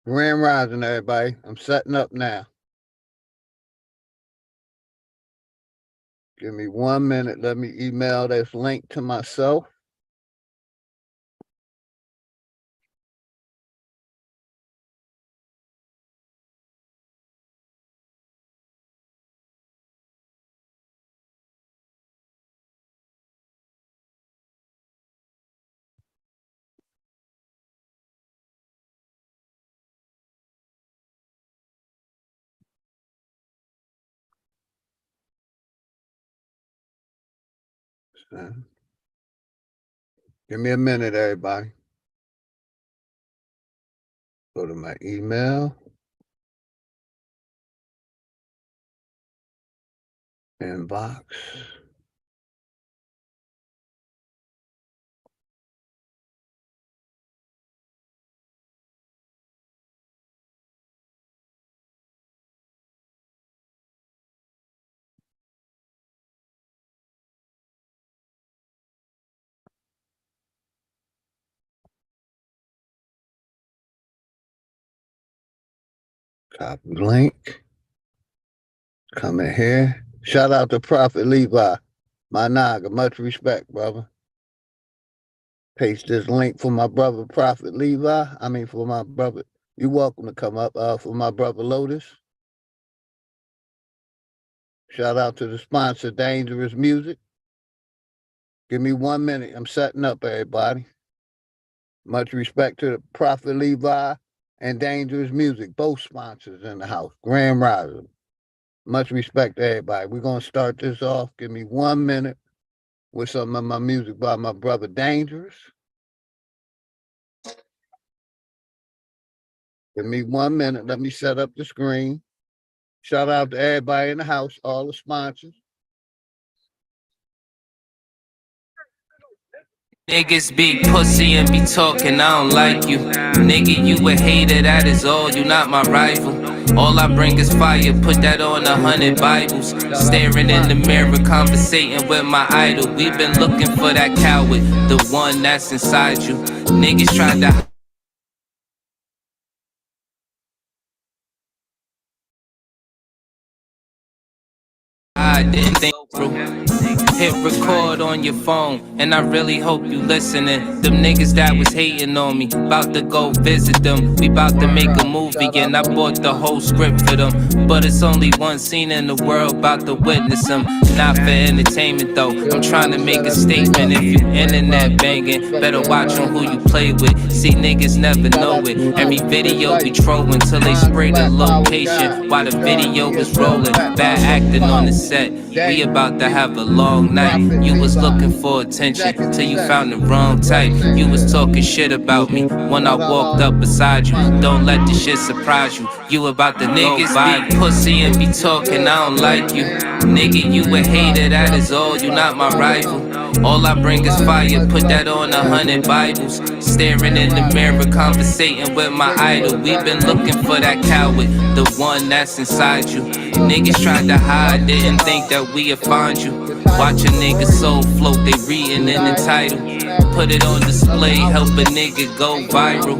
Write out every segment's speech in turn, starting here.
Grand Rising, everybody. I'm setting up now. Give me 1 minute. Let me email this link to myself. Give me a minute, everybody. Go to my email. Inbox. Copy link. Come in here. Shout out to Prophet Levi. My Naga. Much respect, brother. Paste this link for my brother Prophet Levi. For my brother. You're welcome to come up for my brother Lotus. Shout out to the sponsor, Dangerous Music. Give me 1 minute. I'm setting up, everybody. Much respect to the Prophet Levi and Dangerous Music, both sponsors in the house. Grand Rising. Much respect to everybody. We're going to start this off. Give me 1 minute with some of my music by my brother Dangerous. Give me 1 minute. Let me set up the screen. Shout out to everybody in the house, all the sponsors. Niggas be pussy and be talking, I don't like you. Nigga, you a hater, that is all, you not my rival. All I bring is fire, put that on 100 Bibles. Staring in the mirror, conversating with my idol. We've been looking for that coward, the one that's inside you. Niggas tried to I didn't think through. Hit record on your phone, and I really hope you listening. Them niggas that was hating on me, about to go visit them. We about to make a movie, and I bought the whole script for them. But it's only one scene in the world, about to witness them. Not for entertainment though, I'm trying to make a statement. If you internet banging, better watch on who you play with. See, niggas never know it. Every video be trolling till they spray the location while the video is rolling. Bad acting on the set. We about to have a long night. You was looking for attention till you found the wrong type. You was talking shit about me when I walked up beside you. Don't let the shit surprise you. You about to niggas be pussy and be talking, I don't like you. Nigga, you a hater, that is all, you not my rival. All I bring is fire, put that on 100 Bibles. Staring in the mirror, conversating with my idol. We've been looking for that coward, the one that's inside you. Niggas tried to hide, didn't think that we'd find you. Watch a nigga soul float, they reading in the title. Put it on display, help a nigga go viral.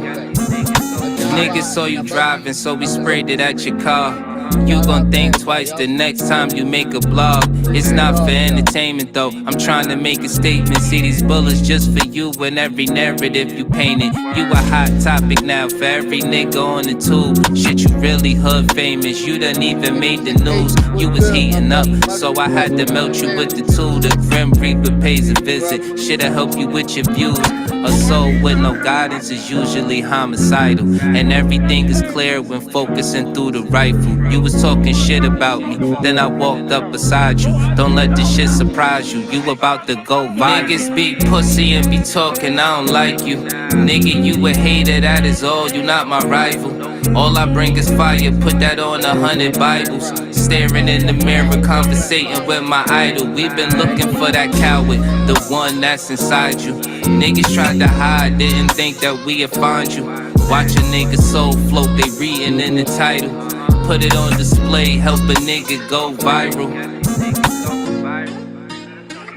Niggas saw you driving, so we sprayed it at your car. You gon' think twice the next time you make a blog. It's not for entertainment though, I'm trying to make a statement. See these bullets just for you and every narrative you painted. You a hot topic now for every nigga on the tube. Shit, you really hood famous, you done even made the news. You was heating up, so I had to melt you with the tool. The Grim Reaper pays a visit, shit'll help you with your views. A soul with no guidance is usually homicidal, and everything is clear when focusing through the rifle. You was talking shit about me, then I walked up beside you. Don't let this shit surprise you, you about to go viral. Niggas be pussy and be talking, I don't like you. Nigga, you a hater, that is all, you not my rival. All I bring is fire, put that on 100 Bibles. Staring in the mirror, conversating with my idol. We've been looking for that coward, the one that's inside you. Niggas tried to hide, didn't think that we'd find you. Watch a nigga soul float, they reading in the title. Put it on display, help a nigga go viral.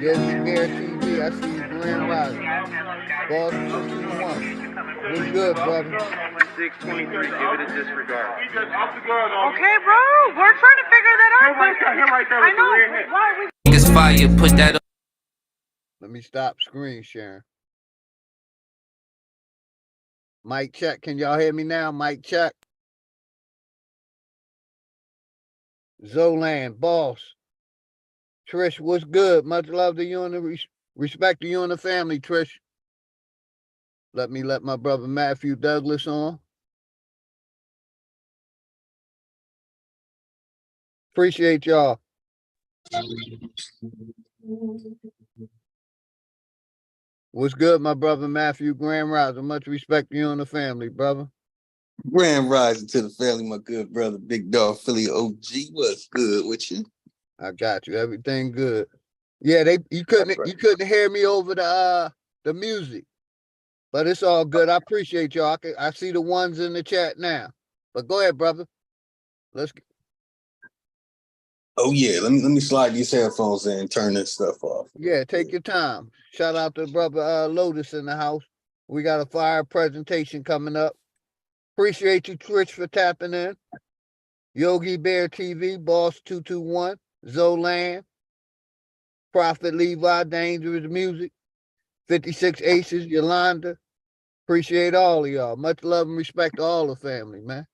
Yes, TV, I see you Grand Rising. Boston 221. What's good, brother? 623, give it a disregard. Okay, bro, we're trying to figure that out. I know. Why we? Niggas fire, put that up. Let me stop screen sharing. Mic check. Can y'all hear me now? Mic check. Zolan, boss. Trish, what's good? Much love to you and the respect to you and the family, Trish. Let my brother Matthew Douglas on. Appreciate y'all. What's good, my brother Matthew Grand Rising? Much respect to you and the family, brother. Grand rising to the family, my good brother, Big Dog Philly OG. What's good with you? I got you. Everything good. Yeah, you couldn't hear me over the music, but it's all good. I appreciate y'all. I see the ones in the chat now. But go ahead, brother. Let's. Oh yeah, let me slide these headphones in and turn this stuff off. Yeah, take your time. Shout out to brother Lotus in the house. We got a fire presentation coming up. Appreciate you, Twitch, for tapping in. Yogi Bear TV, Boss 221, Zolan, Prophet Levi, Dangerous Music, 56 Aces, Yolanda. Appreciate all of y'all. Much love and respect to all the family, man.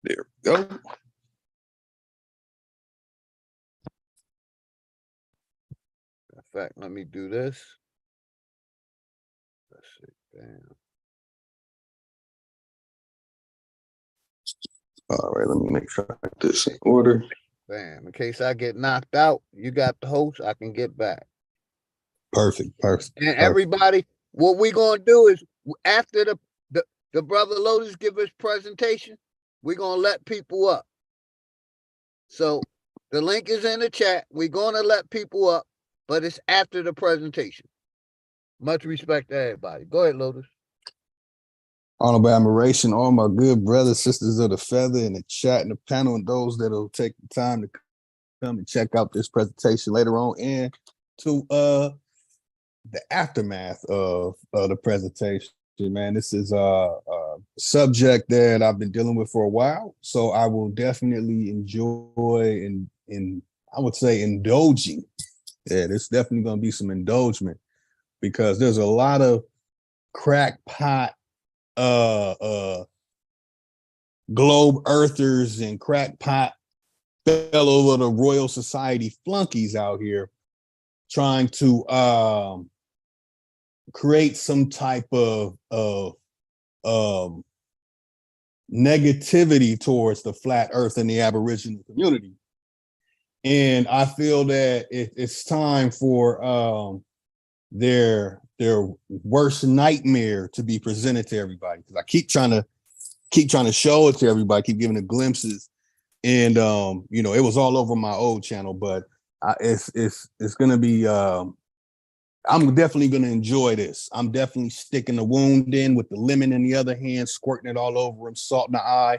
There we go. In fact, let me do this. Let's see. Damn. All right, let me make sure I get this in order. Bam. In case I get knocked out, you got the host, I can get back. Perfect. And everybody, what we're going to do is after the brother Lotus give his presentation, we're going to let people up. So the link is in the chat. We're going to let people up, but it's after the presentation. Much respect to everybody. Go ahead, Lotus. Honorable admiration, all my good brothers, sisters of the feather in the chat and the panel, and those that'll take the time to come and check out this presentation later on, and to the aftermath of the presentation. Man, this is a subject that I've been dealing with for a while, so I will definitely enjoy and I would say indulging. Yeah, there's definitely going to be some indulgement because there's a lot of crackpot globe earthers and crackpot fellow of the Royal Society flunkies out here trying to create some type of negativity towards the flat earth and the Aboriginal community. And I feel that it's time for their worst nightmare to be presented to everybody. Because I keep trying to show it to everybody, keep giving it glimpses. And it was all over my old channel, but it's gonna be I'm definitely gonna enjoy this. I'm definitely sticking the wound in with the lemon in the other hand, squirting it all over him, salt in the eye.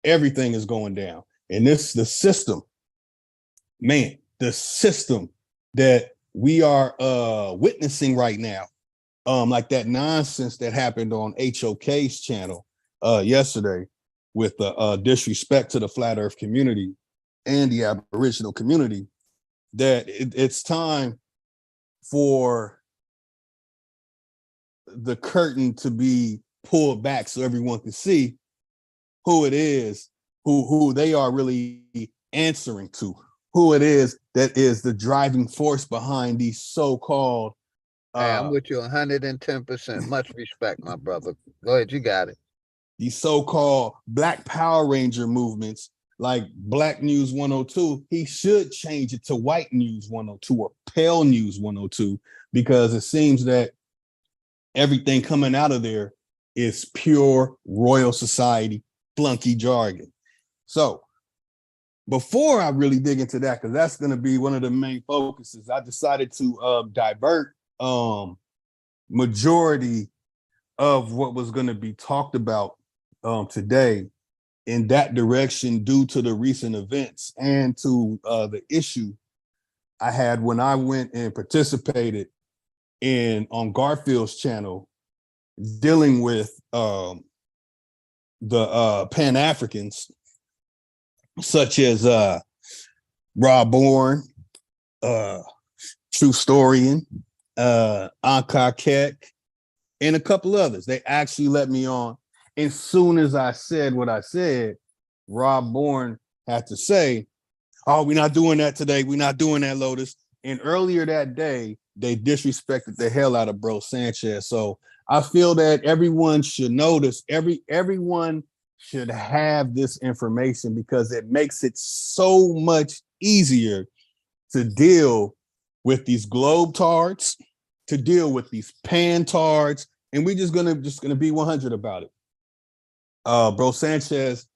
Everything is going down. And the system that we are witnessing right now, like that nonsense that happened on HOK's channel yesterday with the disrespect to the flat earth community and the Aboriginal community, that it's time for the curtain to be pulled back so everyone can see who it is, who they are really answering to, who it is that is the driving force behind these so-called Hey, I'm with you 110%. Much respect, my brother. Go ahead, you got it. These so-called Black Power Ranger movements, like Black News 102, he should change it to White News 102 or Pale News 102, because it seems that everything coming out of there is pure Royal Society flunky jargon. So before I really dig into that, because that's going to be one of the main focuses, I decided to divert majority of what was going to be talked about today in that direction due to the recent events and to the issue I had when I went and participated on Garfield's channel dealing with the Pan-Africans, such as Rob Bourne, True Storian, Anka Keck, and a couple others. They actually let me on. As soon as I said what I said, Rob Bourne had to say, "Oh, we're not doing that today. We're not doing that, Lotus." And earlier that day, they disrespected the hell out of Bro Sanchez. So I feel that everyone should notice, everyone should have this information because it makes it so much easier to deal with these globetards, to deal with these pantards, and we're just gonna be 100 about it. Bro Sanchez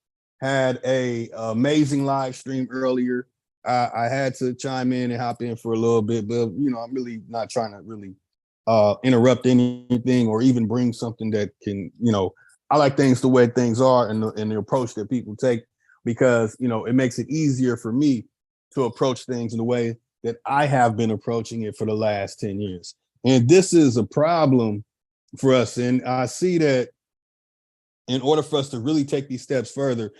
had a amazing live stream earlier. I had to chime in and hop in for a little bit, but I'm really not trying to really interrupt anything or even bring something that can, I like things the way things are and the approach that people take, because it makes it easier for me to approach things in the way that I have been approaching it for the last 10 years. And this is a problem for us. And I see that in order for us to really take these steps further,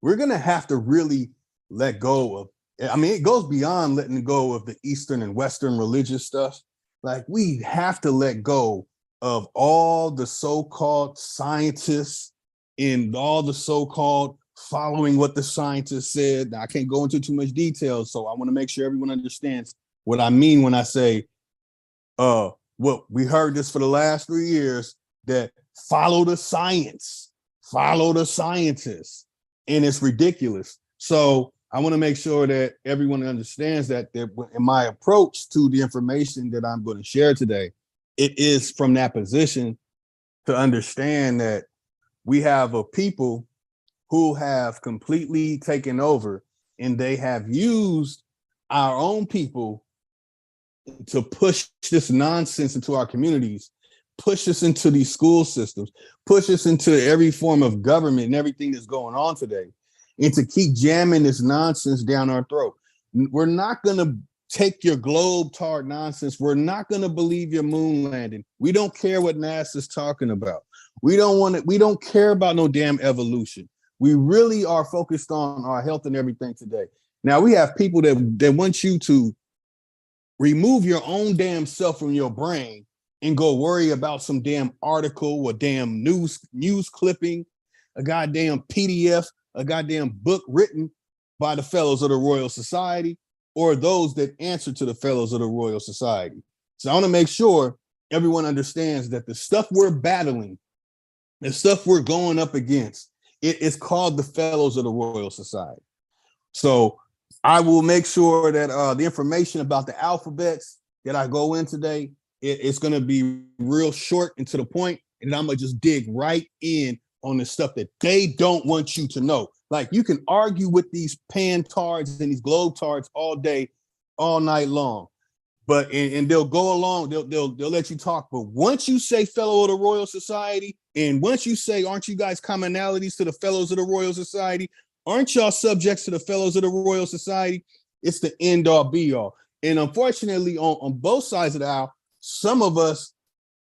we're going to have to really let go of, it goes beyond letting go of the Eastern and Western religious stuff. Like, we have to let go of all the so-called scientists and all the so-called following what the scientists said. Now, I can't go into too much detail, so I want to make sure everyone understands what I mean when I say, what we heard this for the last 3 years, that follow the science, follow the scientists, and it's ridiculous. So I want to make sure that everyone understands that in my approach to the information that I'm going to share today, it is from that position to understand that we have a people who have completely taken over, and they have used our own people to push this nonsense into our communities, push us into these school systems, push us into every form of government and everything that's going on today, and to keep jamming this nonsense down our throat. We're not going to take your globe-tard nonsense. We're not going to believe your moon landing. We don't care what NASA's talking about. We don't care about no damn evolution. We really are focused on our health and everything today. Now, we have people that want you to remove your own damn self from your brain and go worry about some damn article or damn news clipping, a goddamn PDF, a goddamn book written by the Fellows of the Royal Society or those that answer to the Fellows of the Royal Society. So I want to make sure everyone understands that the stuff we're battling, the stuff we're going up against, it is called the Fellows of the Royal Society. So I will make sure that the information about the alphabets that I go in today, it's going to be real short and to the point, and I'm going to just dig right in on the stuff that they don't want you to know. Like, you can argue with these pantards and these globetards all day, all night long, but and they'll go along, they'll let you talk. But once you say Fellow of the Royal Society, and once you say, aren't you guys commonalities to the Fellows of the Royal Society? Aren't y'all subjects to the Fellows of the Royal Society? It's the end all be all. And unfortunately, on both sides of the aisle, some of us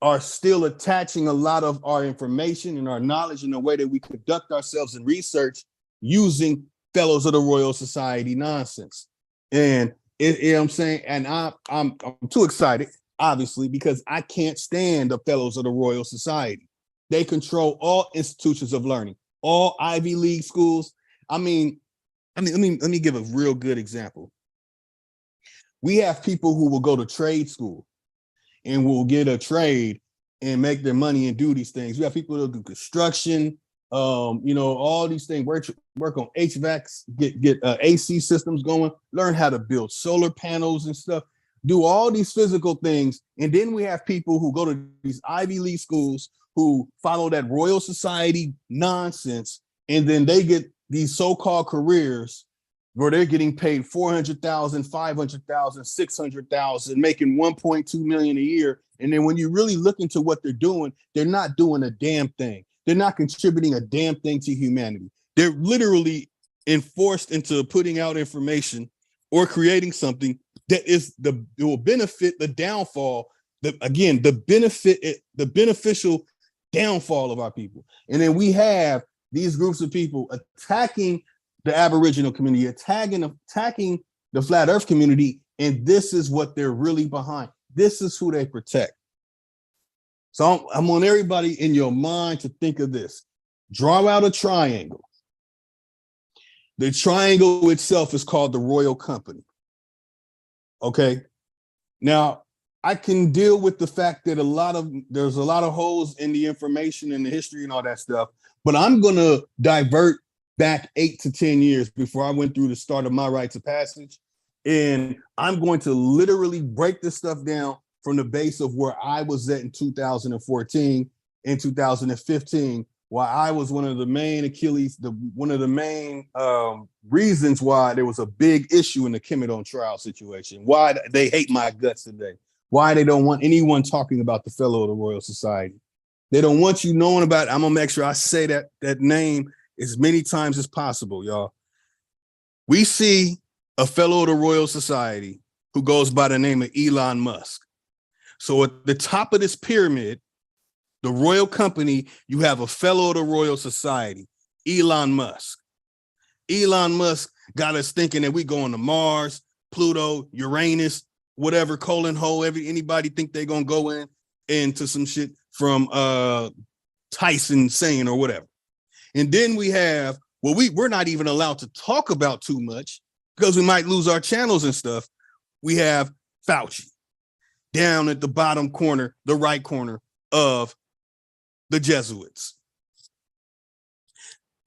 are still attaching a lot of our information and our knowledge in the way that we conduct ourselves in research using Fellows of the Royal Society nonsense. And I'm saying, and I'm too excited, obviously, because I can't stand the Fellows of the Royal Society. They control all institutions of learning, all Ivy League schools. Let me give a real good example. We have people who will go to trade school and will get a trade and make their money and do these things. We have people that do construction, all these things, work on HVACs, get AC systems going, learn how to build solar panels and stuff, do all these physical things. And then we have people who go to these Ivy League schools who follow that Royal Society nonsense, and then they get these so-called careers where they're getting paid $400,000, $500,000, $600,000, making $1.2 million a year. And then when you really look into what they're doing, they're not doing a damn thing. They're not contributing a damn thing to humanity. They're literally enforced into putting out information or creating something that is it will benefit the downfall, the beneficial downfall of our people. And then we have these groups of people attacking the Aboriginal community, attacking the flat earth community, and this is what they're really behind. This is who they protect. So I want everybody in your mind to think of this. Draw out a triangle. The triangle itself is called the Royal Company. Okay. Now, I can deal with the fact that there's a lot of holes in the information and the history and all that stuff, but I'm going to divert back 8 to 10 years before I went through the start of my rites of passage. And I'm going to literally break this stuff down from the base of where I was at in 2014 and 2015, why I was one of the main reasons why there was a big issue in the Kemet trial situation, why they hate my guts today, why they don't want anyone talking about the Fellow of the Royal Society. They don't want you knowing about it. I'm gonna make sure I say that name as many times as possible, y'all. We see a Fellow of the Royal Society who goes by the name of Elon Musk. So at the top of this pyramid, the Royal Company, you have a Fellow of the Royal Society, Elon Musk. Elon Musk got us thinking that we going to Mars, Pluto, Uranus, whatever, colon hole, anybody think they're going to go into some shit from Tyson saying or whatever. And then we have, we're not even allowed to talk about too much because we might lose our channels and stuff. We have Fauci down at the bottom corner, the right corner of the Jesuits.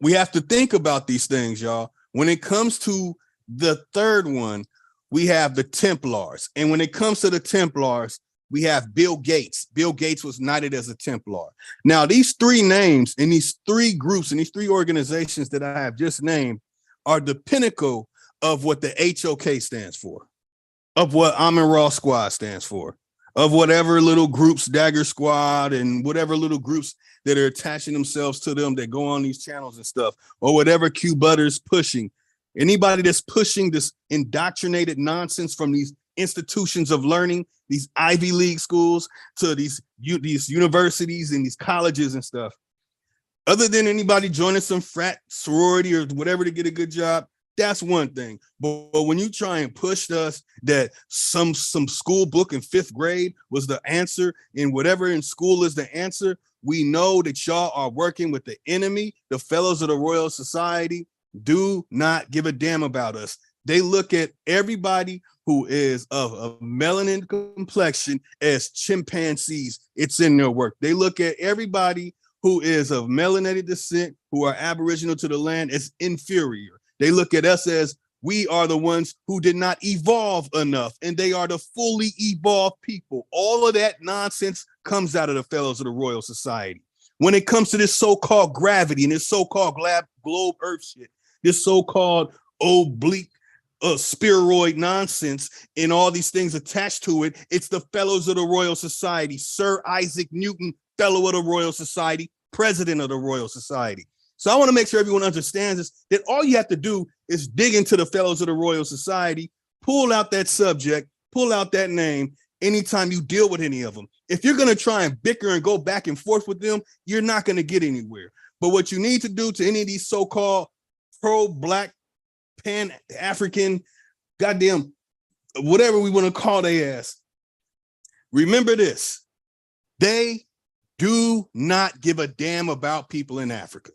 We have to think about these things, y'all. When it comes to the third one, we have the Templars. And when it comes to the Templars, we have Bill Gates. Bill Gates was knighted as a Templar. Now, these three names and these three groups and these three organizations that I have just named are the pinnacle of what the HOK stands for, of what Amin Ra Squad stands for, of whatever little groups, Dagger Squad, and whatever little groups that are attaching themselves to them that go on these channels and stuff, or whatever Q Butter's pushing. Anybody that's pushing this indoctrinated nonsense from these institutions of learning, these Ivy League schools to these universities and these colleges and stuff, other than anybody joining some frat sorority or whatever to get a good job, that's one thing. But when you try and push us that some school book in 5th grade was the answer and whatever in school is the answer, we know that y'all are working with the enemy. The Fellows of the Royal Society do not give a damn about us. They look at everybody who is of a melanin complexion as chimpanzees. It's in their work. They look at everybody who is of melanated descent, who are aboriginal to the land, as inferior. They look at us as we are the ones who did not evolve enough, and they are the fully evolved people. All of that nonsense comes out of the Fellows of the Royal Society. When it comes to this so-called gravity and this so-called globe Earth shit, this so-called oblique spheroid nonsense and all these things attached to it, it's the Fellows of the Royal Society. Sir Isaac Newton, Fellow of the Royal Society, President of the Royal Society. So I want to make sure everyone understands this, that all you have to do is dig into the Fellows of the Royal Society, pull out that subject, pull out that name anytime you deal with any of them. If you're going to try and bicker and go back and forth with them, you're not going to get anywhere. But what you need to do to any of these so-called pro-Black, Pan-African, goddamn, whatever we want to call their ass, remember this. They do not give a damn about people in Africa.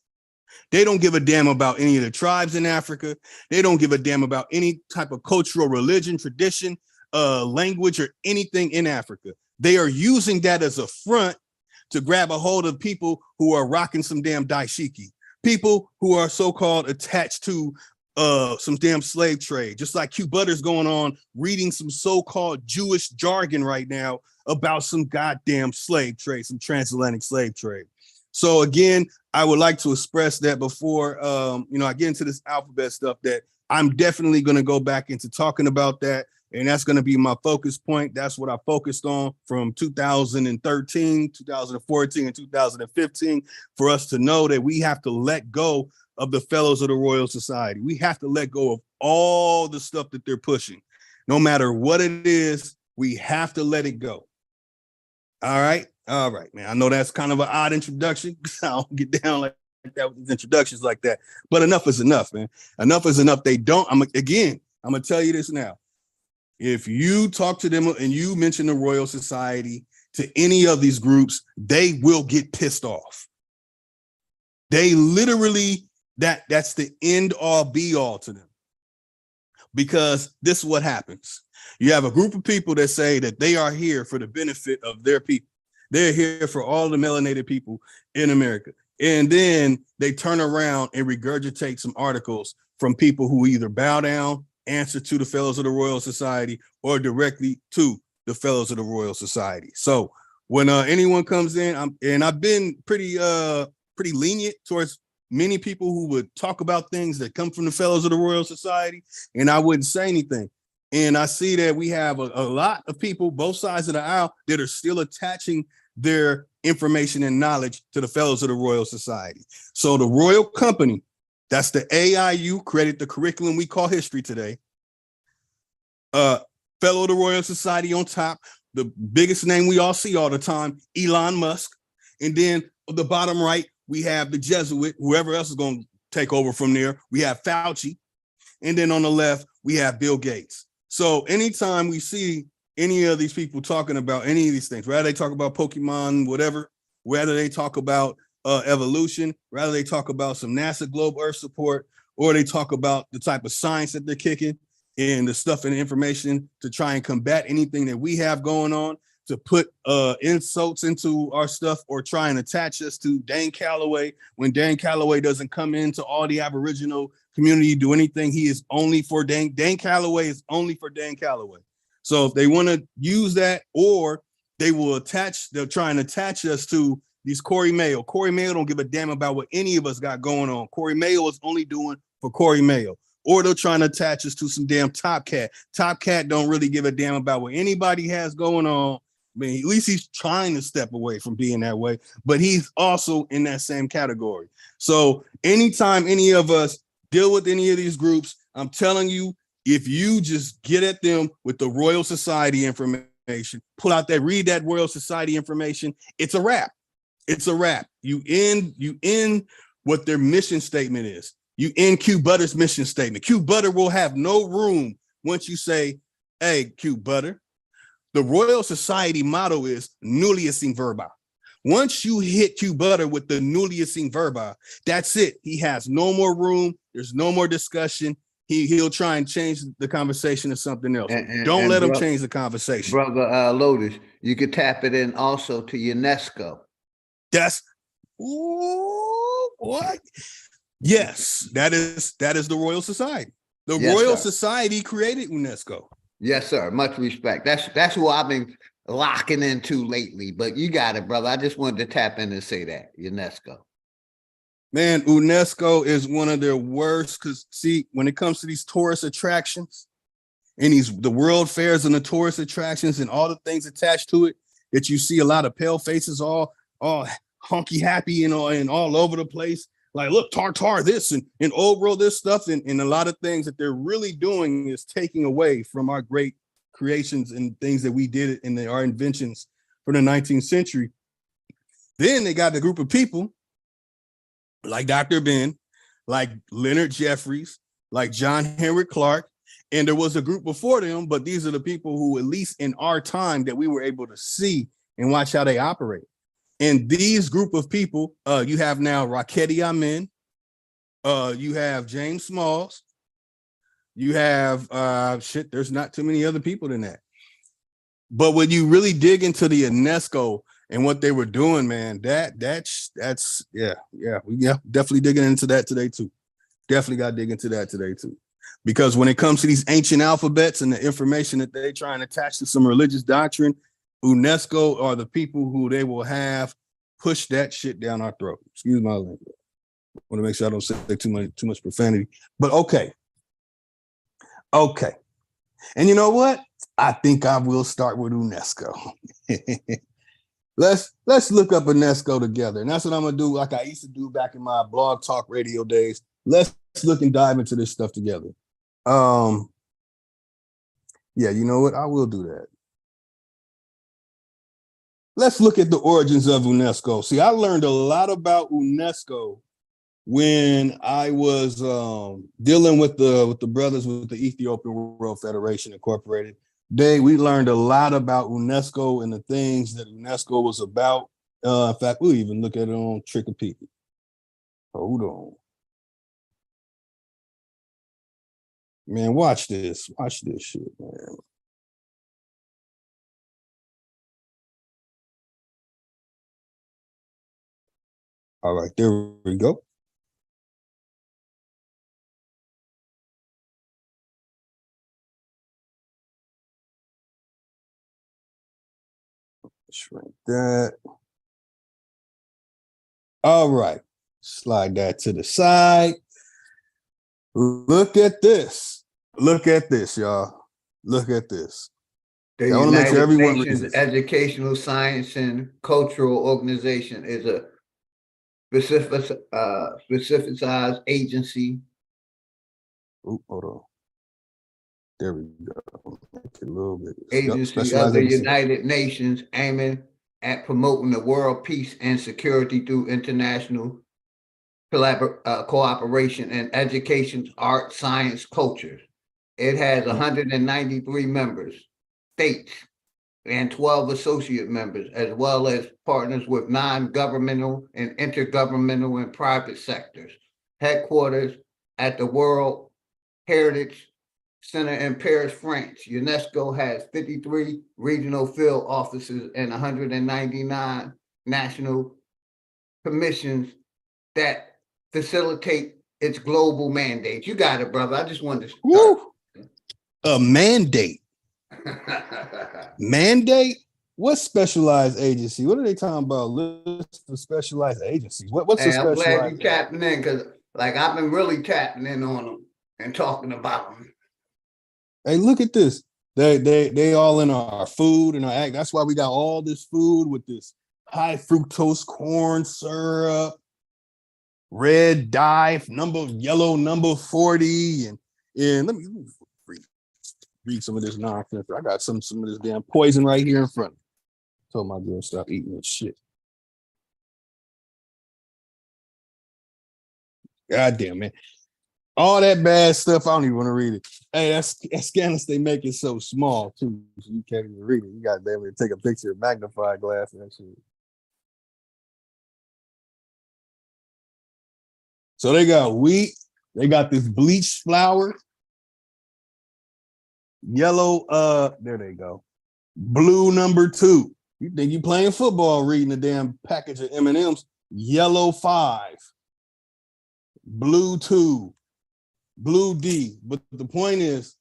They don't give a damn about any of the tribes in Africa. They don't give a damn about any type of cultural religion, tradition, language, or anything in Africa. They are using that as a front to grab a hold of people who are rocking some damn daishiki, people who are so-called attached to some damn slave trade, just like Q Butter's going on reading some so-called Jewish jargon right now about some goddamn slave trade, some transatlantic slave trade. So again, I would like to express that before I get into this alphabet stuff, that I'm definitely going to go back into talking about that. And that's going to be my focus point. That's what I focused on from 2013, 2014, and 2015, for us to know that we have to let go of the Fellows of the Royal Society. We have to let go of all the stuff that they're pushing. No matter what it is, we have to let it go. All right, man. I know that's kind of an odd introduction. I don't get down like that with these introductions like that. But enough is enough, man. Enough is enough. They don't. I'm gonna tell you this now. If you talk to them and you mention the Royal Society to any of these groups, they will get pissed off. They literally, that's the end all be all to them. Because this is what happens. You have a group of people that say that they are here for the benefit of their people. They're here for all the melanated people in America. And then they turn around and regurgitate some articles from people who either bow down, answer to the Fellows of the Royal Society, or directly to the Fellows of the Royal Society. So when anyone comes in, I've been pretty lenient towards many people who would talk about things that come from the Fellows of the Royal Society, and I wouldn't say anything. And I see that we have a lot of people, both sides of the aisle, that are still attaching their information and knowledge to the Fellows of the Royal Society. So the Royal Company, that's the AIU, created the curriculum we call history today. Fellow of the Royal Society on top, the biggest name we all see all the time, Elon Musk. And then on the bottom right, we have the Jesuit, whoever else is going to take over from there. We have Fauci. And then on the left, we have Bill Gates. So anytime we see any of these people talking about any of these things, whether they talk about Pokemon, whatever, whether they talk about evolution, whether they talk about some NASA Globe Earth support, or they talk about the type of science that they're kicking and the stuff and information to try and combat anything that we have going on, to put insults into our stuff or try and attach us to Dan Calloway when Dan Calloway doesn't come into all the Aboriginal community, do anything. He is only for Dan Calloway is only for Dan Calloway. So if they want to use that, or they will they'll try and attach us to these Corey Mayo. Corey Mayo don't give a damn about what any of us got going on. Corey Mayo is only doing for Corey Mayo. Or they're trying to attach us to some damn Top Cat. Top Cat don't really give a damn about what anybody has going on. I mean, at least he's trying to step away from being that way, but he's also in that same category. So anytime any of us deal with any of these groups, I'm telling you, if you just get at them with the Royal Society information, pull out that, read that Royal Society information, it's a wrap. It's a wrap. You end what their mission statement is. You end Q Butter's mission statement. Q Butter will have no room once you say, hey, Q Butter, the Royal Society motto is Nullius in verba. Once you hit Q Butter with the Nullius in verba, that's it. He has no more room. There's no more discussion. He'll try and change the conversation to something else. Don't let him change the conversation. Brother Lotus, you could tap it in also to UNESCO. That's what? Yes, that is the Royal Society. The Royal Society created UNESCO. Yes, sir. Much respect. That's who I've been locking into lately. But you got it, brother. I just wanted to tap in and say that UNESCO. Man, UNESCO is one of their worst, because see, when it comes to these tourist attractions and the world fairs and the tourist attractions and all the things attached to it, that you see a lot of pale faces all honky happy and all over the place. Like, look, Tartar this and old world this stuff, and a lot of things that they're really doing is taking away from our great creations and things that we did in our inventions for the 19th century. Then they got the group of people like Dr. Ben, like Leonard Jeffries, like John Henry Clark, and there was a group before them, but these are the people who, at least in our time, that we were able to see and watch how they operate. And these group of people, you have now Raketi Amen, you have James Smalls, you have there's not too many other people than that. But when you really dig into the UNESCO and what they were doing, man, that's definitely digging into that today too. Definitely got to dig into that today too. Because when it comes to these ancient alphabets and the information that they try and attach to some religious doctrine, UNESCO are the people who they will have push that shit down our throat. Excuse my language. I want to make sure I don't say too much profanity. But okay. And you know what? I think I will start with UNESCO. Let's look up UNESCO together. And that's what I'm gonna do, like I used to do back in my blog talk radio days. let's look and dive into this stuff together. Yeah, you know what? I will do that. Let's look at the origins of UNESCO. See, I learned a lot about UNESCO when I was dealing with the brothers with the Ethiopian World Federation Incorporated. We learned a lot about UNESCO and the things that UNESCO was about. In fact, we'll even look at it on Trickopedia. Hold on. Man, watch this. Watch this shit, man. All right, there we go. Shrink that. All right, slide that to the side. Look at this. Look at this, y'all. Look at this. The I want to make sure United everyone reads Nations this. Educational, Science, and Cultural Organization is a specificized agency. Ooh, hold on. There we go. Make it a little bit. Agency of the United Nations aiming at promoting the world peace and security through international cooperation in education, art, science, culture. It has 193 members, states, and 12 associate members, as well as partners with non-governmental and intergovernmental and private sectors. Headquarters at the World Heritage Center in Paris, France. UNESCO has 53 regional field offices and 199 national commissions that facilitate its global mandate. You got it, brother. I just wanted to start. A mandate. Mandate? What specialized agency? What are they talking about? List of specialized agencies. What's Hey, a I'm specialized? glad you tapping in because, like, I've been really tapping in on them and talking about them. Hey, look at this. They all in our food and our act. That's why we got all this food with this high fructose corn syrup, red dye, yellow number 40, and let me read some of this nonsense. I got some of this damn poison right here in front of me. Told my girl stop eating this shit. God damn, man. All that bad stuff, I don't even want to read it. Hey, that scanners, they make it so small too, so you can't even read it. You got to be able to take a picture of magnifying glass and that shit. So they got wheat, they got this bleached flour, yellow, there they go. Blue number 2. You think you playing football reading a damn package of M&Ms. Yellow 5, blue 2, blue D. But the point is,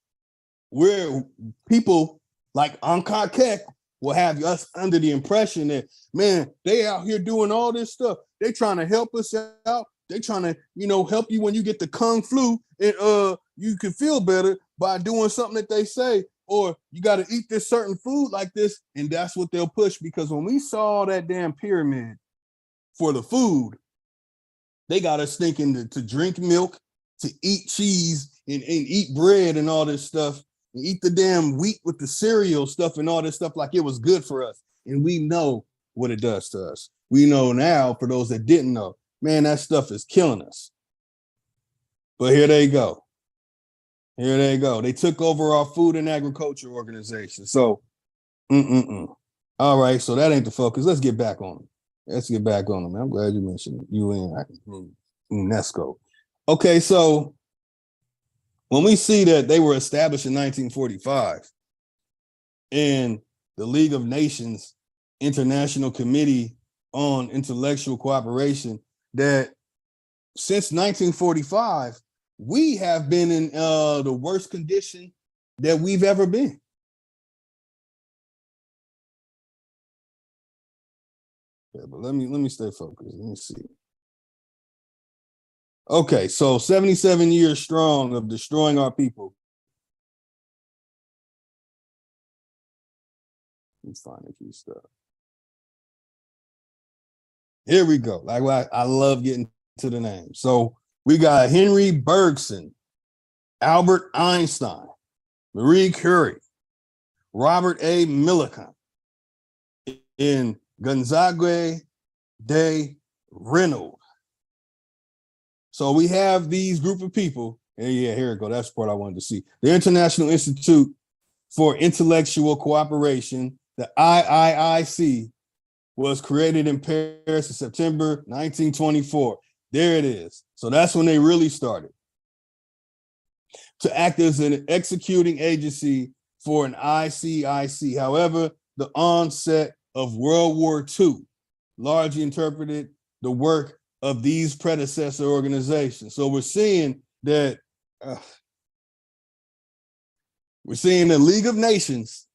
we're people like Ankar Kek will have us under the impression that, man, they out here doing all this stuff. They trying to help us out. They trying to, help you when you get the Kung flu and you can feel better by doing something that they say, or you got to eat this certain food like this, and that's what they'll push. Because when we saw that damn pyramid for the food, they got us thinking to drink milk, to eat cheese and eat bread and all this stuff, and eat the damn wheat with the cereal stuff and all this stuff like it was good for us. And we know what it does to us. We know now, for those that didn't know, man, that stuff is killing us. But here they go. Here they go. They took over our food and agriculture organization. So, all right, so that ain't the focus. Let's get back on them. Let's get back on them. I'm glad you mentioned UN, UNESCO. Okay, so when we see that they were established in 1945 and the League of Nations International Committee on Intellectual Cooperation, that since 1945, we have been in the worst condition that we've ever been. Yeah, but let me stay focused. Let me see. Okay, so 77 years strong of destroying our people. Let me find a few stuff. Here we go. Like I love getting to the name. So We got Henry Bergson, Albert Einstein, Marie Curie, Robert A. Millikan, and Gonzague de Renaud. So we have these group of people, and yeah, here we go. That's the part I wanted to see. The International Institute for Intellectual Cooperation, the IIIC, was created in Paris in September 1924. There it is. So that's when they really started to act as an executing agency for an ICIC. However, the onset of World War II largely interpreted the work of these predecessor organizations. So we're seeing that we're seeing the League of Nations.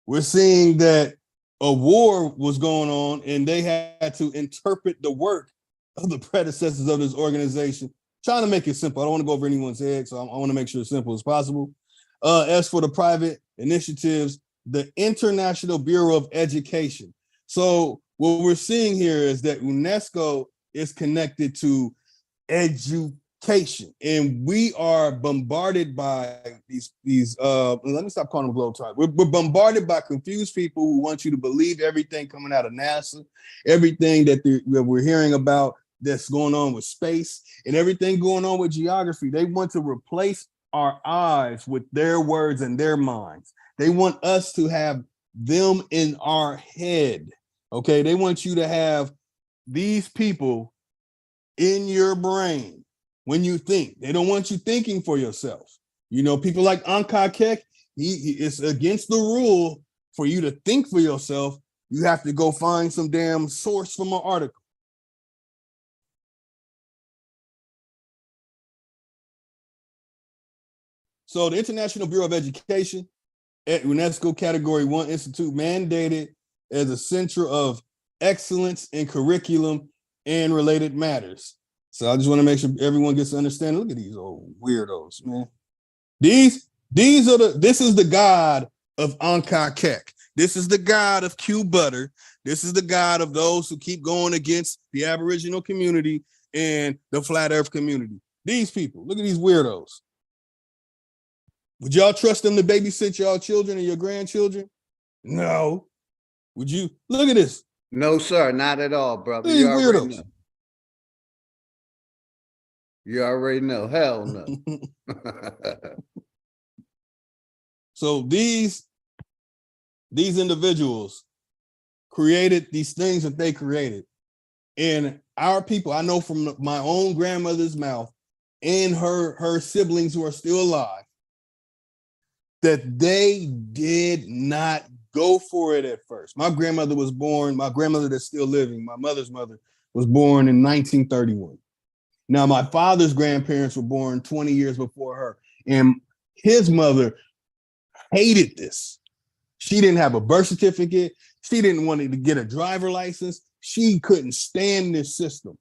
We're seeing that a war was going on and they had to interpret the work of the predecessors of this organization, trying to make it simple. I don't want to go over anyone's head, so I want to make sure it's simple as possible. As for the private initiatives, the International Bureau of Education. So what we're seeing here is that UNESCO is connected to education, and we are bombarded by these let me stop calling them globetrotters. We're bombarded by confused people who want you to believe everything coming out of NASA, everything that we're hearing about that's going on with space, and everything going on with geography. They want to replace our eyes with their words and their minds. They want us to have them in our head. Okay, they want you to have these people in your brain when you think. They don't want you thinking for yourself. You know, people like Anka Kek, it's against the rule for you to think for yourself. You have to go find some damn source from an article. So the International Bureau of Education at UNESCO Category 1 Institute, mandated as a center of excellence in curriculum and related matters. So I just want to make sure everyone gets to understand. Look at these old weirdos, man. This is the god of Anka Kek. This is the god of Q Butter. This is the god of those who keep going against the Aboriginal community and the flat earth community. These people, look at these weirdos. Would y'all trust them to babysit y'all children and your grandchildren? No. Would you? Look at this. No, sir, not at all, brother. These weirdos. You already know. Hell no. So these individuals created these things that they created. And our people, I know from my own grandmother's mouth and her siblings who are still alive, that they did not go for it at first. My grandmother that's still living, my mother's mother, was born in 1931. Now, my father's grandparents were born 20 years before her, and his mother hated this. She didn't have a birth certificate. She didn't want to get a driver license. She couldn't stand this system.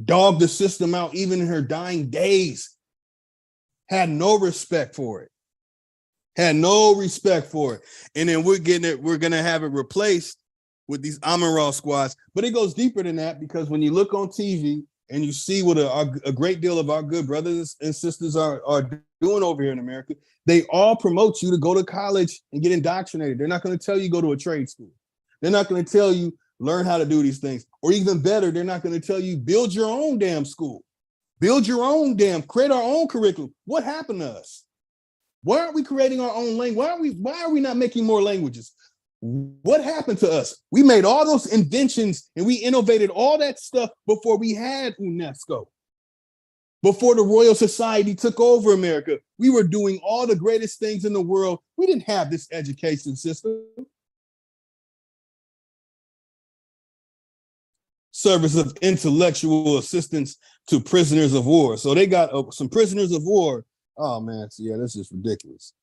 Dogged the system out even in her dying days. Had no respect for it. And then we're going to have it replaced with these Amaral squads. But it goes deeper than that, because when you look on TV and you see what a great deal of our good brothers and sisters are doing over here in America, they all promote you to go to college and get indoctrinated. They're not going to tell you go to a trade school. They're not going to tell you learn how to do these things. Or even better, they're not going to tell you build your own damn school. Build your own create our own curriculum. What happened to us? Why aren't we creating our own language? Why are we not making more languages? What happened to us? We made all those inventions and we innovated all that stuff before we had UNESCO. Before the Royal Society took over America, we were doing all the greatest things in the world. We didn't have this education system. Service of intellectual assistance to prisoners of war. So they got some prisoners of war. Oh man, so yeah, that's just ridiculous.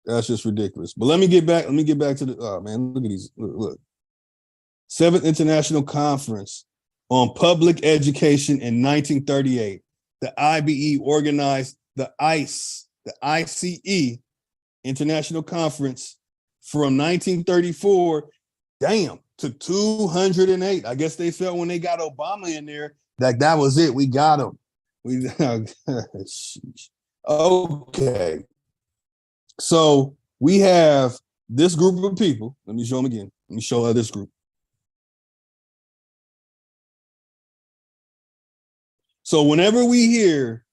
That's just ridiculous. But let me get back to the, oh man, look at these, look. 7th International Conference on Public Education in 1938. The IBE organized the ICE, the International Conference from 1934, to 208. I guess they felt when they got Obama in there that was it. We got him. Okay. So we have this group of people. Let me show them again. Let me show this group. So whenever we hear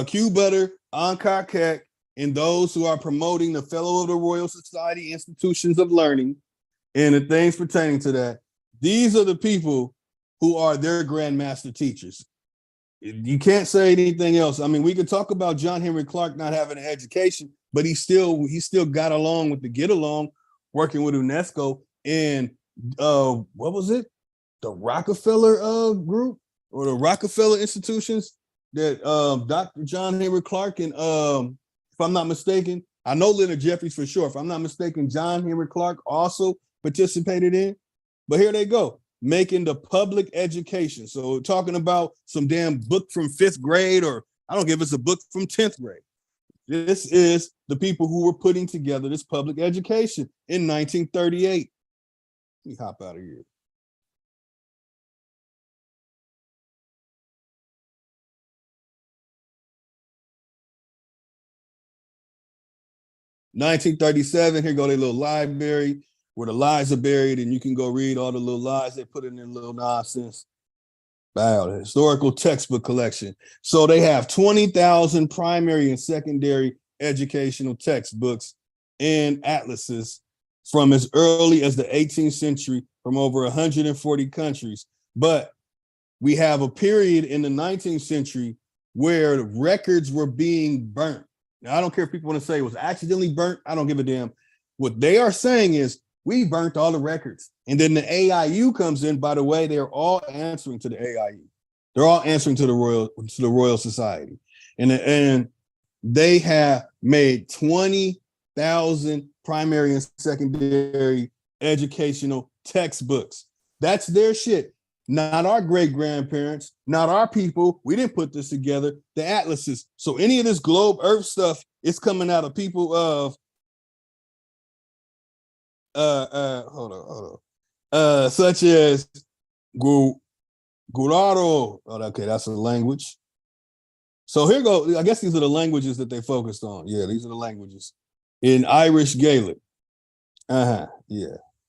Q Butter, Ankar Kek, and those who are promoting the Fellow of the Royal Society institutions of learning and the things pertaining to that, these are the people who are their grandmaster teachers. You can't say anything else. I mean, we could talk about John Henry Clark not having an education, but he still got along with the Get Along, working with UNESCO and what was it? The Rockefeller group or the Rockefeller institutions that Dr. John Henry Clark and if I'm not mistaken, I know Leonard Jeffries for sure. If I'm not mistaken, John Henry Clark also participated in. But here they go, making the public education. So talking about some damn book from 5th grade, or I don't give us a book from 10th grade. This is the people who were putting together this public education in 1938. Let me hop out of here. (1937), here go their little library where the lies are buried, and you can go read all the little lies they put in their little nonsense. Wow, the historical textbook collection. So they have 20,000 primary and secondary educational textbooks and atlases from as early as the 18th century from over 140 countries. But we have a period in the 19th century where records were being burnt. Now, I don't care if people want to say it was accidentally burnt. I don't give a damn. What they are saying is we burnt all the records. And then the AIU comes in. By the way, they're all answering to the AIU. They're all answering to the Royal Society. And they have made 20,000 primary and secondary educational textbooks. That's their shit. Not our great-grandparents, not our people. We didn't put this together. The atlases. So any of this globe Earth stuff is coming out of people of hold on. Such as Guraro. Oh, okay, that's a language. So here go. I guess these are the languages that they focused on. Yeah, these are the languages in Irish Gaelic. Yeah.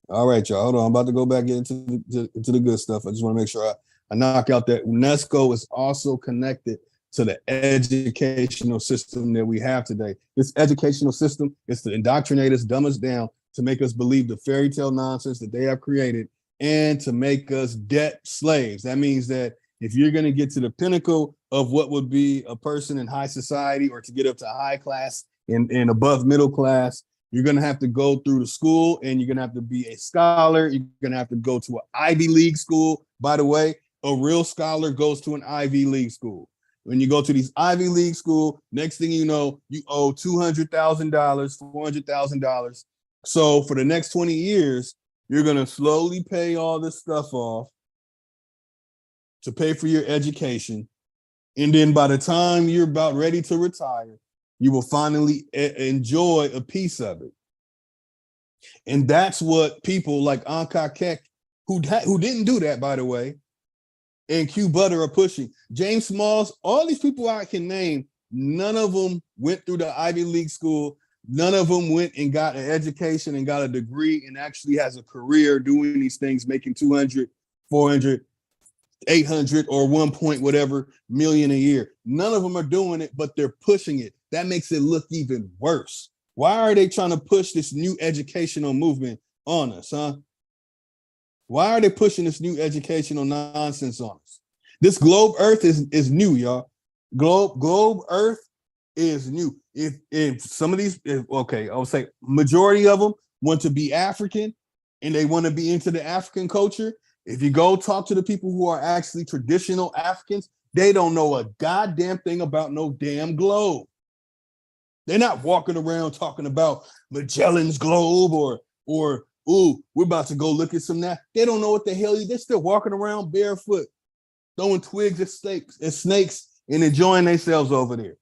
All right, y'all. Hold on. I'm about to go back into the good stuff. I just want to make sure I knock out that UNESCO is also connected to the educational system that we have today. This educational system is to indoctrinate us, dumb us down, to make us believe the fairy tale nonsense that they have created, and to make us debt slaves. That means that if you're going to get to the pinnacle of what would be a person in high society, or to get up to high class and above middle class, you're going to have to go through the school, and you're going to have to be a scholar. You're going to have to go to an Ivy League school. By the way, a real scholar goes to an Ivy League school. When you go to these Ivy League school, next thing you know, you owe $200,000, $400,000. So for the next 20 years, you're going to slowly pay all this stuff off to pay for your education. And then by the time you're about ready to retire, you will finally enjoy a piece of it. And that's what people like Ankar Kek, who didn't do that, by the way, and Q Butter are pushing. James Smalls, all these people I can name, none of them went through the Ivy League school. None of them went and got an education and got a degree and actually has a career doing these things, making 200, 400, 800 or 1 point whatever million a year. None of them are doing it, but they're pushing it. That makes it look even worse. Why are they trying to push this new educational movement on us, huh? Why are they pushing this new educational nonsense on us? This globe Earth is new, y'all. Globe Earth is new. If some of these, I would say majority of them want to be African and they want to be into the African culture. If you go talk to the people who are actually traditional Africans, they don't know a goddamn thing about no damn globe. They're not walking around talking about Magellan's globe or ooh, we're about to go look at some that. They don't know what the hell. They're still walking around barefoot, throwing twigs at snakes and enjoying themselves over there.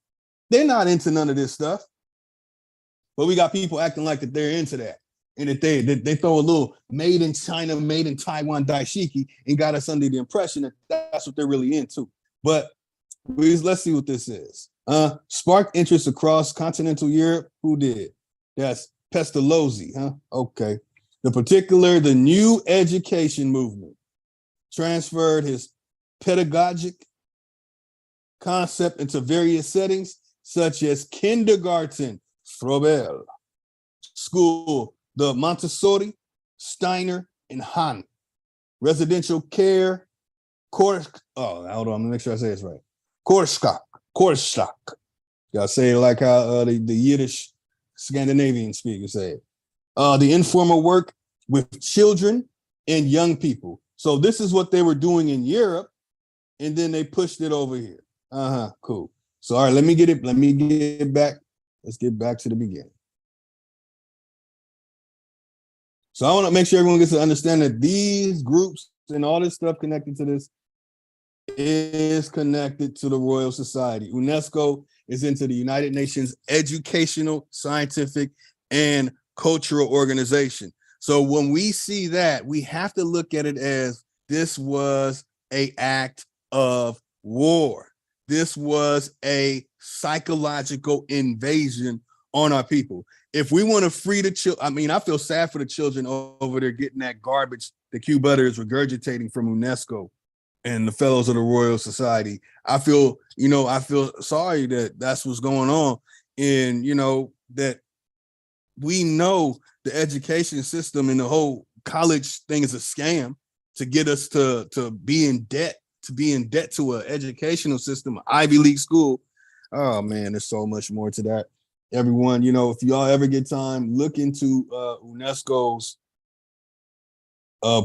They're not into none of this stuff. But we got people acting like that they're into that. And that they throw a little made in China, made in Taiwan daishiki and got us under the impression that that's what they're really into. But let's see what this is. Sparked interest across continental Europe. Who did? That's Pestalozzi, huh? Okay. The new education movement transferred his pedagogic concept into various settings, such as kindergarten, Frobel, school, the Montessori, Steiner, and Hahn, residential care, hold on, I'm gonna make sure I say this right. Korstock. Y'all say it like how the Yiddish Scandinavian speakers say it. The informal work with children and young people. So this is what they were doing in Europe, and then they pushed it over here. Cool. So all right, let me get back. Let's get back to the beginning. So I want to make sure everyone gets to understand that these groups and all this stuff connected to this is connected to the Royal Society. UNESCO is into the United Nations Educational, Scientific, and Cultural Organization. So when we see that, we have to look at it as this was an act of war. This was a psychological invasion on our people. If we want to free the children, I feel sad for the children over there getting that garbage that Q Butter is regurgitating from UNESCO and the fellows of the Royal Society. I feel sorry that that's what's going on. And, that we know the education system and the whole college thing is a scam to get us to be in debt, to an educational system, an Ivy League school. Oh man, there's so much more to that. Everyone, if y'all ever get time, look into UNESCO's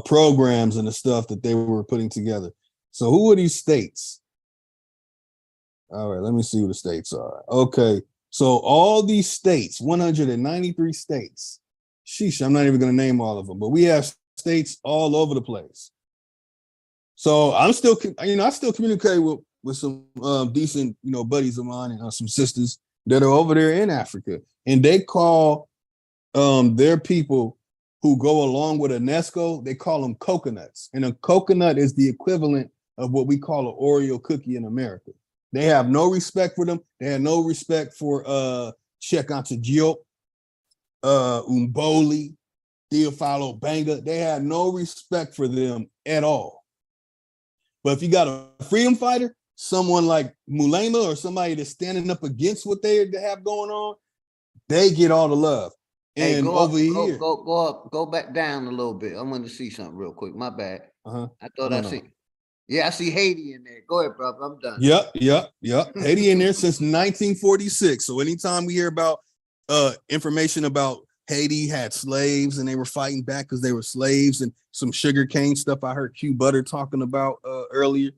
programs and the stuff that they were putting together. So who are these states? All right, let me see who the states are. Okay, so all these states, 193 states. Sheesh, I'm not even going to name all of them, but we have states all over the place. So I still communicate with some decent, buddies of mine and some sisters that are over there in Africa, and they call their people who go along with UNESCO, they call them coconuts, and a coconut is the equivalent of what we call an Oreo cookie in America. They have no respect for them. They have no respect for Cheikh Diop, Umboli, Theophilo Banga. They have no respect for them at all. But if you got a freedom fighter, someone like Mulema or somebody that's standing up against what they have going on, they get all the love. And go back down a little bit. I want to see something real quick. My bad. I thought I see. Yeah, I see Haiti in there. Go ahead, brother. I'm done. Yep. Haiti in there since 1946. So anytime we hear about information about Haiti had slaves and they were fighting back because they were slaves, and some sugarcane stuff I heard Q Butter talking about earlier,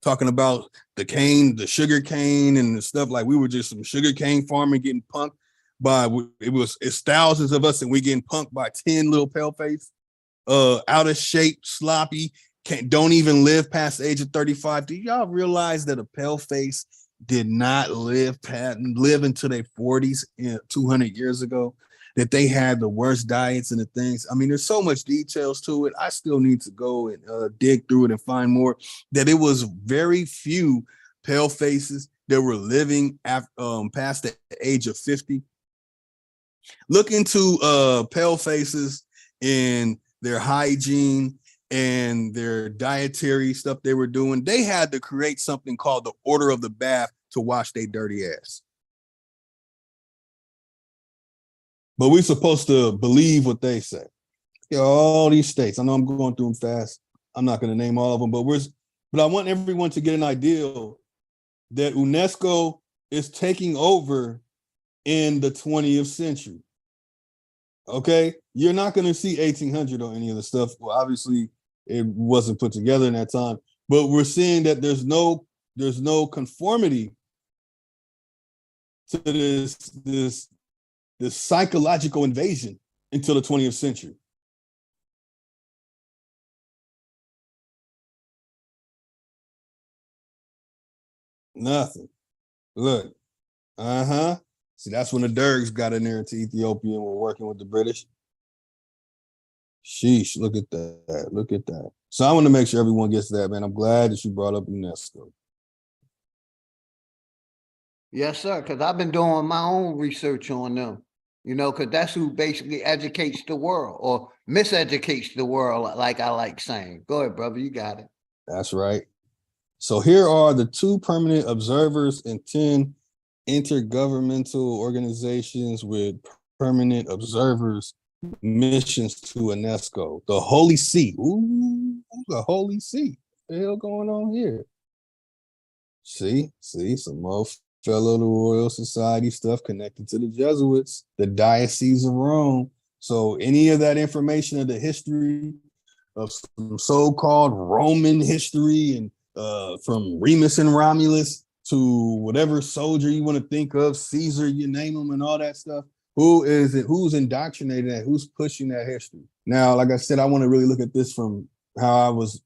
talking about the sugar cane and the stuff, like we were just some sugarcane farming getting punked by, it's thousands of us and we getting punked by 10 little paleface, out of shape, sloppy, don't even live past the age of 35. Do y'all realize that a paleface did not live into their 40s 200 years ago? That they had the worst diets and the things. There's so much details to it. I still need to go and dig through it and find more. That it was very few pale faces that were living past the age of 50. Look into pale faces and their hygiene and their dietary stuff they were doing. They had to create something called the Order of the Bath to wash their dirty ass. But we're supposed to believe what they say. All these states. I know I'm going through them fast. I'm not going to name all of them, but I want everyone to get an idea that UNESCO is taking over in the 20th century. Okay, you're not going to see 1800 on any of the stuff. Well, obviously, it wasn't put together in that time. But we're seeing that there's no conformity to this psychological invasion until the 20th century. Nothing. Look. See, that's when the Dergs got in there into Ethiopia and were working with the British. Sheesh, look at that. Look at that. So I want to make sure everyone gets that, man. I'm glad that you brought up UNESCO. Yes, sir, because I've been doing my own research on them, you know, because that's who basically educates the world or miseducates the world, like I like saying. Go ahead, brother, you got it. That's right. So here are the 2 permanent observers and 10 intergovernmental organizations with permanent observers missions to UNESCO. The Holy See. Ooh, the Holy See. What the hell going on here? See, some more fellow the Royal Society stuff connected to the Jesuits, the Diocese of Rome. So any of that information of the history of some so-called Roman history and from Remus and Romulus to whatever soldier you want to think of, Caesar, you name them, and all that stuff. Who is it? Who's indoctrinating that? Who's pushing that history? Now, like I said, I want to really look at this from how I was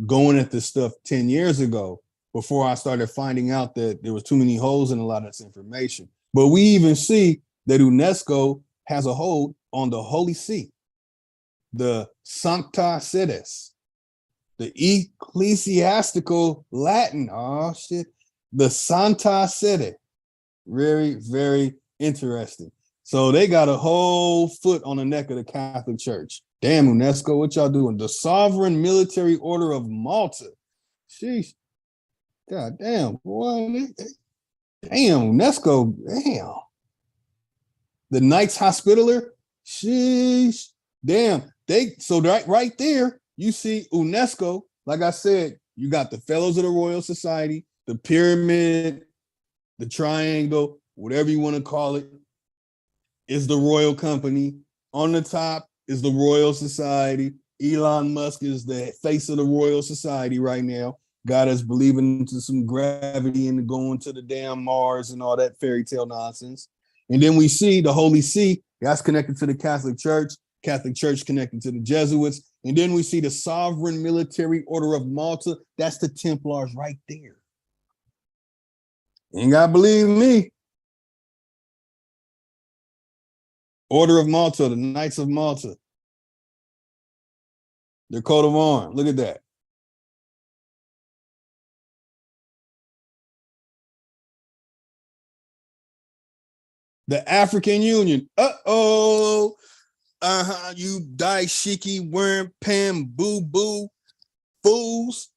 going at this stuff 10 years ago before I started finding out that there was too many holes in a lot of this information. But we even see that UNESCO has a hold on the Holy See, the Sancta Sedes, the ecclesiastical Latin, the Santa Sede. Very, very interesting. So they got a whole foot on the neck of the Catholic Church. Damn, UNESCO, what y'all doing? The Sovereign Military Order of Malta. Sheesh. God damn, boy. Damn, UNESCO, damn. The Knights Hospitaller. Sheesh. Damn. So right there, you see UNESCO. Like I said, you got the Fellows of the Royal Society, the pyramid, the triangle, whatever you want to call it, is the royal company. On the top is the Royal Society. Elon Musk is the face of the Royal Society right now. Got us believing into some gravity and going to the damn Mars and all that fairy tale nonsense. And then we see the Holy See, that's connected to the Catholic Church connected to the Jesuits. And then we see the Sovereign Military Order of Malta. That's the Templars right there. You ain't gotta believe me. Order of Malta, the Knights of Malta. Their coat of arms. Look at that. The African Union. You daishiki worm pam boo boo fools.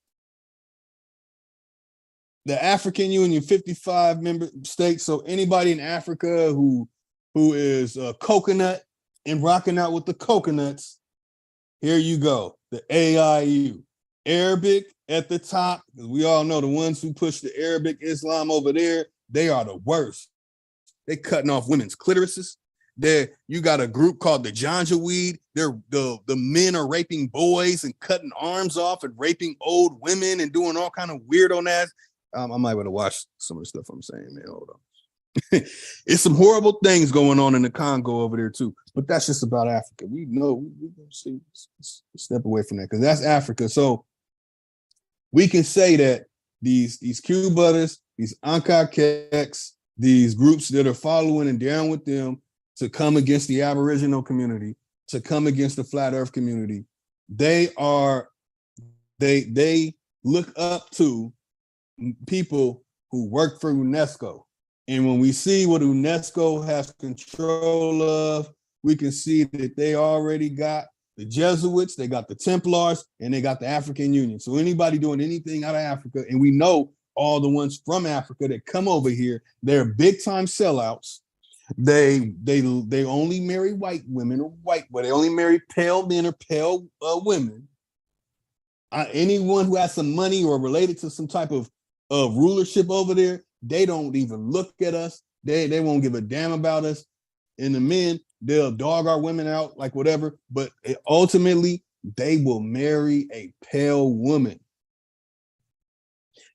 The African Union, 55 member states. So anybody in Africa who is coconut and rocking out with the coconuts, here you go. The AIU. Arabic at the top, because we all know the ones who push the Arabic Islam over there, they are the worst. They cutting off women's clitorises. You got a group called the Janjaweed. The men are raping boys and cutting arms off and raping old women and doing all kind of weirdo ass. I might want to watch some of the stuff I'm saying, man. Hold on. It's some horrible things going on in the Congo over there too, but that's just about Africa. We know we see step away from that because that's Africa. So we can say that these Q butters, these Anka Keks, these groups that are following and down with them to come against the Aboriginal community, to come against the flat Earth community, they look up to people who work for UNESCO. And when we see what UNESCO has control of, we can see that they already got the Jesuits, they got the Templars, and they got the African Union. So anybody doing anything out of Africa, and we know all the ones from Africa that come over here, they're big time sellouts. They only marry white women or they only marry pale men or pale women. Anyone who has some money or related to some type of rulership over there, they don't even look at us. They won't give a damn about us. And the men, they'll dog our women out, like whatever. But ultimately, they will marry a pale woman.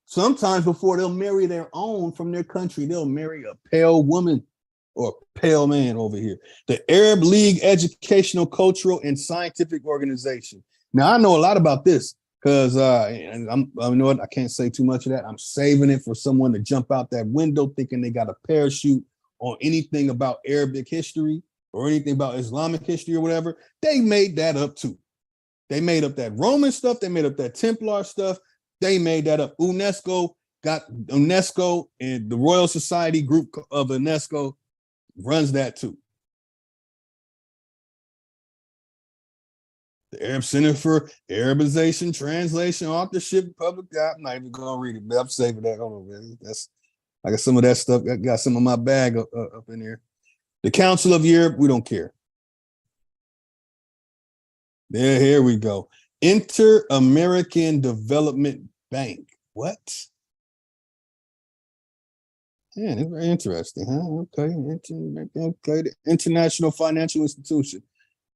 Sometimes before they'll marry their own from their country, they'll marry a pale woman or pale man over here. The Arab League Educational, Cultural, and Scientific Organization. Now, I know a lot about this. Because I know what, I can't say too much of that. I'm saving it for someone to jump out that window thinking they got a parachute on anything about Arabic history. or anything about Islamic history or whatever. They made that up too. They made up that Roman stuff. They made up that Templar stuff. They made that up. UNESCO and the Royal Society group of UNESCO runs that too. The Arab Center for Arabization, Translation, Authorship, Public. I'm not even gonna read it, but I'm saving that. Hold on, man. I got some of that stuff. I got some of my bag up in here. The Council of Europe, we don't care. Here we go. Inter-American Development Bank. What? Yeah, it's very interesting, huh? Okay. The International Financial Institution.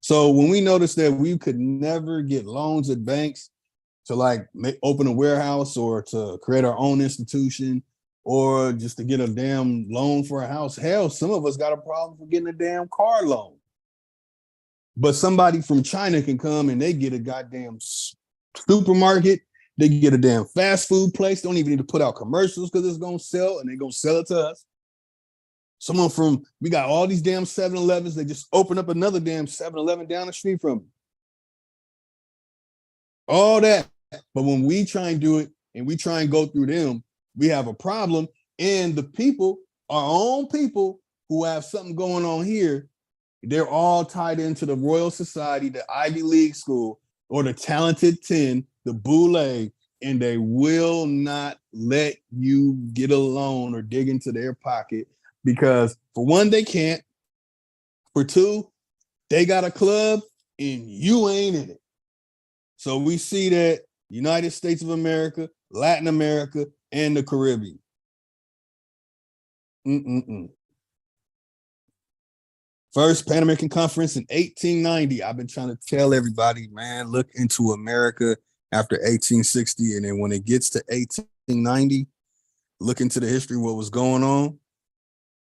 So when we noticed that we could never get loans at banks to like open a warehouse or to create our own institution or just to get a damn loan for a house, hell, some of us got a problem for getting a damn car loan. But somebody from China can come and they get a goddamn supermarket. They get a damn fast food place. Don't even need to put out commercials because it's going to sell and they're going to sell it to us. We got all these damn 7-Elevens. They just open up another damn 7-Eleven down the street from them. All that. But when we try and do it and we try and go through them, we have a problem. And the people, our own people who have something going on here, they're all tied into the Royal Society, the Ivy League school, or the Talented 10, the Boule, and they will not let you get a loan or dig into their pocket because for one, they can't. For two, they got a club and you ain't in it. So we see that United States of America, Latin America, and the Caribbean. First Pan American Conference in 1890. I've been trying to tell everybody, man, look into America after 1860. And then when it gets to 1890, look into the history of what was going on.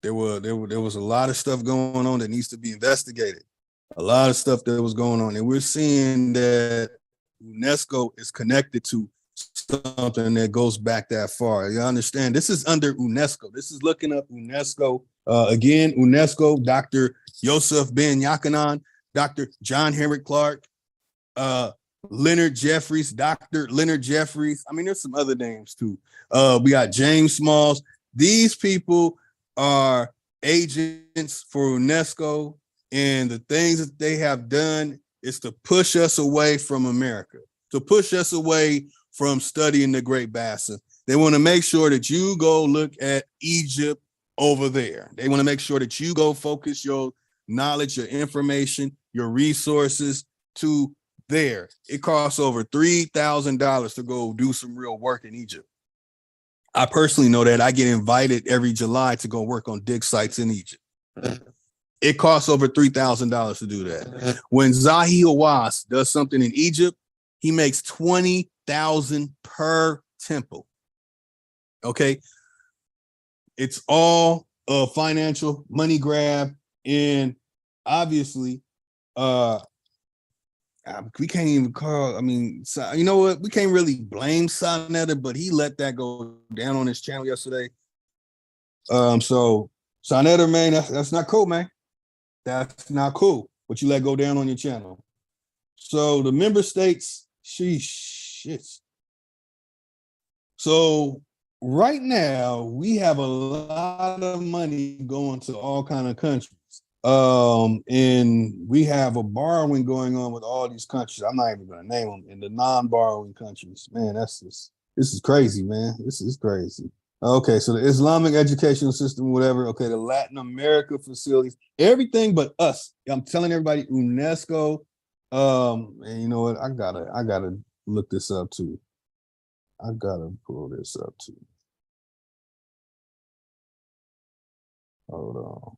There was a lot of stuff going on that needs to be investigated. A lot of stuff that was going on. And we're seeing that UNESCO is connected to something that goes back that far. You understand? This is under UNESCO. This is looking up UNESCO. Again, UNESCO, Dr. Yosef Ben Yakanan, Dr. John Henrik Clark, Leonard Jeffries, Dr. Leonard Jeffries. I mean, there's some other names too. We got James Smalls. These people are agents for UNESCO, and the things that they have done is to push us away from America, to push us away from studying the Great Basin. They want to make sure that you go look at Egypt over there. They want to make sure that you go focus your knowledge, your information, your resources to there. It costs over $3,000 to go do some real work in Egypt. I personally know that I get invited every July to go work on dig sites in Egypt. It costs over $3,000 to do that. When Zahi Hawass does something in Egypt, he makes $20,000 per temple. Okay. It's all a financial money grab. And obviously, we can't even call, you know what? We can't really blame Sonetta, but he let that go down on his channel yesterday. So Sonetta, man, that's not cool, man. That's not cool what you let go down on your channel. So the member states, shit. So right now we have a lot of money going to all kind of countries. And we have a borrowing going on with all these countries. I'm not even gonna name them. In the non-borrowing countries, man, this is crazy, man. This is crazy. Okay, so the Islamic educational system, whatever. Okay, the Latin America facilities, everything but us. I'm telling everybody, UNESCO. And you know what? I gotta look this up too. I gotta pull this up too. Hold on.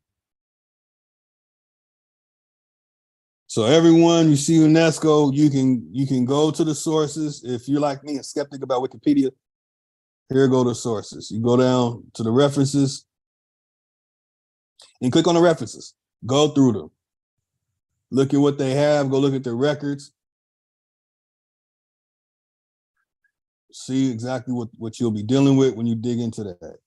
So everyone, you see UNESCO, you can go to the sources. If you're like me, a skeptic about Wikipedia, here go the sources. You go down to the references and click on the references. Go through them. Look at what they have. Go look at their records. See exactly what you'll be dealing with when you dig into that.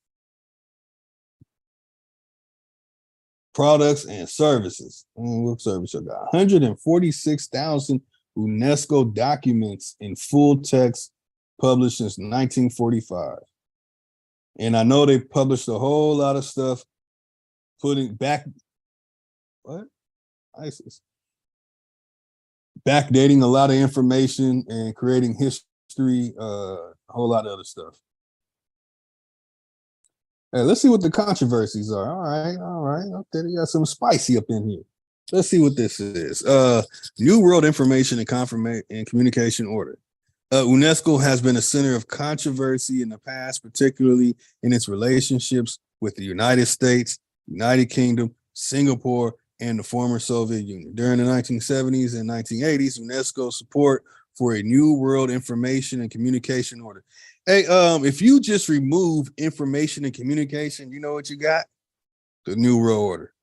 products, and services. What service you got? 146,000 UNESCO documents in full text published since 1945. And I know they published a whole lot of stuff putting back, ISIS. Backdating a lot of information and creating history, a whole lot of other stuff. Hey, let's see what the controversies are. All right. Okay, they got some spicy up in here. Let's see what this is. New World Information and Communication Order. UNESCO has been a center of controversy in the past, particularly in its relationships with the United States, United Kingdom, Singapore, and the former Soviet Union. During the 1970s and 1980s, UNESCO's support for a New World Information and Communication Order. Hey, if you just remove information and communication, you know what you got? The New World Order.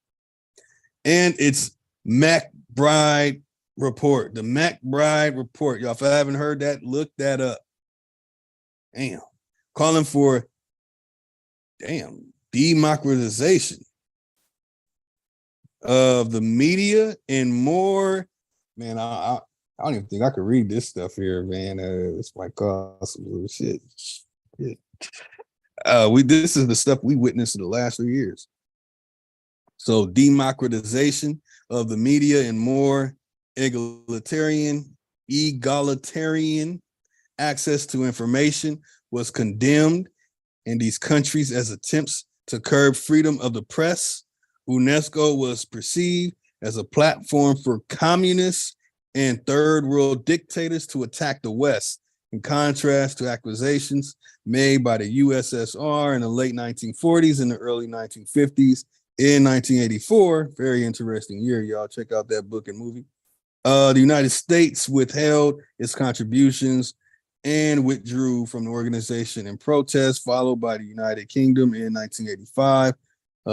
And it's McBride report, the McBride report. Y'all, if I haven't heard that, look that up. Damn. Calling for, democratization of the media and more. Man, I don't even think I could read this stuff here, man. This might cause some little shit. This is the stuff we witnessed in the last 3 years. So democratization of the media and more egalitarian access to information was condemned in these countries as attempts to curb freedom of the press. UNESCO was perceived as a platform for communists and third world dictators to attack the West, in contrast to accusations made by the USSR in the late 1940s and the early 1950s. In 1984, very interesting year, y'all. Check out that book and movie. The United States withheld its contributions and withdrew from the organization in protest, followed by the United Kingdom in 1985.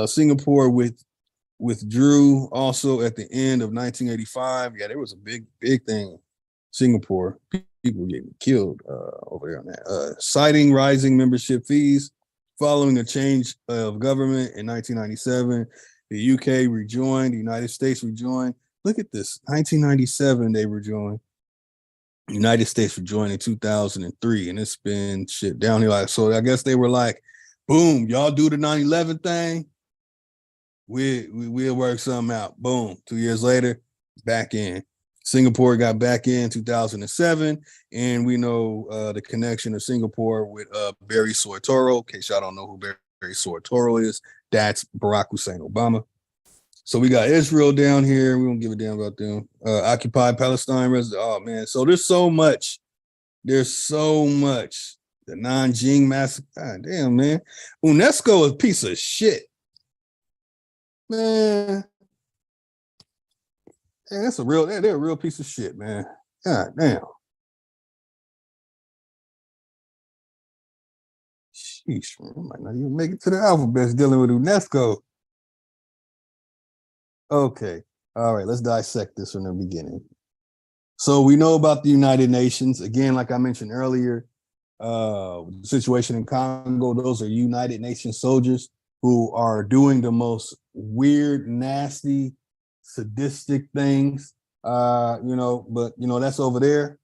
Singapore withdrew also at the end of 1985. Yeah, there was a big thing. Singapore, people getting killed over there on that. Citing rising membership fees following a change of government in 1997, the UK rejoined, the United States rejoined. Look at this, 1997 they rejoined. United States rejoined in 2003, and it's been shit downhill. So I guess they were like, boom, y'all do the 9/11 thing. We'll work something out. Boom. 2 years later, back in. Singapore got back in 2007, and we know the connection of Singapore with Barry Soetoro. In case y'all don't know who Barry Soetoro is, that's Barack Hussein Obama. So we got Israel down here. We don't give a damn about them. Occupied Palestine residents. Oh man, so there's so much. There's so much. The Nanjing massacre. God damn, man. UNESCO is a piece of shit. Man. Yeah, they're a real piece of shit, man. God damn. Sheesh, man. I might not even make it to the alphabet dealing with UNESCO. Okay. All right, let's dissect this from the beginning. So we know about the United Nations. Again, like I mentioned earlier, the situation in Congo, those are United Nations soldiers who are doing the most weird, nasty, sadistic things, but that's over there.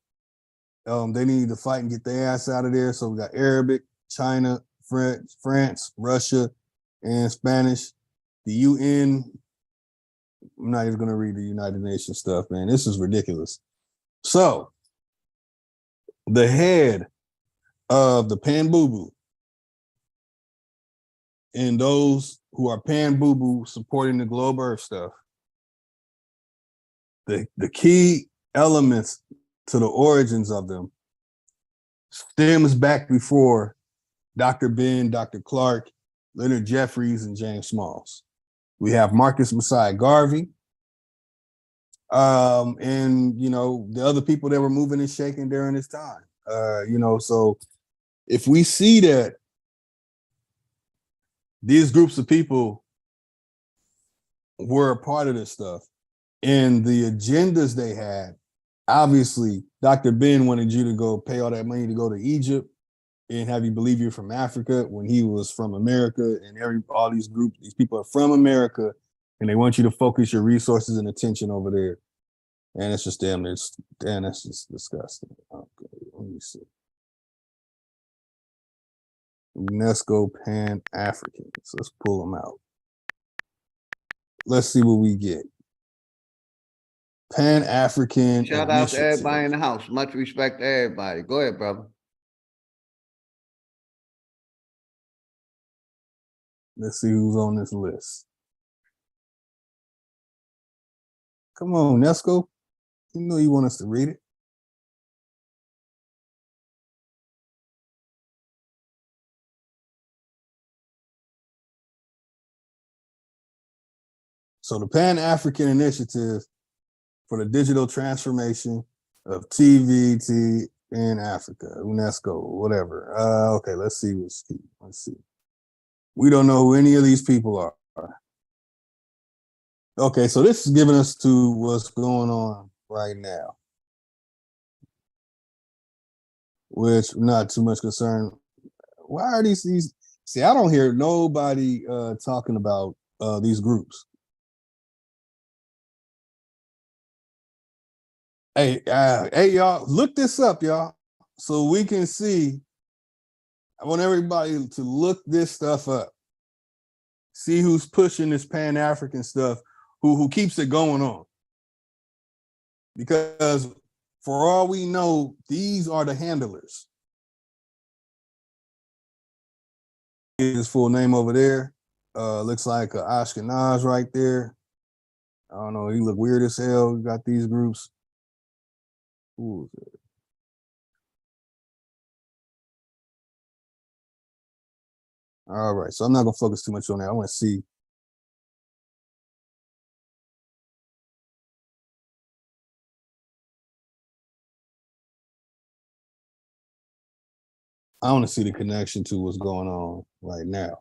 They need to fight and get their ass out of there. So we got Arabic, China, France, Russia, and Spanish. The UN, I'm not even going to read the United Nations stuff, man. This is ridiculous. So the head of the Pan Boo Boo and those who are Pan Boo Boo supporting the Globe Earth stuff, the key elements to the origins of them stems back before Dr. Ben, Dr. Clark, Leonard Jeffries, and James Smalls. We have Marcus Messiah Garvey, and the other people that were moving and shaking during this time. So if we see that these groups of people were a part of this stuff, and the agendas they had, obviously, Dr. Ben wanted you to go pay all that money to go to Egypt and have you believe you're from Africa when he was from America, and all these people are from America, And they want you to focus your resources and attention over there. And it's just damn, that's just disgusting. Okay, let me see. UNESCO Pan-Africans. Let's pull them out. Let's see what we get. Pan-African Shout out to Initiative. everybody in the house. Much respect to everybody. Go ahead, brother. Let's see who's on this list. Come on, UNESCO. You know you want us to read it. So the Pan-African Initiative for the Digital Transformation of TVT in Africa, UNESCO, whatever. Okay, let's see what's key. Let's see. We don't know who any of these people are. Okay, so this is giving us to what's going on right now, which not too much concern. Why are these? See, I don't hear nobody talking about these groups. Hey, y'all, look this up, y'all, so we can see. I want everybody to look this stuff up. See who's pushing this Pan-African stuff, who keeps it going on. Because for all we know, these are the handlers. His full name over there. Looks like Ashkenaz right there. I don't know, he look weird as hell. We got these groups. Who is it? All right, so I'm not gonna focus too much on that. I want to see. I want to see the connection to what's going on right now.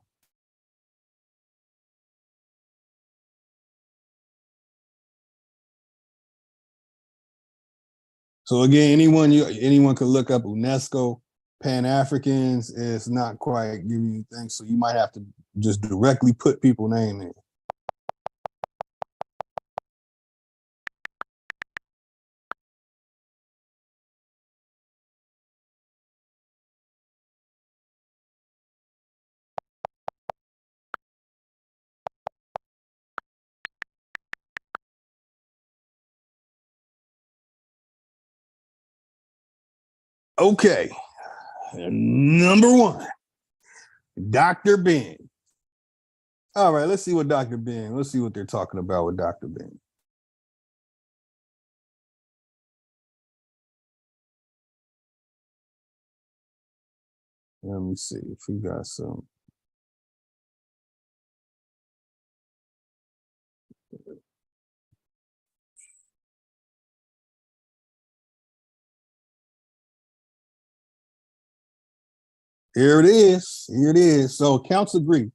So again, anyone could look up UNESCO Pan-Africans. It's not quite giving you things, so you might have to just directly put people's name in. Okay, number one, Dr. Ben. All right, let's see what Dr. Ben, let's see what they're talking about with Dr. Ben. Let me see if we got some. Here it is. Here it is. So accounts agree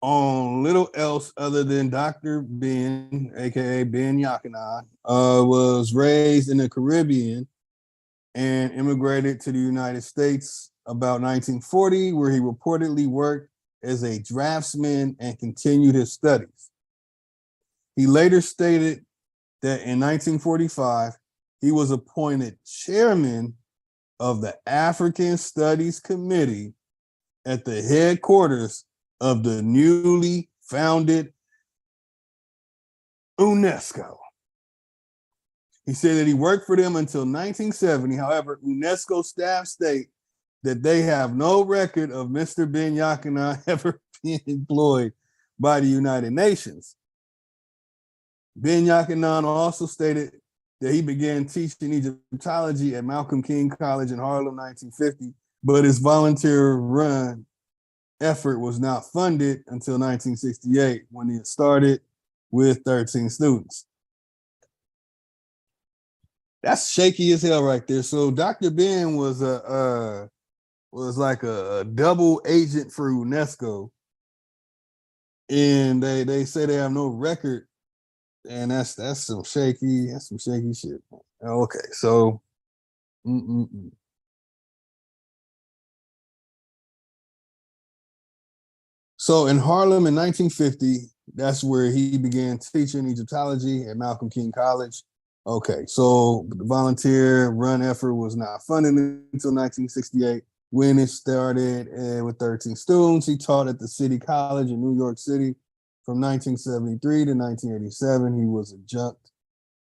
on little else other than Dr. Ben, aka Ben Yakina, was raised in the Caribbean and immigrated to the United States about 1940, where he reportedly worked as a draftsman and continued his studies. He later stated that in 1945, he was appointed chairman of the African Studies Committee at the headquarters of the newly founded UNESCO. He said that he worked for them until 1970. However, UNESCO staff state that they have no record of Mr. Ben Yakina ever being employed by the United Nations. Ben Yakina also stated that he began teaching Egyptology at Malcolm King College in Harlem, 1950, but his volunteer run effort was not funded until 1968 when it started with 13 students. That's shaky as hell right there. So Dr. Ben was like a double agent for UNESCO, and they say they have no record, and that's some shaky shit. Okay, so So in Harlem in 1950, that's where he began teaching Egyptology at Malcolm King College. Okay, so the volunteer run effort was not funded until 1968 when it started with 13 students. He taught at the City College in New York City from 1973 to 1987. He was adjunct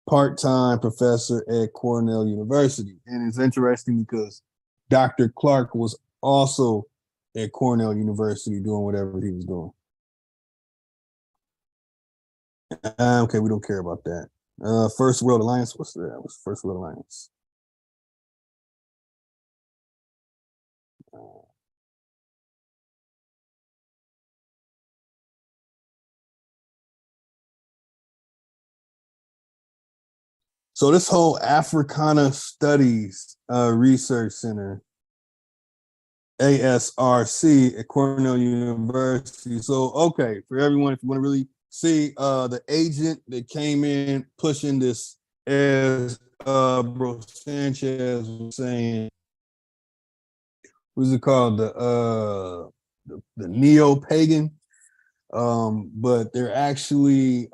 part-time professor at Cornell University. And it's interesting because Dr. Clark was also at Cornell University doing whatever he was doing. Okay, we don't care about that. First World Alliance, what's that? What's First World Alliance? So this whole Africana Studies Research Center, ASRC at Cornell University. So, okay, for everyone, if you want to really see the agent that came in pushing this, as Bro Sanchez was saying, what's it called? The neo-pagan. But they're actually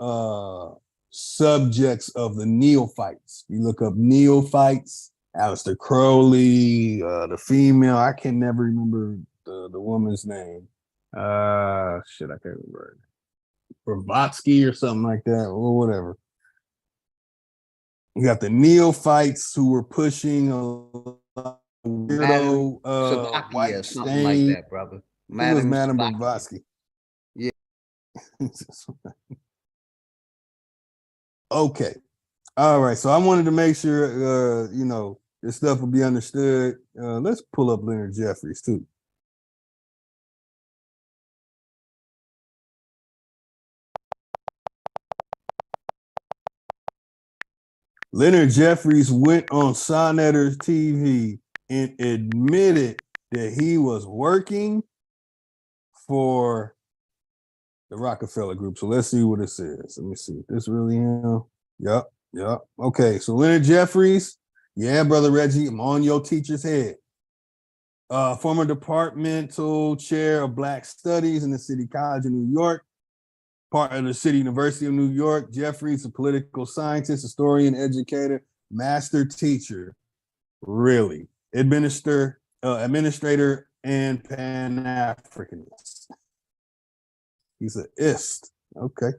subjects of the neophytes. You look up neophytes, Aleister Crowley, the female, I can never remember the woman's name. Shit, I can't remember. Blavatsky or something like that, or whatever. You got the neophytes who were pushing a weirdo white something stain. like that, brother. Who was Madame Blavatsky? Yeah. Okay. All right. So I wanted to make sure, this stuff will be understood. Let's pull up Leonard Jeffries too. Leonard Jeffries went on Sonnetters TV and admitted that he was working for the Rockefeller Group. So let's see what it says. Let me see. This really him? Yep. Okay. So Leonard Jeffries, yeah, brother Reggie, I'm on your teacher's head. Former departmental chair of Black Studies in the City College of New York, part of the City University of New York. Jeffries, a political scientist, historian, educator, master teacher, really, administrator, and Pan-Africanist. He's an ist. Okay.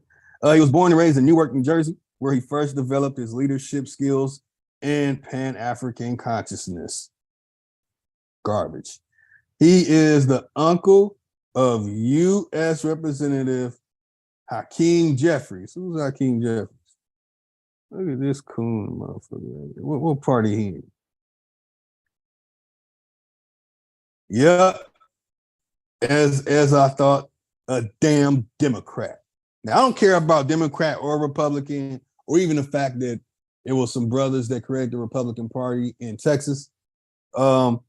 He was born and raised in Newark, New Jersey, where he first developed his leadership skills and Pan-African consciousness. Garbage. He is the uncle of U.S. Representative Hakeem Jeffries. Who's Hakeem Jeffries? Look at this coon motherfucker. What party he in? Yeah, as I thought, a damn Democrat. Now, I don't care about Democrat or Republican, or even the fact that it was some brothers that created the Republican Party in Texas. But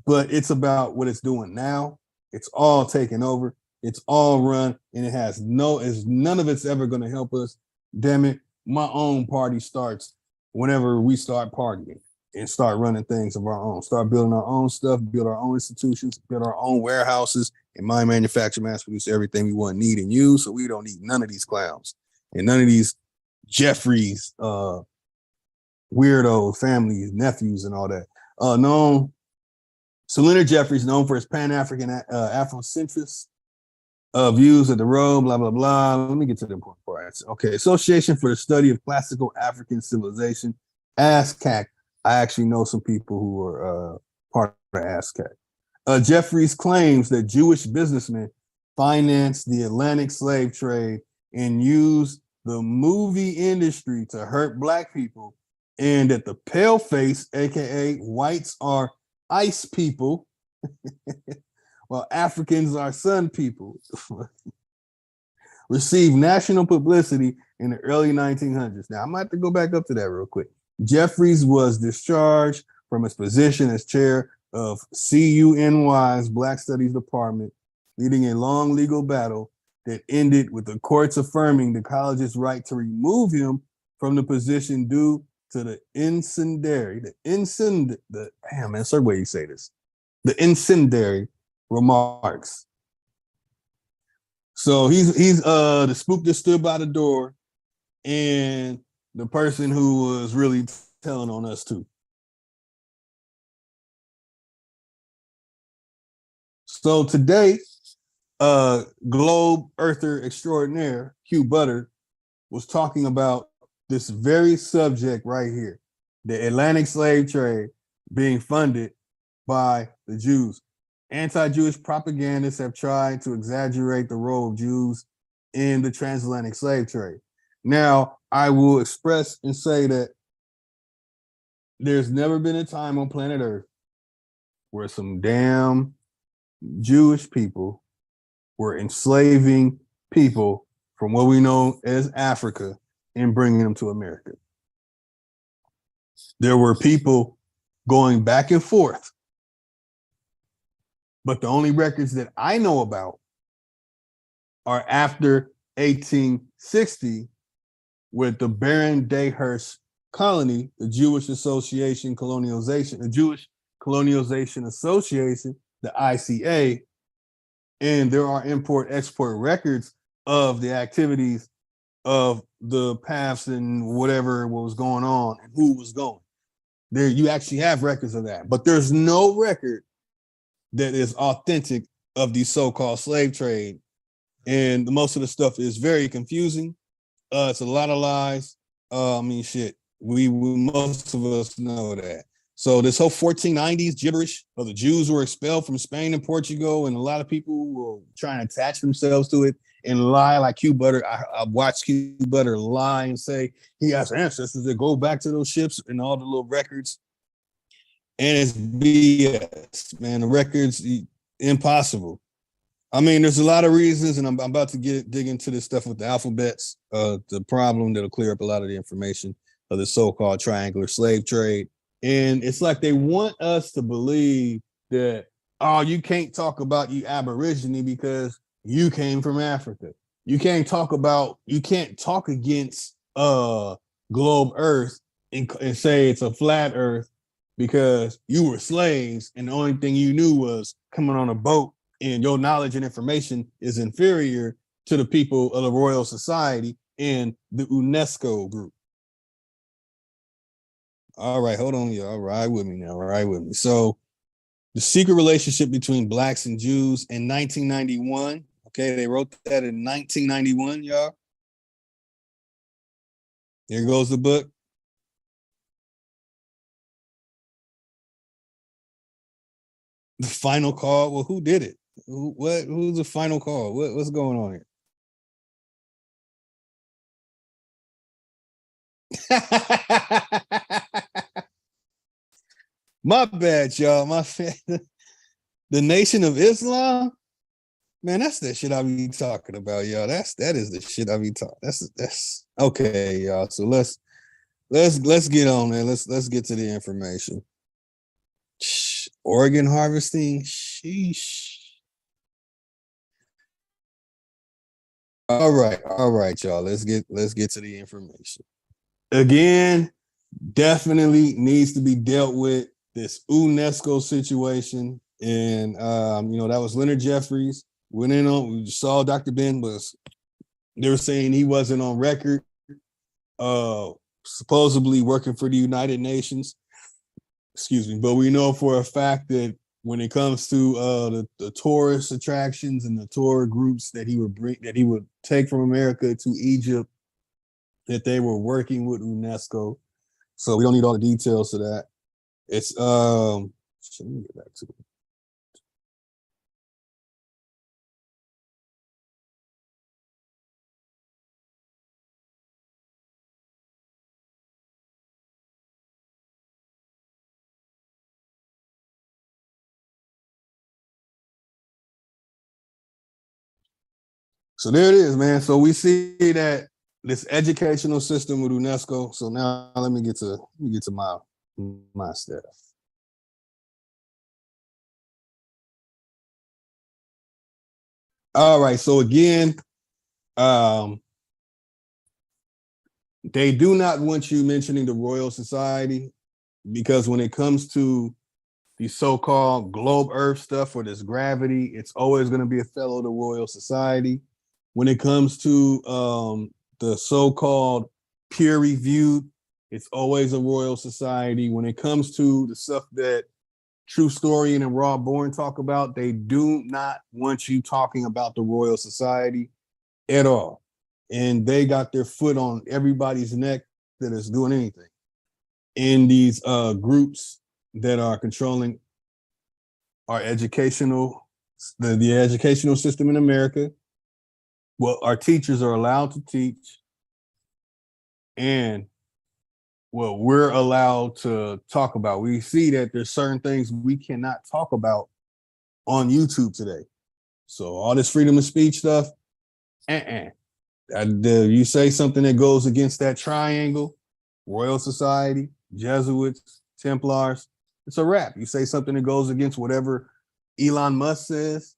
it's about what it's doing now. It's all taken over. It's all run, and none of it's ever going to help us. Damn it, my own party starts whenever we start partying and start running things of our own. Start building our own stuff, build our own institutions, build our own warehouses, and manufacture, mass produce everything we want, need, and use. So we don't need none of these clowns and none of these Jeffries, weirdo families, nephews, and all that. So Leonard Jeffries, known for his Pan-African Afrocentrist views of the road, blah, blah, blah. Let me get to the important parts. Okay, Association for the Study of Classical African Civilization, ASCAC. I actually know some people who are part of ASCAC. Jeffries claims that Jewish businessmen financed the Atlantic slave trade and used the movie industry to hurt Black people, and that the paleface, aka whites, are ice people, while Africans are sun people. Received national publicity in the early 1900s. Now, I might have to go back up to that real quick. Jeffries was discharged from his position as chair of CUNY's Black Studies Department, leading a long legal battle that ended with the courts affirming the college's right to remove him from the position due to the incendiary remarks. So he's the spook that stood by the door and the person who was really telling on us too. So today, globe earther extraordinaire, Hugh Butter, was talking about this very subject right here, the Atlantic slave trade being funded by the Jews. Anti-Jewish propagandists have tried to exaggerate the role of Jews in the transatlantic slave trade. Now, I will express and say that there's never been a time on planet Earth where some damn Jewish people were enslaving people from what we know as Africa and bringing them to America. There were people going back and forth, but the only records that I know about are after 1860 with the Baron de Hirsch colony, the Jewish Association Colonialization, the Jewish Colonialization Association, the ICA, and there are import-export records of the activities of the paths and whatever was going on and who was going. There, you actually have records of that, but there's no record that is authentic of the so-called slave trade. And most of the stuff is very confusing. It's a lot of lies. I mean, shit, we most of us know that. So this whole 1490s gibberish of the Jews were expelled from Spain and Portugal, and a lot of people were trying to attach themselves to it and lie like Hugh Butter. I watched Hugh Butter lie and say he has ancestors that go back to those ships and all the little records. And it's BS, man. The records, impossible. I mean, there's a lot of reasons, and I'm about to dig into this stuff with the alphabets, the problem that'll clear up a lot of the information of the so-called triangular slave trade. And it's like they want us to believe that, oh, you can't talk about you Aborigine because you came from Africa. You can't talk against globe Earth and say it's a flat Earth because you were slaves and the only thing you knew was coming on a boat, and your knowledge and information is inferior to the people of the Royal Society and the UNESCO group. All right, hold on, y'all. Ride with me now. Ride with me. So the secret relationship between blacks and Jews in 1991. Okay, they wrote that in 1991, y'all. Here goes the book. The final call. Well, who did it? Who's the final call? What's going on here? My bad, y'all. The Nation of Islam. Man, that's the shit I be talking about, y'all. That is the shit I be talking. That's okay, y'all. So let's get on there. Let's get to the information. Organ harvesting. Sheesh. All right, y'all. Let's get to the information. Again, definitely needs to be dealt with, this UNESCO situation. And that was Leonard Jeffries. Went in on, we saw Dr. Ben they were saying he wasn't on record, supposedly working for the United Nations. Excuse me, but we know for a fact that when it comes to the tourist attractions and the tour groups that he would take from America to Egypt, that they were working with UNESCO. So we don't need all the details of that. It's let me get back to it. So there it is, man. So we see that this educational system with UNESCO. So now let me get to my stuff. All right. So again, they do not want you mentioning the Royal Society, because when it comes to the so-called globe Earth stuff or this gravity, it's always going to be a fellow of the Royal Society. When it comes to the so-called peer-reviewed, it's always a Royal Society. When it comes to the stuff that True Story and Raw Born talk about, they do not want you talking about the Royal Society at all. And they got their foot on everybody's neck that is doing anything. In these groups that are controlling our educational, the educational system in America, well, our teachers are allowed to teach, and what we're allowed to talk about. We see that there's certain things we cannot talk about on YouTube today. So all this freedom of speech stuff, you say something that goes against that triangle, Royal Society, Jesuits, Templars, it's a wrap. You say something that goes against whatever Elon Musk says,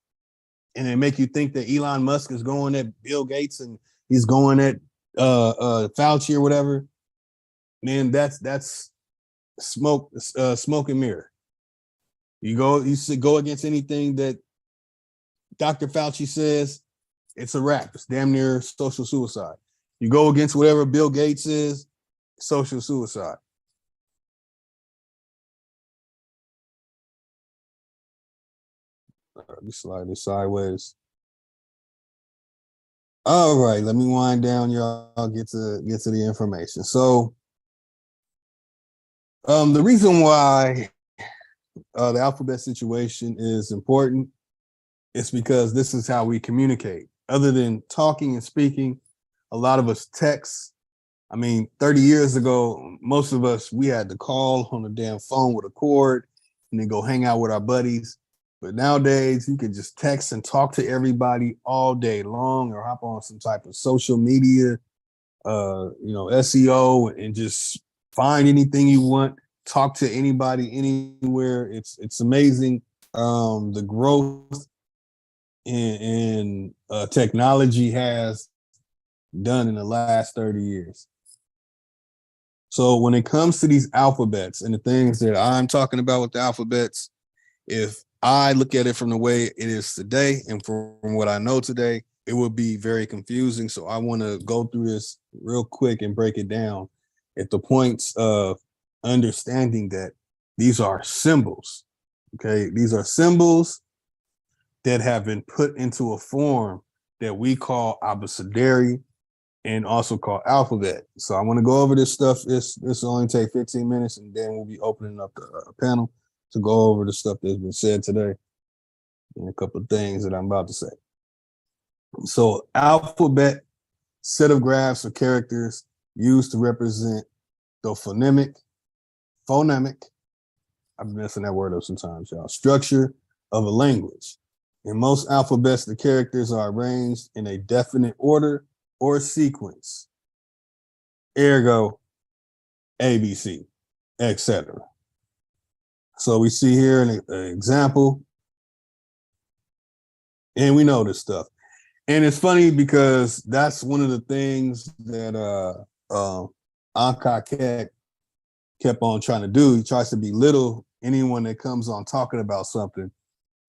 and they make you think that Elon Musk is going at Bill Gates and he's going at Fauci or whatever. Man, that's smoke and mirror. You go against anything that Dr. Fauci says, it's a wrap. It's damn near social suicide. You go against whatever Bill Gates is, social suicide. Let me slide this sideways. All right, let me wind down, y'all. Get to the information. So, the reason why the alphabet situation is important is because this is how we communicate. Other than talking and speaking, a lot of us text. I mean, 30 years ago, most of us, we had to call on a damn phone with a cord and then go hang out with our buddies. But nowadays, you can just text and talk to everybody all day long, or hop on some type of social media, SEO, and just find anything you want, talk to anybody, anywhere. It's amazing. The growth in technology has done in the last 30 years. So when it comes to these alphabets and the things that I'm talking about with the alphabets, if I look at it from the way it is today and from what I know today, it would be very confusing. So I want to go through this real quick and break it down at the points of understanding that these are symbols. Okay, these are symbols that have been put into a form that we call abecedary and also called alphabet. So I want to go over this stuff. This will only take 15 minutes, and then we'll be opening up the panel to go over the stuff that's been said today and a couple of things that I'm about to say. So alphabet, set of graphs or characters used to represent the phonemic, I've been messing that word up sometimes, y'all, structure of a language. In most alphabets, the characters are arranged in a definite order or sequence. Ergo, ABC, etc. So we see here an example, and we know this stuff. And it's funny because that's one of the things that Anka kept on trying to do. He tries to belittle anyone that comes on talking about something.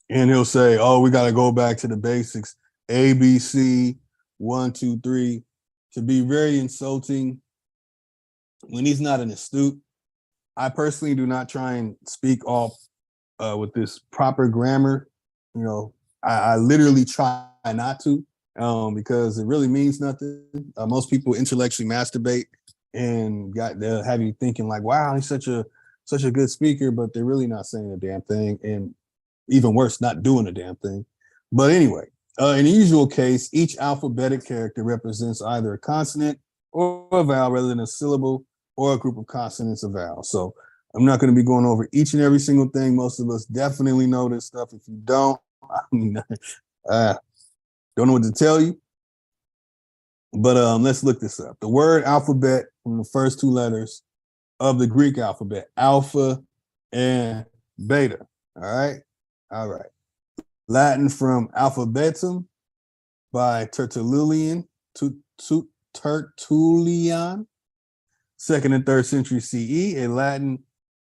And he'll say, oh, we got to go back to the basics. A, B, C, 1, 2, 3, to be very insulting when he's not an astute. I personally do not try and speak off with this proper grammar. You know, I literally try not to because it really means nothing. Most people intellectually masturbate and they'll have you thinking like, wow, he's such a good speaker, but they're really not saying a damn thing. And even worse, not doing a damn thing. But anyway, in the usual case, each alphabetic character represents either a consonant or a vowel rather than a syllable or a group of consonants or vowels. So I'm not going to be going over each and every single thing. Most of us definitely know this stuff. If you don't, I mean, don't know what to tell you. But let's look this up. The word alphabet from the first two letters of the Greek alphabet, alpha and beta. All right. Latin from alphabetum by Tertullian, second and third century CE, a Latin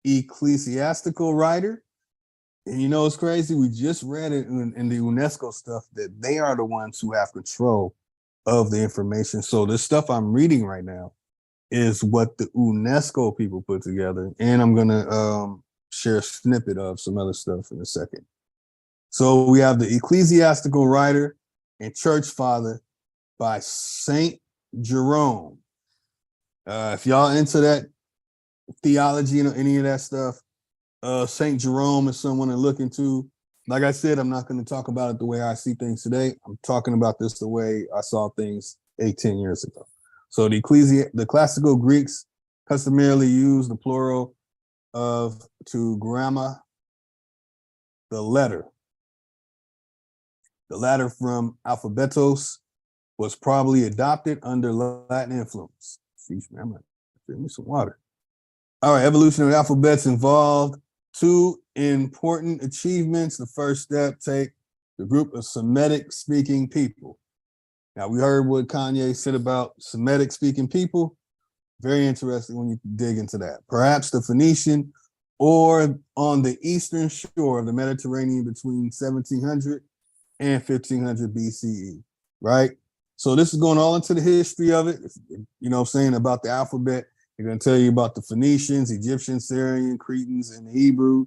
ecclesiastical writer. And you know, it's crazy. We just read it in the UNESCO stuff that they are the ones who have control of the information. So this stuff I'm reading right now is what the UNESCO people put together. And I'm gonna share a snippet of some other stuff in a second. So we have the ecclesiastical writer and church father by Saint Jerome. If y'all into that theology and any of that stuff, Saint Jerome is someone to look into. Like I said, I'm not going to talk about it the way I see things today. I'm talking about this the way I saw things 10 years ago. So the classical Greeks customarily used the plural of to gramma, the letter. The latter from alphabetos was probably adopted under Latin influence. Excuse me, I'm gonna drink me some water. All right, evolution of alphabets involved two important achievements. The first step, take the group of Semitic speaking people. Now, we heard what Kanye said about Semitic speaking people. Very interesting when you dig into that. Perhaps the Phoenician or on the eastern shore of the Mediterranean between 1700 and 1500 BCE, right? So this is going all into the history of it. You know what I'm saying, about the alphabet. They're going to tell you about the Phoenicians, Egyptians, Syrian, Cretans, and Hebrew,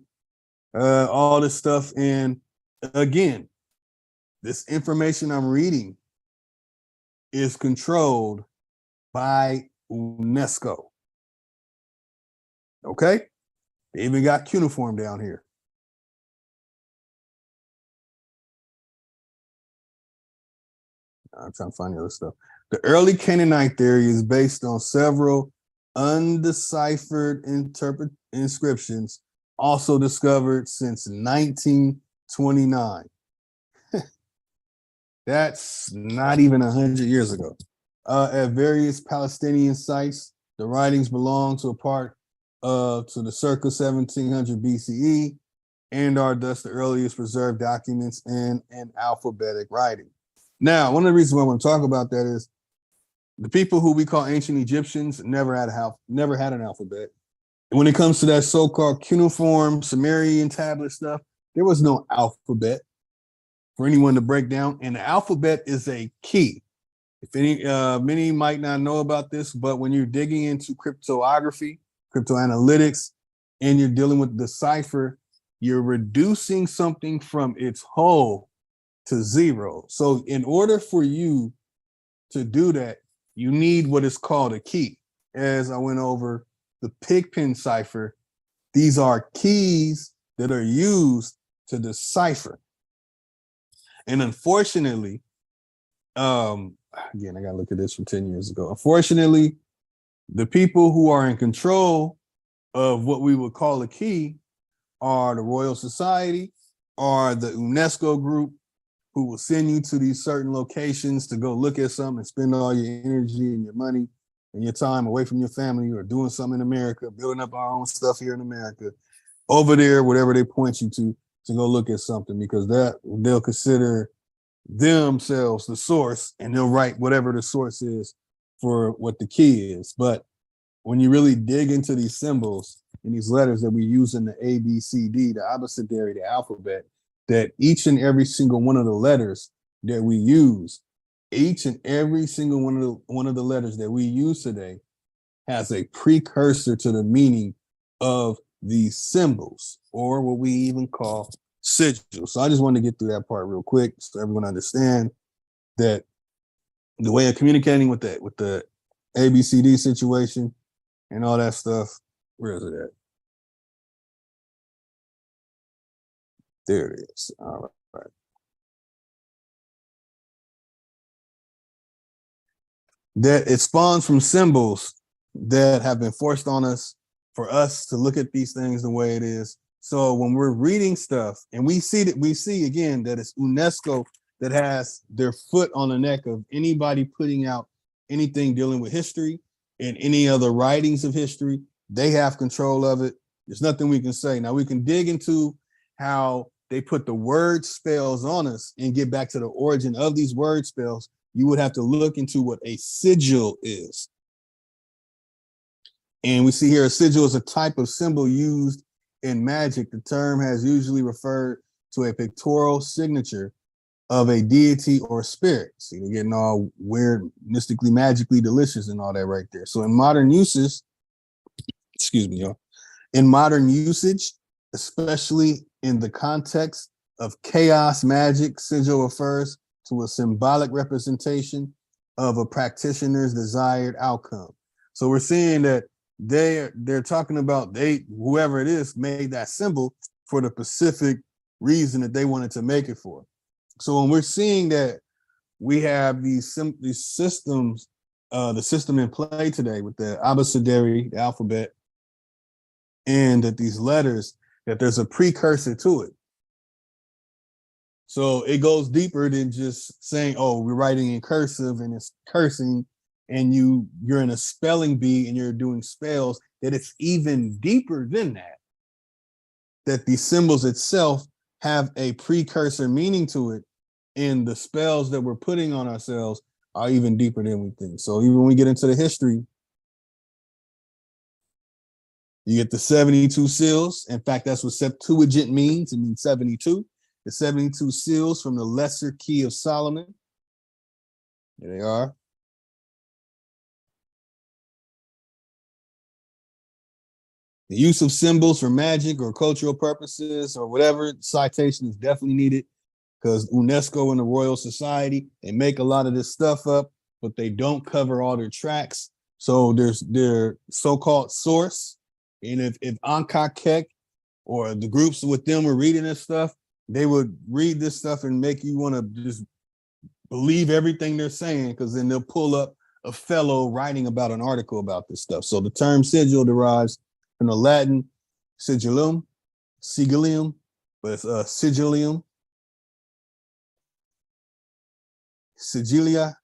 all this stuff. And again, this information I'm reading is controlled by UNESCO. Okay? They even got cuneiform down here. I'm trying to find the other stuff. The early Canaanite theory is based on several undeciphered inscriptions, also discovered since 1929. That's not even 100 years ago. At various Palestinian sites, the writings belong to a part to the circa 1700 BCE and are thus the earliest preserved documents in an alphabetic writing. Now, one of the reasons why I want to talk about that is the people who we call ancient Egyptians never had an alphabet. And when it comes to that so-called cuneiform Sumerian tablet stuff, there was no alphabet for anyone to break down. And the alphabet is a key. If many might not know about this, but when you're digging into cryptography, cryptoanalytics, and you're dealing with the cipher, you're reducing something from its whole to zero. So in order for you to do that, you need what is called a key. As I went over the pigpen cipher, these are keys that are used to decipher. And unfortunately, again, I gotta look at this from 10 years ago. Unfortunately, the people who are in control of what we would call a key are the Royal Society, or the UNESCO group, who will send you to these certain locations to go look at something and spend all your energy and your money and your time away from your family, or doing something in America, building up our own stuff here in America, over there, whatever they point you to go look at something, because that they'll consider themselves the source, and they'll write whatever the source is for what the key is. But when you really dig into these symbols and these letters that we use in the A, B, C, D, the abecedary, the alphabet, that each and every single one of the letters that we use, each and every single one of the letters that we use today has a precursor to the meaning of these symbols, or what we even call sigils. So I just wanted to get through that part real quick so everyone understand that the way of communicating with the ABCD situation and all that stuff. Where is it at? There it is. All right. That it spawns from symbols that have been forced on us for us to look at these things the way it is. So when we're reading stuff and we see again that it's UNESCO that has their foot on the neck of anybody putting out anything dealing with history and any other writings of history, they have control of it. There's nothing we can say. Now we can dig into how they put the word spells on us and get back to the origin of these word spells. You would have to look into what a sigil is. And we see here a sigil is a type of symbol used in magic. The term has usually referred to a pictorial signature of a deity or spirit. See, they're getting all weird, mystically, magically delicious and all that right there. So in modern uses, excuse me, y'all. In modern usage, especially in the context of chaos magic, sigil refers to a symbolic representation of a practitioner's desired outcome. So we're seeing that they're talking about whoever it is made that symbol for the specific reason that they wanted to make it for. So when we're seeing that we have these systems, the system in play today with the abecedary, the alphabet, and that these letters, that there's a precursor to it. So it goes deeper than just saying, oh, we're writing in cursive and it's cursing and you're in a spelling bee and you're doing spells, that it's even deeper than that. That the symbols itself have a precursor meaning to it, and the spells that we're putting on ourselves are even deeper than we think. So even when we get into the history, you get the 72 seals. In fact, that's what Septuagint means. It means 72. The 72 seals from the Lesser Key of Solomon. There they are. The use of symbols for magic or cultural purposes or whatever, citation is definitely needed, because UNESCO and the Royal Society, they make a lot of this stuff up, but they don't cover all their tracks. So there's their so-called source. And if Ankh or the groups with them were reading this stuff, they would read this stuff and make you want to just believe everything they're saying, because then they'll pull up a fellow writing about an article about this stuff. So the term sigil derives from the Latin sigillum, but it's sigillium, sigilia,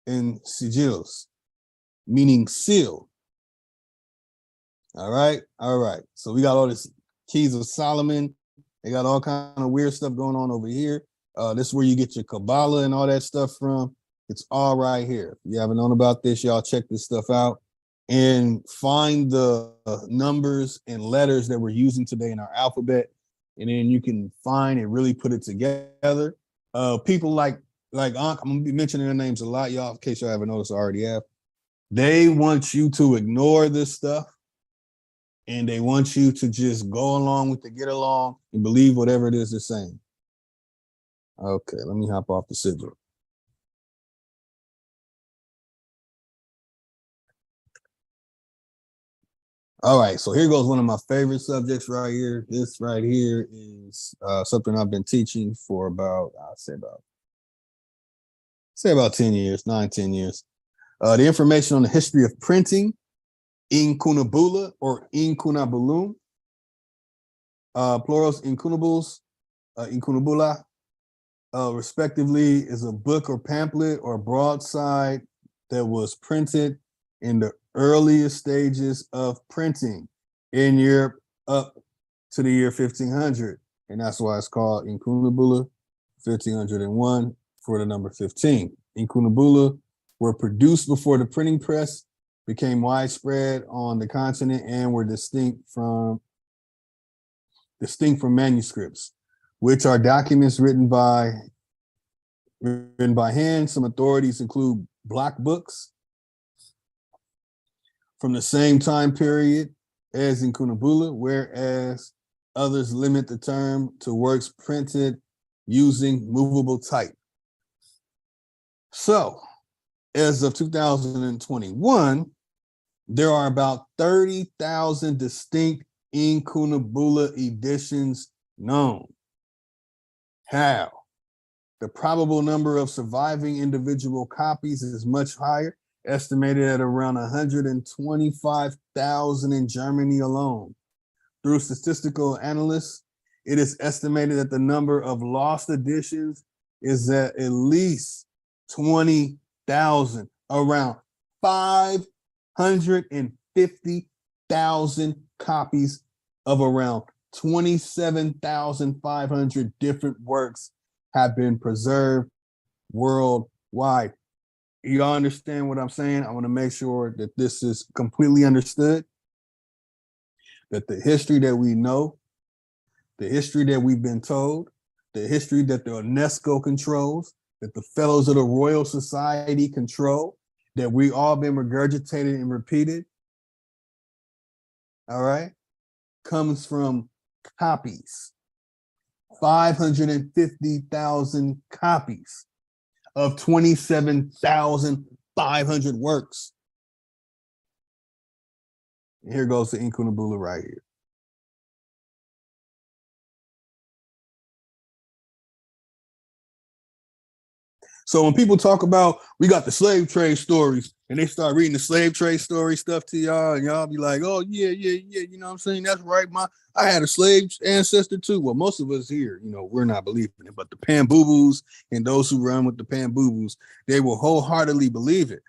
and sigils, meaning seal. All right. So we got all this keys of Solomon. They got all kind of weird stuff going on over here. This is where you get your Kabbalah and all that stuff from. It's all right here. If you haven't known about this, y'all check this stuff out and find the numbers and letters that we're using today in our alphabet. And then you can find and really put it together. People like Ankh, I'm gonna be mentioning their names a lot, y'all, in case y'all haven't noticed, I already have. They want you to ignore this stuff, and they want you to just go along with the get along and believe whatever it is they're saying. Okay, let me hop off the sigil. All right, so here goes one of my favorite subjects right here. This right here is something I've been teaching for about 10 years, 9-10 years. The information on the history of printing, incunabula or incunabulum, plurals incunables, incunabula, respectively, is a book or pamphlet or broadside that was printed in the earliest stages of printing in Europe up to the year 1500. And that's why it's called incunabula, 1501 for the number 15. Incunabula were produced before the printing press became widespread on the continent and were distinct from manuscripts, which are documents written by hand. Some authorities include block books from the same time period as incunabula, whereas others limit the term to works printed using movable type. So, as of 2021, there are about 30,000 distinct incunabula editions known. How? The probable number of surviving individual copies is much higher, estimated at around 125,000 in Germany alone. Through statistical analysts, it is estimated that the number of lost editions is at least 20,000, around 550,000 copies of around 27,500 different works have been preserved worldwide. Y'all understand what I'm saying? I want to make sure that this is completely understood, that the history that we know, the history that we've been told, the history that the UNESCO controls, that the Fellows of the Royal Society control, that we all been regurgitated and repeated, all right, comes from copies. 550,000 copies of 27,500 works. And here goes the Incunabula right here. So when people talk about we got the slave trade stories and they start reading the slave trade story stuff to y'all, and y'all be like, oh yeah, you know what I'm saying? That's right. I had a slave ancestor too. Well, most of us here, we're not believing it, but the Pan-Boo-Boos and those who run with the Pan-Boo-Boos, they will wholeheartedly believe it.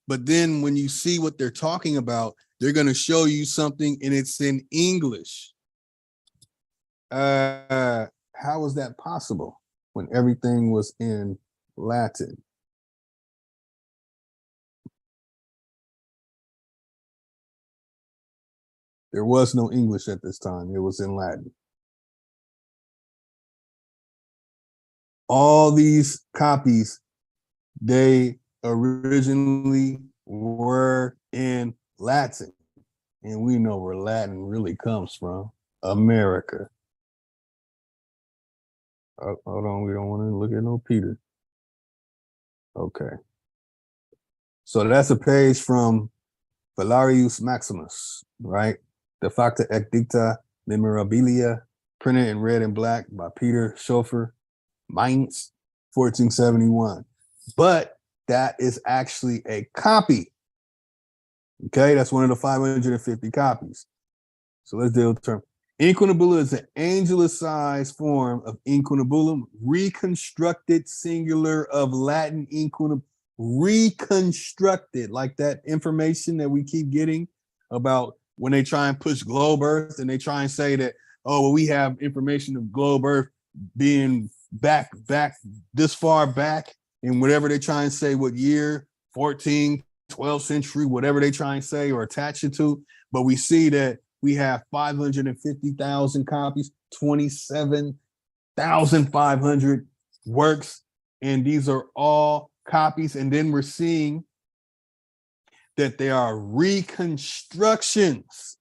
But then when you see what they're talking about, they're going to show you something and it's in English. How is that possible when everything was in Latin? There was no English at this time. It was in Latin. All these copies, they originally were in Latin. And we know where Latin really comes from. America. Oh, hold on, we don't want to look at no Peter. Okay. So that's a page from Valerius Maximus, right? De facto Edicta Memorabilia, printed in red and black by Peter Schoeffer, Mainz, 1471. But that is actually a copy. Okay, that's one of the 550 copies. So let's deal with the term. Incunabula is an angelicized form of incunabulum, reconstructed singular of Latin incunabulum, reconstructed, like that information that we keep getting about when they try and push globe earth and they try and say that, oh, well, we have information of globe earth being back this far back in whatever they try and say, what year, 14th, 12th century, whatever they try and say or attach it to. But we see that we have 550,000 copies, 27,500 works, and these are all copies. And then we're seeing that they are reconstructions.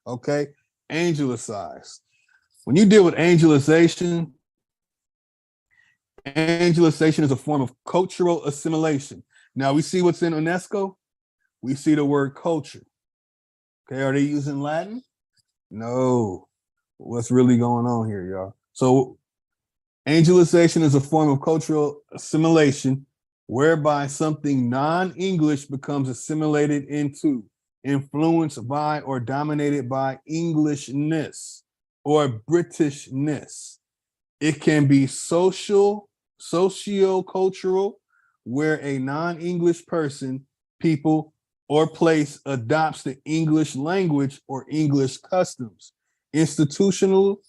Okay, angelicized. When you deal with angelicization is a form of cultural assimilation. Now we see what's in UNESCO. We see the word culture. Okay, are they using Latin? No. What's really going on here, y'all? So angelicization is a form of cultural assimilation whereby something non-English becomes assimilated into, influenced by, or dominated by Englishness or Britishness. It can be socio-cultural, where a non-English person, people, or place adopts the English language or English customs. Institutional,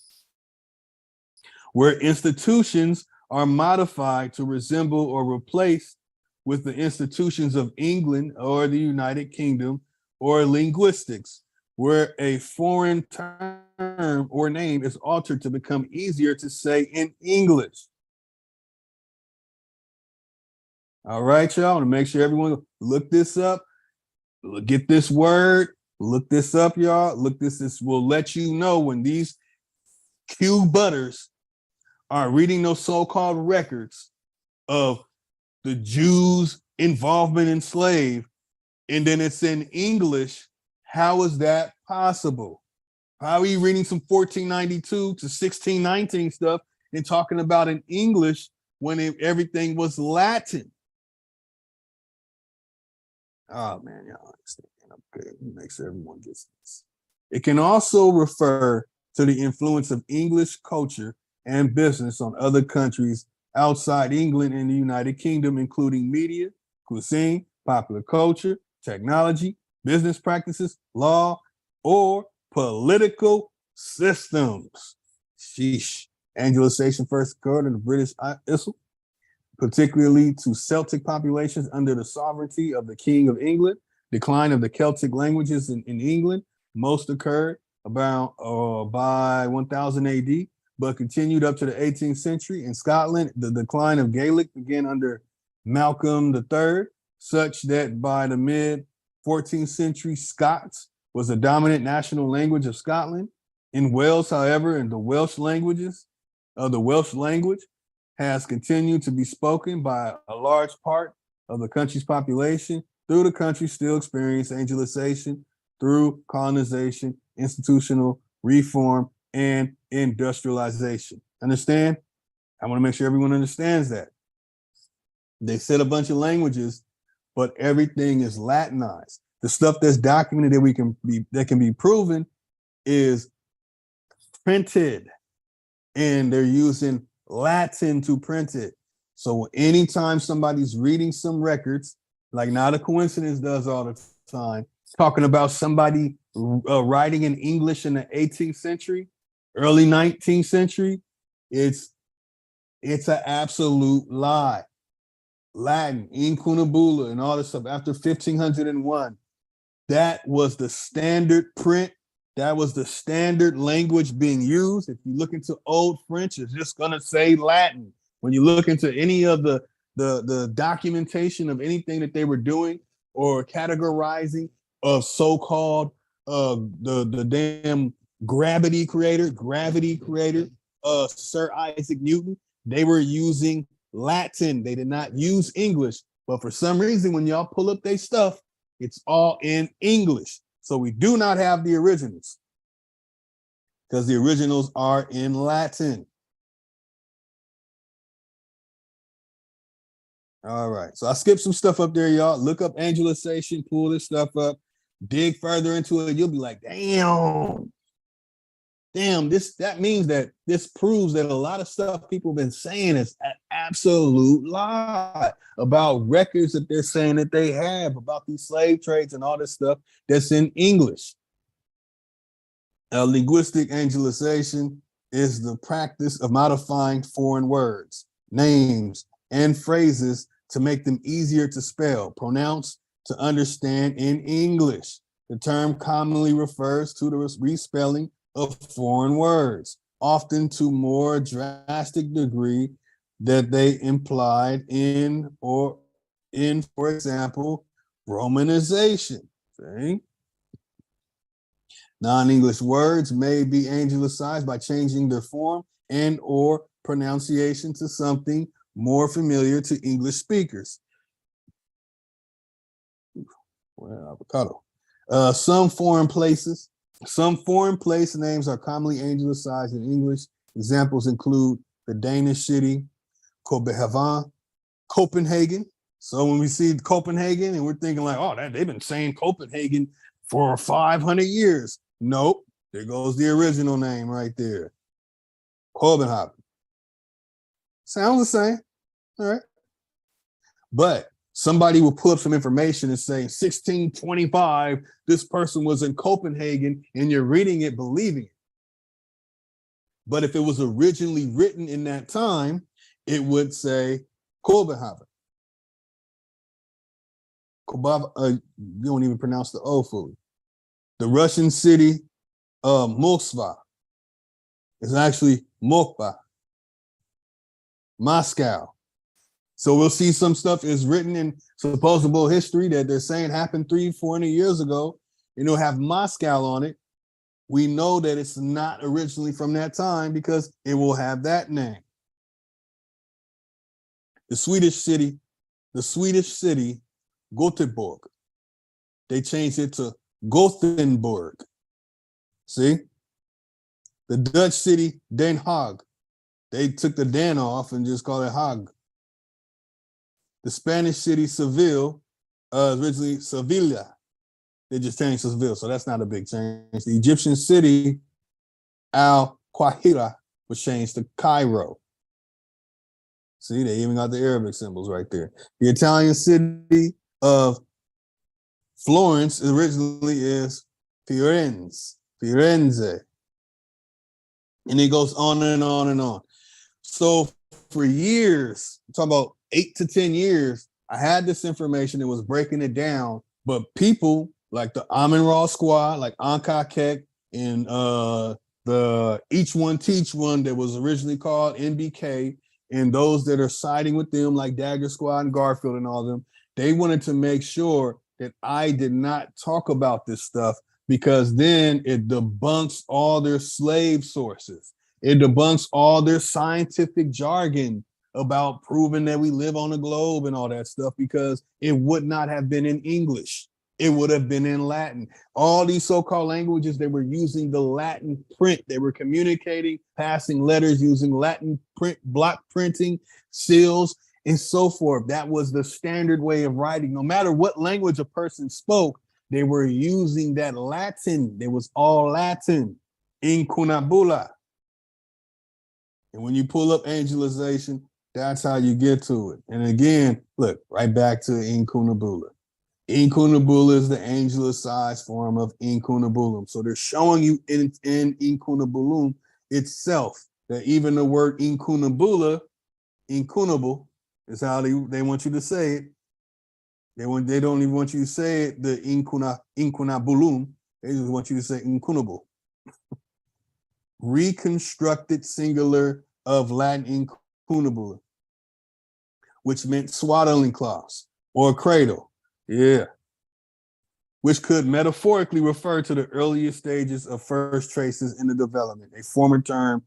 where institutions are modified to resemble or replace with the institutions of England or the United Kingdom, or linguistics, where a foreign term or name is altered to become easier to say in English. All right, y'all, I want to make sure everyone look this up. Get this word, look this up, y'all. Look this will let you know when these Q butters are reading those so-called records of the Jews' involvement in slave, and then it's in English. How is that possible? How are you reading some 1492 to 1619 stuff and talking about in English when everything was Latin? Oh man, y'all understand. Okay, make sure everyone gets this. It can also refer to the influence of English culture and business on other countries outside England and the United Kingdom, including media, cuisine, popular culture, technology, business practices, law, or political systems. Sheesh. Angelicization first occurred in the British Isles, particularly to Celtic populations under the sovereignty of the King of England. Decline of the Celtic languages in England most occurred about by 1000 AD, but continued up to the 18th century. In Scotland, the decline of Gaelic began under Malcolm III, such that by the mid 14th century, Scots was the dominant national language of Scotland. In Wales, however, the Welsh language has continued to be spoken by a large part of the country's population, through the country still experienced Anglicization through colonization, institutional reform, and industrialization. Understand? I want to make sure everyone understands that. They said a bunch of languages, but everything is Latinized. The stuff that's documented that can be proven is printed, and they're using Latin to print it. So anytime somebody's reading some records, like Not a Coincidence does all the time, talking about somebody writing in English in the 18th century, early 19th century, it's an absolute lie. Latin, incunabula, and all this stuff after 1501, that was the standard print. That was the standard language being used. If you look into Old French, it's just going to say Latin. When you look into any of the documentation of anything that they were doing or categorizing of so-called the damn gravity creator, Sir Isaac Newton, they were using Latin. They did not use English. But for some reason, when y'all pull up their stuff, it's all in English. So we do not have the originals, because the originals are in Latin. All right, so I skipped some stuff up there, y'all. Look up Anglicization, pull this stuff up, dig further into it. You'll be like, damn, that means that this proves that a lot of stuff people have been saying is an absolute lie about records that they're saying that they have about these slave trades and all this stuff that's in English. Linguistic Anglicization is the practice of modifying foreign words, names, and phrases to make them easier to spell, pronounce, to understand in English. The term commonly refers to the respelling of foreign words, often to more drastic degree that they implied in, for example, Romanization. See? Non-English words may be anglicized by changing their form and or pronunciation to something more familiar to English speakers. Well, avocado. Some foreign place names are commonly anglicized in English. Examples include the Danish city Copenhagen. So when we see Copenhagen and we're thinking like, oh, they've been saying Copenhagen for 500 years. Nope, there goes the original name right there. Copenhagen. Sounds the same, all right? But somebody will pull up some information and say 1625, this person was in Copenhagen, and you're reading it, believing it. But if it was originally written in that time, it would say Copenhagen. You don't even pronounce the O fully. The Russian city of Moskva is actually Moskva, Moscow. So we'll see some stuff is written in supposable history that they're saying happened 300-400 years ago, and it'll have Moscow on it. We know that it's not originally from that time because it will have that name. The Swedish city, Gothenburg, they changed it to Gothenburg. See? The Dutch city, Den Haag, they took the Den off and just called it Haag. The Spanish city, Seville, originally Sevilla. They just changed to Seville, so that's not a big change. The Egyptian city, Al-Qahira, was changed to Cairo. See, they even got the Arabic symbols right there. The Italian city of Florence originally is Firenze. And it goes on and on and on. So for years, I'm talking about 8 to 10 years, I had this information that was breaking it down, but people like the Amin Ra squad, like Anka Kek and the Each One Teach One that was originally called NBK, and those that are siding with them, like Dagger Squad and Garfield and all of them, they wanted to make sure that I did not talk about this stuff, because then it debunks all their slave sources. It debunks all their scientific jargon about proving that we live on a globe and all that stuff, because it would not have been in English. It would have been in Latin. All these so-called languages, they were using the Latin print. They were communicating, passing letters using Latin print, block printing, seals, and so forth. That was the standard way of writing. No matter what language a person spoke, they were using that Latin. It was all Latin, incunabula. And when you pull up Anglicization, that's how you get to it. And again, look, right back to incunabula. Incunabula is the angelicized form of incunabulum. So they're showing you in incunabulum itself that even the word incunabula, incunable, is how they want you to say it. They don't even want you to say it, the incunabulum. They just want you to say incunable. Reconstructed singular of Latin incunabula, which meant swaddling cloths or cradle. Yeah. Which could metaphorically refer to the earliest stages of first traces in the development. A former term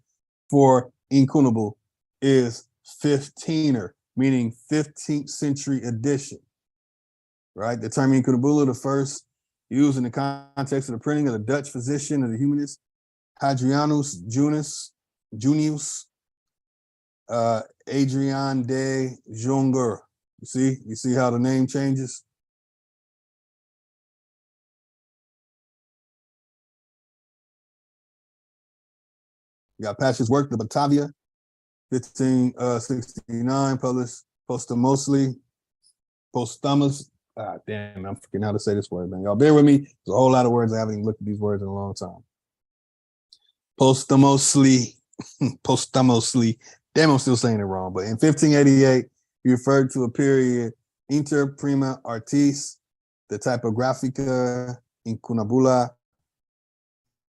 for incunable is 15er, meaning 15th century edition, right? The term incunabula, the first used in the context of the printing of the Dutch physician and the humanist Hadrianus Junius Adrian de Jonger. You see how the name changes? You got Patch's work, The Batavia, 1569, published posthumously. Damn, I'm forgetting how to say this word, man. Y'all bear with me. There's a whole lot of words. I haven't even looked at these words in a long time. Posthumously. Damn, I'm still saying it wrong. But in 1588, he referred to a period inter prima artis, the typographica incunabula,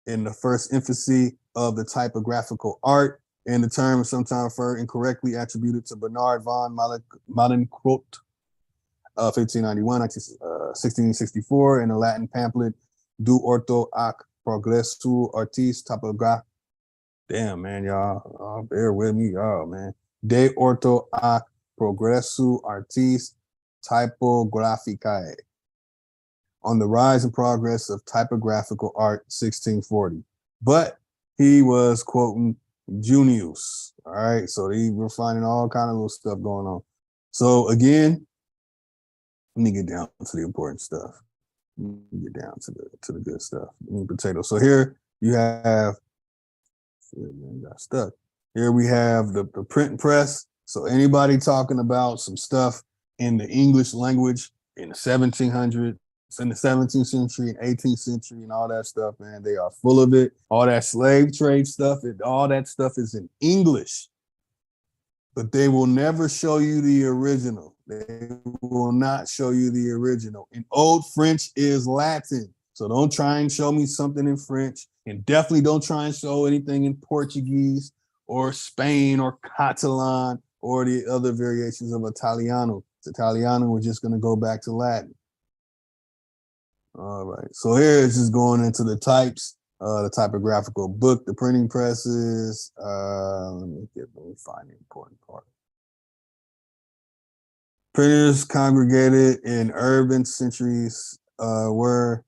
in the first infancy of the typographical art, and the term is sometimes referred incorrectly attributed to Bernard von Malenkrodt, 1591, 1664, in the Latin pamphlet Du Orto ac Progressu Artis Typograph. Damn, man, y'all bear with me, y'all, man. De Orto ac Progressu Artis Typographicae, on the rise and progress of typographical art, 1640. But he was quoting Junius, all right? So we're finding all kind of little stuff going on. So again, let me get down to the important stuff. Let me get down to the good stuff. Potato. So here you have, got stuck. Here we have the print press. So anybody talking about some stuff in the English language in the 1700s, in the 17th century and 18th century and all that stuff, man, they are full of it. All that slave trade stuff, all that stuff is in English. But they will never show you the original. They will not show you the original. And Old French is Latin. So don't try and show me something in French. And definitely don't try and show anything in Portuguese or Spain or Catalan or the other variations of Italiano. Italiano, we're just going to go back to Latin. All right, so here it's just going into the types, the typographical book, the printing presses. Let me find the important part. Printers congregated in urban centuries where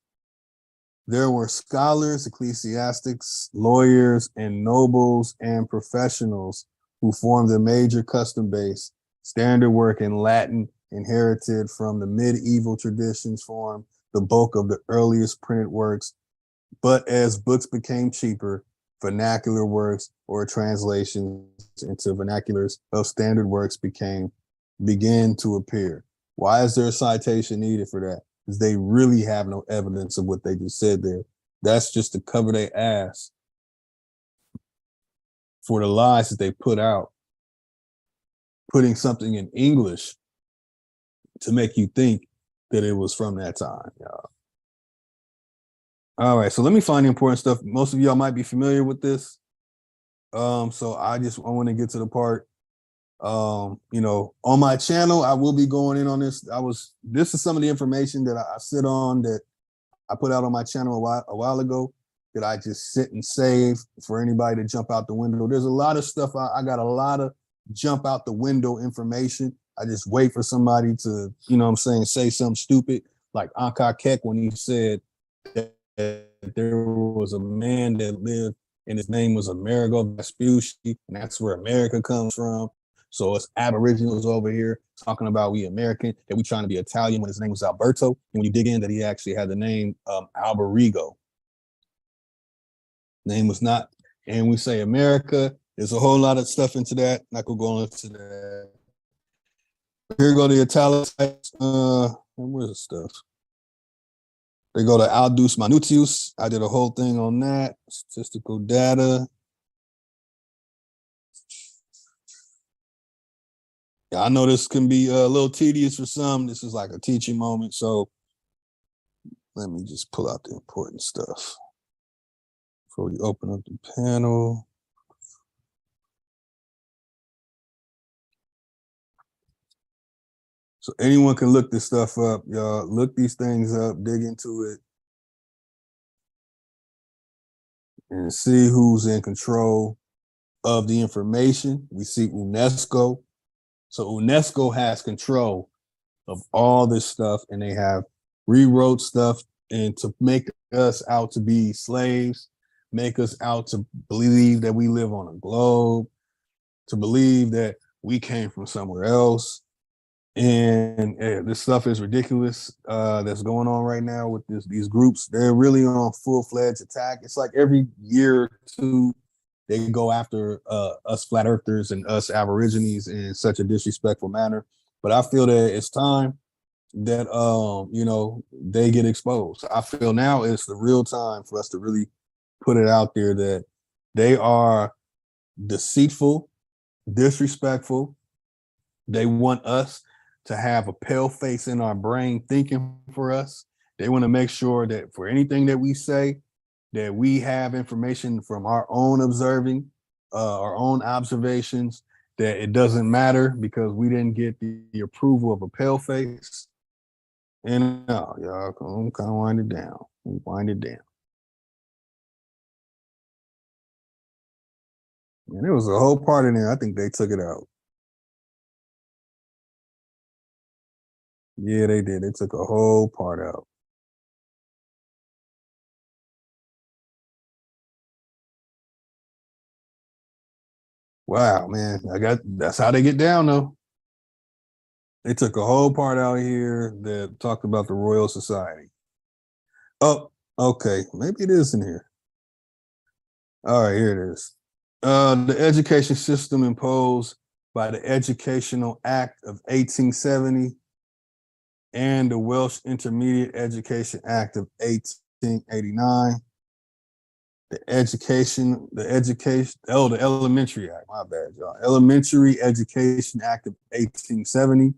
there were scholars, ecclesiastics, lawyers, and nobles and professionals who formed a major custom base. Standard work in Latin, inherited from the medieval traditions, formed the bulk of the earliest printed works. But as books became cheaper, vernacular works or translations into vernaculars of standard works began to appear. Why is there a citation needed for that? Because they really have no evidence of what they just said there. That's just to cover their ass for the lies that they put out, putting something in English to make you think that it was from that time, y'all. All right, so let me find the important stuff. Most of y'all might be familiar with this. So I want to get to the part. You know, on my channel, I will be going in on this. This is some of the information that I sit on that I put out on my channel a while ago that I just sit and save for anybody to jump out the window. There's a lot of stuff. I got a lot of jump out the window information. I just wait for somebody to, you know what I'm saying, say something stupid, like Anka Kek when he said that there was a man that lived and his name was Amerigo Vespucci, and that's where America comes from. So it's Aboriginals over here talking about we American, that we trying to be Italian when his name was Alberto. And when you dig in, that he actually had the name Alberigo. Name was not, and we say America. There's a whole lot of stuff into that. Not gonna go into that. Here go the Italicites. Where's the stuff? They go to Aldus Manutius. I did a whole thing on that. Statistical data. Yeah, I know this can be a little tedious for some. This is like a teaching moment. So let me just pull out the important stuff before we open up the panel. So anyone can look this stuff up, y'all. Look these things up, dig into it, and see who's in control of the information. We see UNESCO. So UNESCO has control of all this stuff, and they have rewrote stuff and to make us out to be slaves, make us out to believe that we live on a globe, to believe that we came from somewhere else. And this stuff is ridiculous that's going on right now with these groups. They're really on full-fledged attack. It's like every year or two, they go after us flat earthers and us aborigines in such a disrespectful manner. But I feel that it's time that you know, they get exposed. I feel now it's the real time for us to really put it out there that they are deceitful, disrespectful. They want us to have a pale face in our brain thinking for us. They want to make sure that for anything that we say, that we have information from our own observing, our own observations, that it doesn't matter because we didn't get the approval of a pale face. And no, y'all, I'm kind of wind it down. Wind it down. And there was a whole part in there. I think they took it out. Yeah, they did. They took a whole part out. Wow, man. That's how they get down though. They took a whole part out here that talked about the Royal Society. Oh, okay. Maybe it is in here. All right, here it is. The education system imposed by the Educational Act of 1870 and the Welsh Intermediate Education Act of 1889. The Elementary Act, my bad, y'all. Elementary Education Act of 1870.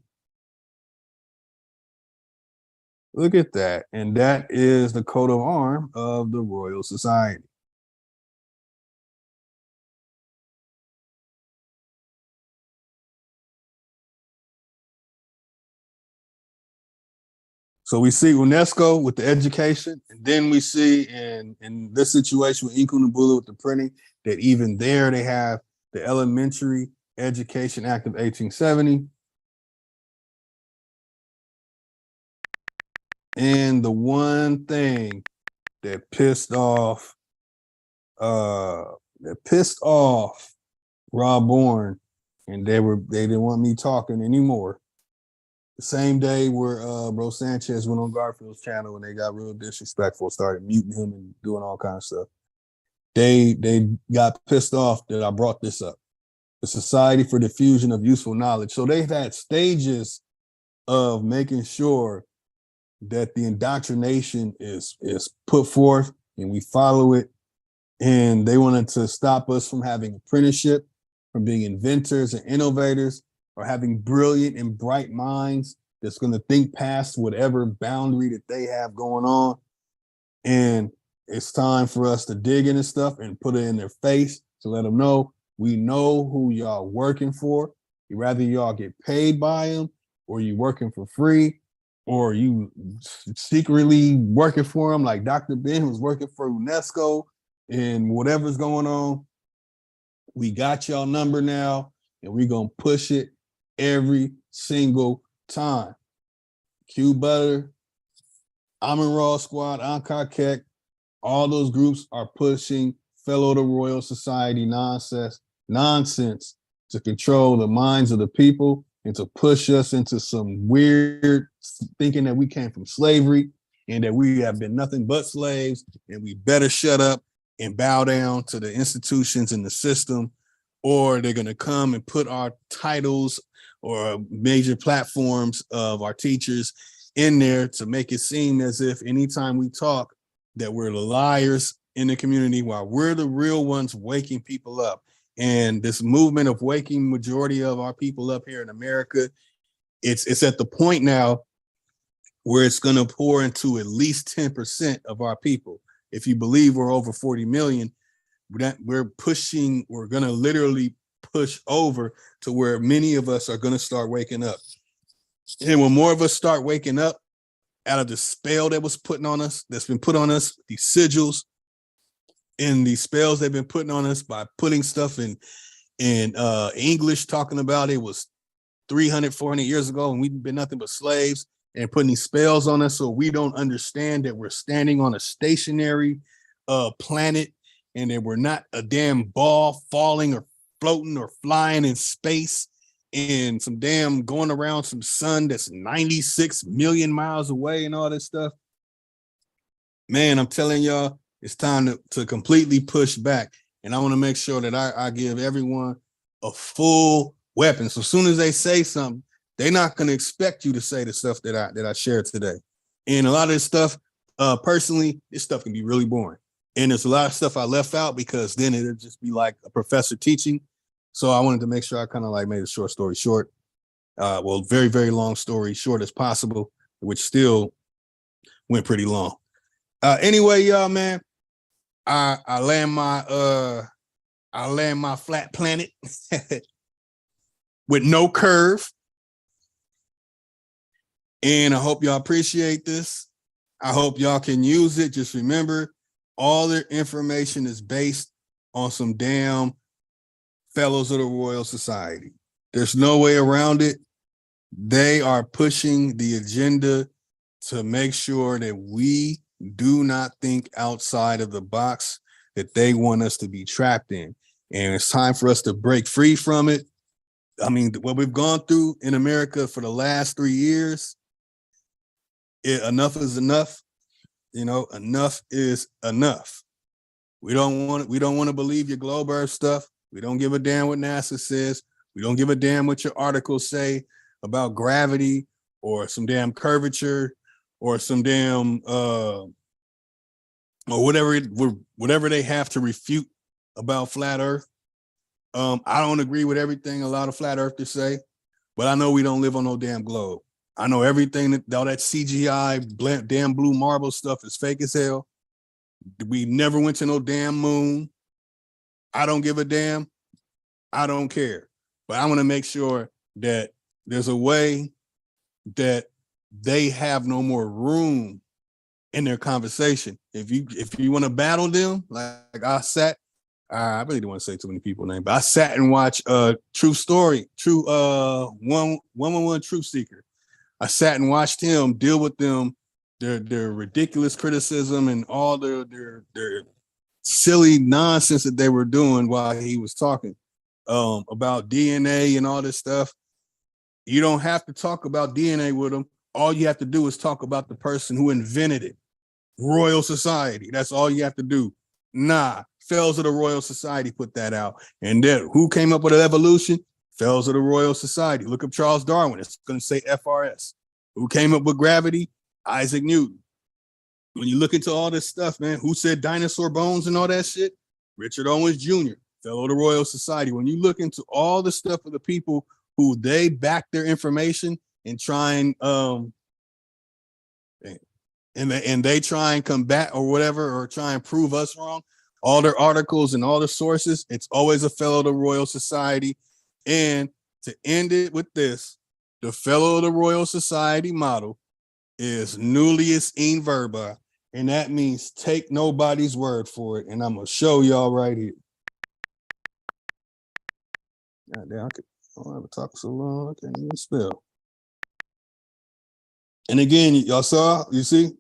Look at that. And that is the coat of arms of the Royal Society. So we see UNESCO with the education, and then we see in this situation with Nkunumbula with the printing, that even there they have the Elementary Education Act of 1870. And the one thing that pissed off Rob Bourne, and they didn't want me talking anymore. The same day where Bro Sanchez went on Garfield's channel and they got real disrespectful, started muting him and doing all kinds of stuff. They got pissed off that I brought this up. The Society for Diffusion of Useful Knowledge. So they've had stages of making sure that the indoctrination is put forth and we follow it. And they wanted to stop us from having apprenticeship, from being inventors and innovators, or having brilliant and bright minds that's going to think past whatever boundary that they have going on. And It's time for us to dig into stuff and put it in their face to let them know we know who y'all working for. Rather y'all get paid by them, or you working for free, or you secretly working for them, like Dr. Ben was working for UNESCO and whatever's going on. We got y'all number now, and we're gonna push it every single time. Q Butter, Amin Raw Squad, Ankar Kek, all those groups are pushing fellow the Royal Society nonsense to control the minds of the people and to push us into some weird thinking that we came from slavery and that we have been nothing but slaves, and we better shut up and bow down to the institutions and the system, or they're going to come and put our titles or major platforms of our teachers in there to make it seem as if anytime we talk that we're the liars in the community, while we're the real ones waking people up. And this movement of waking majority of our people up here in America, it's at the point now where it's going to pour into at least 10% of our people. If you believe we're over 40 million, we're going to literally push over to where many of us are going to start waking up. And when more of us start waking up out of the spell that was putting on us, that's been put on us, these sigils and these spells they've been putting on us by putting stuff in English, talking about it was 300, 400 years ago, and we've been nothing but slaves, and putting these spells on us so we don't understand that we're standing on a stationary planet, and that we're not a damn ball falling or floating or flying in space and some damn going around some sun that's 96 million miles away and all this stuff. Man, I'm telling y'all, it's time to completely push back. And I want to make sure that I give everyone a full weapon. So as soon as they say something, they're not going to expect you to say the stuff that I shared today. And a lot of this stuff, personally, this stuff can be really boring. And there's a lot of stuff I left out because then it'll just be like a professor teaching. So I wanted to make sure I kind of like made a short story short. Well, very, very long story short as possible, which still went pretty long. Anyway, y'all, man, I land my flat planet with no curve. And I hope y'all appreciate this. I hope y'all can use it. Just remember, all their information is based on some damn fellows of the Royal Society. There's no way around it. They are pushing the agenda to make sure that we do not think outside of the box that they want us to be trapped in. And it's time for us to break free from it. I mean, what we've gone through in America for the last 3 years, enough is enough. You know, enough is enough. We don't want to believe your globe earth stuff. We don't give a damn what NASA says. We don't give a damn what your articles say about gravity or some damn curvature or some damn or whatever they have to refute about flat earth. I don't agree with everything a lot of flat earthers say, but I know we don't live on no damn globe. I know everything all that CGI damn blue marble stuff is fake as hell. We never went to no damn moon. I don't give a damn. I don't care. But I want to make sure that there's a way that they have no more room in their conversation. If you want to battle them, like I sat, I really don't want to say too many people's names, but I sat and watched True 111 Truth Seeker. I sat and watched him deal with them, their ridiculous criticism and all their silly nonsense that they were doing while he was talking about DNA and all this stuff. You don't have to talk about DNA with them. All you have to do is talk about the person who invented it. Royal Society. That's all you have to do. Nah, Fellows of the Royal Society put that out. And then who came up with evolution? Fellows of the Royal Society. Look up Charles Darwin. It's going to say FRS. Who came up with gravity? Isaac Newton. When you look into all this stuff, man, who said dinosaur bones and all that shit? Richard Owens Jr., fellow of the Royal Society. When you look into all the stuff of the people who they back their information and try and and they try and combat or whatever, or try and prove us wrong, all their articles and all the sources, it's always a fellow of the Royal Society. And to end it with this, the fellow of the Royal Society motto is Nullius in verba, and that means take nobody's word for it. And I'm gonna show y'all right here. God damn, I don't have to talk so long. I can't even spell. And again, y'all saw, you see,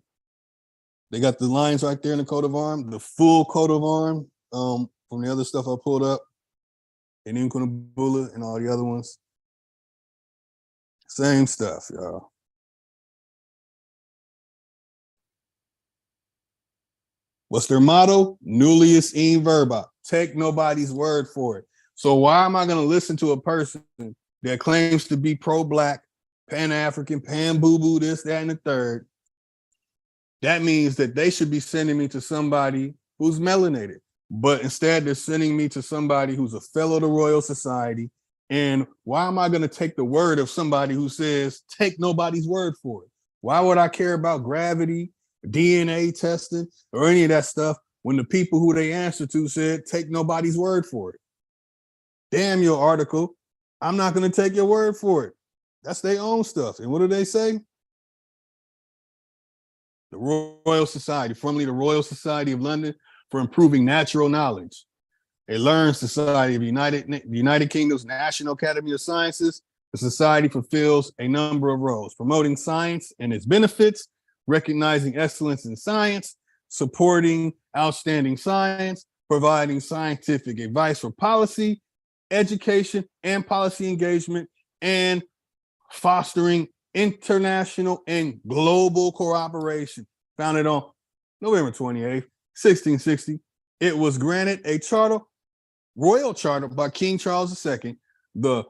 they got the lines right there in the coat of arms, the full coat of arms from the other stuff I pulled up, and Inkunabula and all the other ones. Same stuff, y'all. What's their motto? Nullius in verba. Take nobody's word for it. So why am I going to listen to a person that claims to be pro-Black, pan-African, pan-boo-boo, this, that, and the third? That means that they should be sending me to somebody who's melanated. But instead, they're sending me to somebody who's a fellow of the Royal Society. And why am I going to take the word of somebody who says, take nobody's word for it? Why would I care about gravity, DNA testing, or any of that stuff when the people who they answer to said, take nobody's word for it? Damn your article. I'm not going to take your word for it. That's their own stuff. And what do they say? The Royal Society, formerly the Royal Society of London for Improving Natural Knowledge, a learned society of the United Kingdom's National Academy of Sciences. The society fulfills a number of roles: promoting science and its benefits, recognizing excellence in science, supporting outstanding science, providing scientific advice for policy, education, and policy engagement, and fostering international and global cooperation. Founded on November 28th, 1660, it was granted a royal charter by King Charles II, the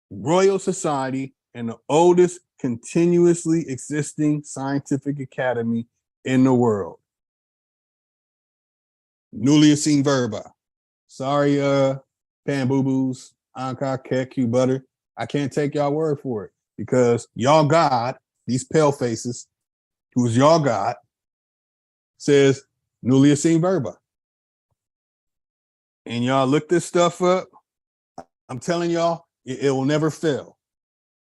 Royal Society, and the oldest continuously existing scientific academy in the world. Nullius in verba. Sorry, pan boo-boos, Anka, Q butter. I can't take y'all word for it because y'all God, these pale faces, who's y'all God, says Nullius in verba. And y'all look this stuff up. I'm telling y'all, it will never fail.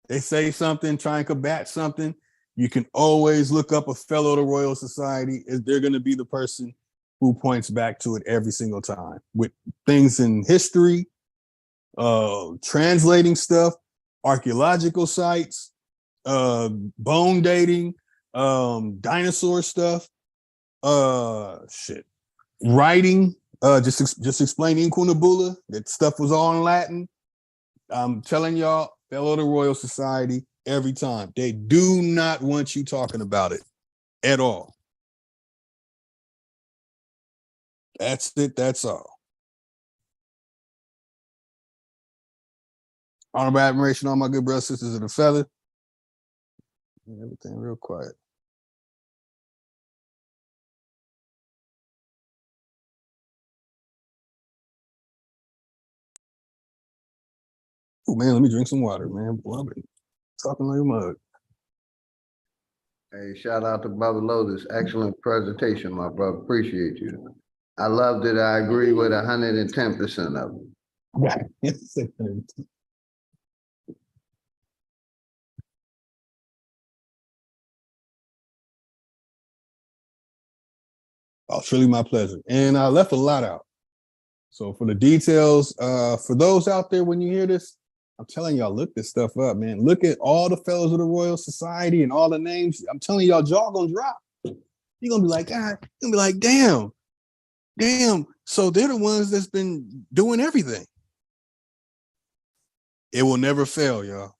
They say something, try and combat something. You can always look up a fellow of the Royal Society. They're going to be the person who points back to it every single time with things in history, translating stuff, archaeological sites, bone dating, dinosaur stuff, writing, just explaining Kunabula. That stuff was all in Latin. I'm telling y'all, fellow of the Royal Society, every time. They do not want you talking about it at all. That's it. That's all. Honorable admiration, all my good brothers and sisters of the feather. Everything real quiet. Oh man, let me drink some water, man. Boy, I've been talking like a mug. Hey, shout out to Brother Lotus. Excellent presentation, my brother. Appreciate you. I loved it. I agree with 110% of it. Oh, truly my pleasure. And I left a lot out. So for the details, for those out there, when you hear this, I'm telling y'all, look this stuff up, man. Look at all the fellows of the Royal Society and all the names. I'm telling y'all, jaw gonna drop. You're gonna be like, God, you're gonna be like, damn. So they're the ones that's been doing everything. It will never fail, y'all.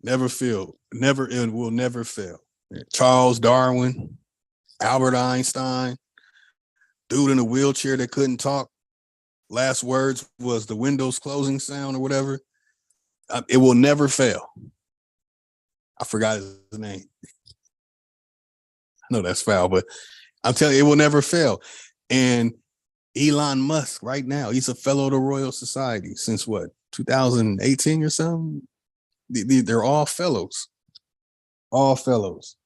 Never fail. Never, it will never fail. Charles Darwin, Albert Einstein, dude in a wheelchair that couldn't talk. Last words was the windows closing sound or whatever. It will never fail. I forgot his name. I know that's foul, but I'm telling you, it will never fail. And Elon Musk right now, he's a fellow of the Royal Society since what, 2018 or something? They're all fellows. All fellows.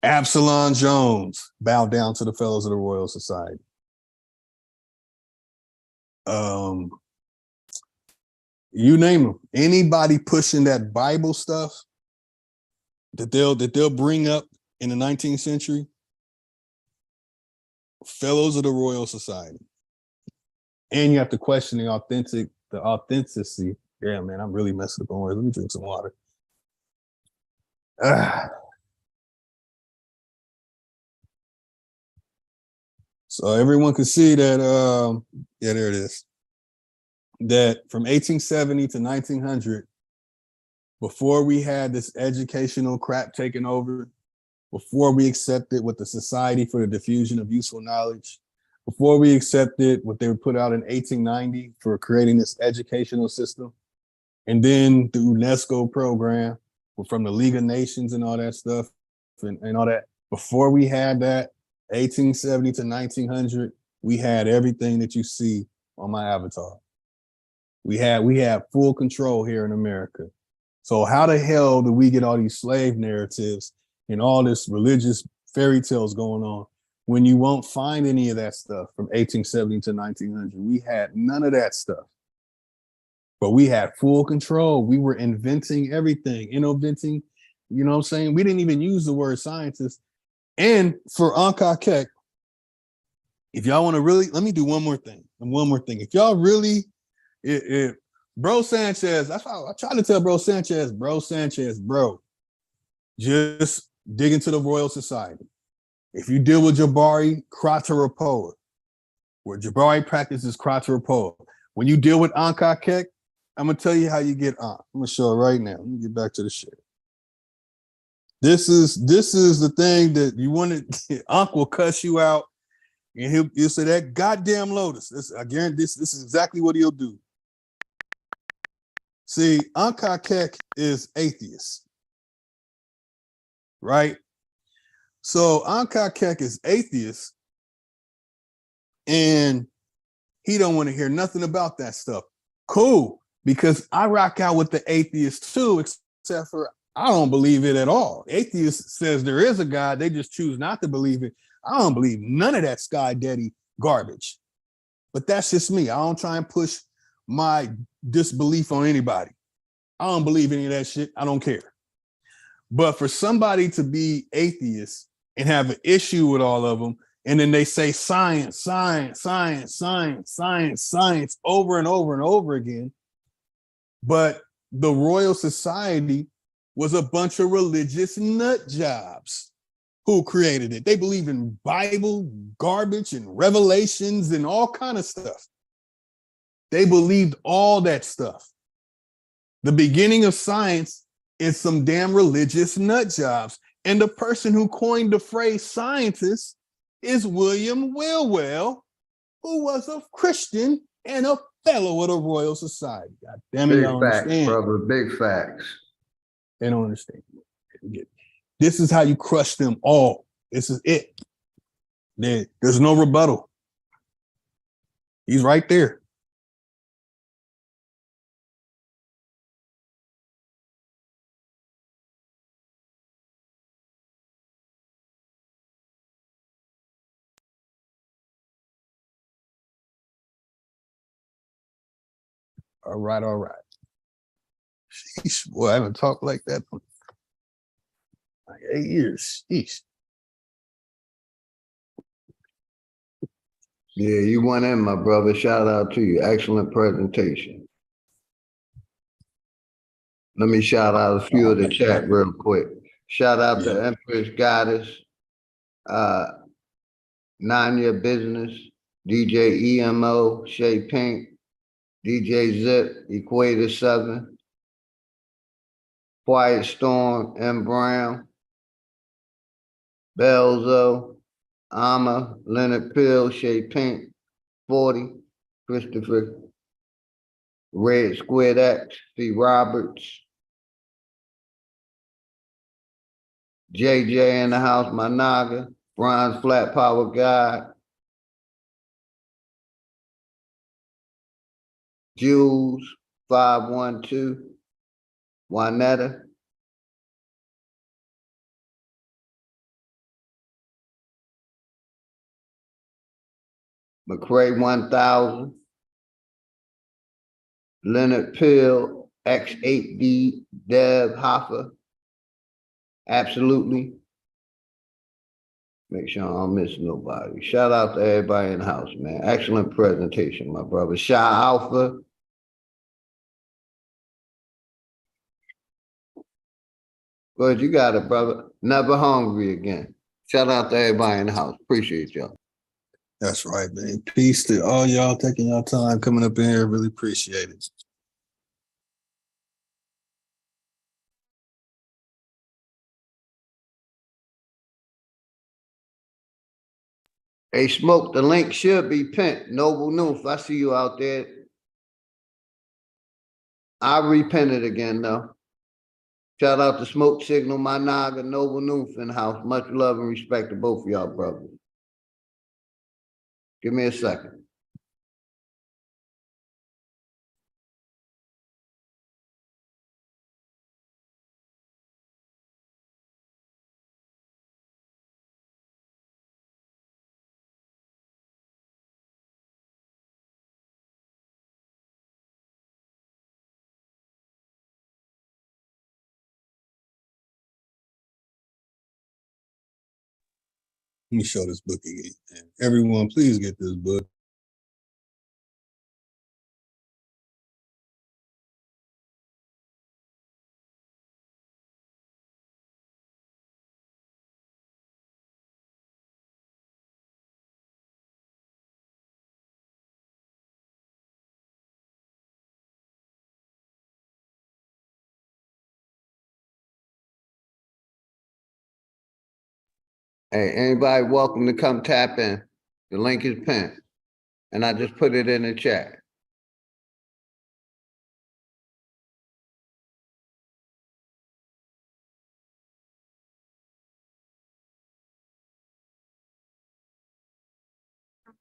Absalom Jones bowed down to the Fellows of the Royal Society. You name them. Anybody pushing that Bible stuff that they'll bring up in the 19th century, Fellows of the Royal Society. And you have to question the authenticity. Yeah, man, I'm really messing up on words. Let me drink some water. So everyone can see that, yeah, there it is. That from 1870 to 1900, before we had this educational crap taken over, before we accepted what the Society for the Diffusion of Useful Knowledge, before we accepted what they put out in 1890 for creating this educational system, and then the UNESCO program from the League of Nations and all that stuff and all that, before we had that, 1870 to 1900, we had everything that you see on my avatar. We had full control here in America. So how the hell do we get all these slave narratives and all this religious fairy tales going on when you won't find any of that stuff from 1870 to 1900? We had none of that stuff. But we had full control. We were inventing everything, innovating, you know what I'm saying? We didn't even use the word scientist. And for Anka Kek, if y'all want to really, let me do one more thing. If y'all really, Bro Sanchez, that's how I try to tell Bro Sanchez, bro, just dig into the Royal Society. If you deal with Jabari, Kratarapoa, where Jabari practices Kratarapoa. When you deal with Anka Kek, I'm going to tell you how you get on. I'm going to show it right now. Let me get back to the shit. This is the thing that you want to, Ankh will cuss you out and he'll say that goddamn Lotus. I guarantee this is exactly what he'll do. See, Anka Kek is atheist, right? So Anka Kek is atheist and he don't want to hear nothing about that stuff. Cool, because I rock out with the atheists too, except for I don't believe it at all. Atheist says there is a God, they just choose not to believe it. I don't believe none of that sky daddy garbage. But that's just me. I don't try and push my disbelief on anybody. I don't believe any of that shit. I don't care. But for somebody to be atheist and have an issue with all of them, and then they say science, science, science, science, science, science over and over and over again. But the Royal Society was a bunch of religious nut jobs who created it. They believe in Bible garbage and revelations and all kind of stuff. They believed all that stuff. The beginning of science is some damn religious nut jobs. And the person who coined the phrase scientist is William Wilwell, who was a Christian and a fellow of the Royal Society. God damn it, y'all Big facts, understand. brother, big facts. They don't understand. This is how you crush them all. This is it. There's no rebuttal. He's right there. All right. Sheesh, boy, I haven't talked like that in like 8 years. Sheesh. Yeah, you went in, my brother. Shout out to you. Excellent presentation. Let me shout out a few of the chat real quick. Shout out to Empress Goddess, Nanya Business, DJ EMO, Shay Pink, DJ Zip, Equator 7, Quiet Storm, M. Brown, Belzo, Ama, Leonard Pill, Shay Pink, 40, Christopher, Red Squid X, C. Roberts, JJ in the house, my Naga, Bronze Flat Power God, Jules, 512, Juanetta, McCray 1000, Leonard Pill, X8D, Dev Hoffa, absolutely. Make sure I don't miss nobody. Shout out to everybody in the house, man. Excellent presentation, my brother. Shy Alpha. Good, you got it, brother. Never hungry again. Shout out to everybody in the house. Appreciate y'all. That's right, man. Peace to all y'all taking your time coming up in here. Really appreciate it. Hey, Smoke, the link should be pinned. Noble Noof, I see you out there. I repin it again, though. Shout out to Smoke Signal, my Naga, Noble Noof in the house. Much love and respect to both of y'all, brothers. Give me a second. Let me show this book again. Everyone, please get this book. Hey, anybody welcome to come tap in. The link is pinned. And I just put it in the chat.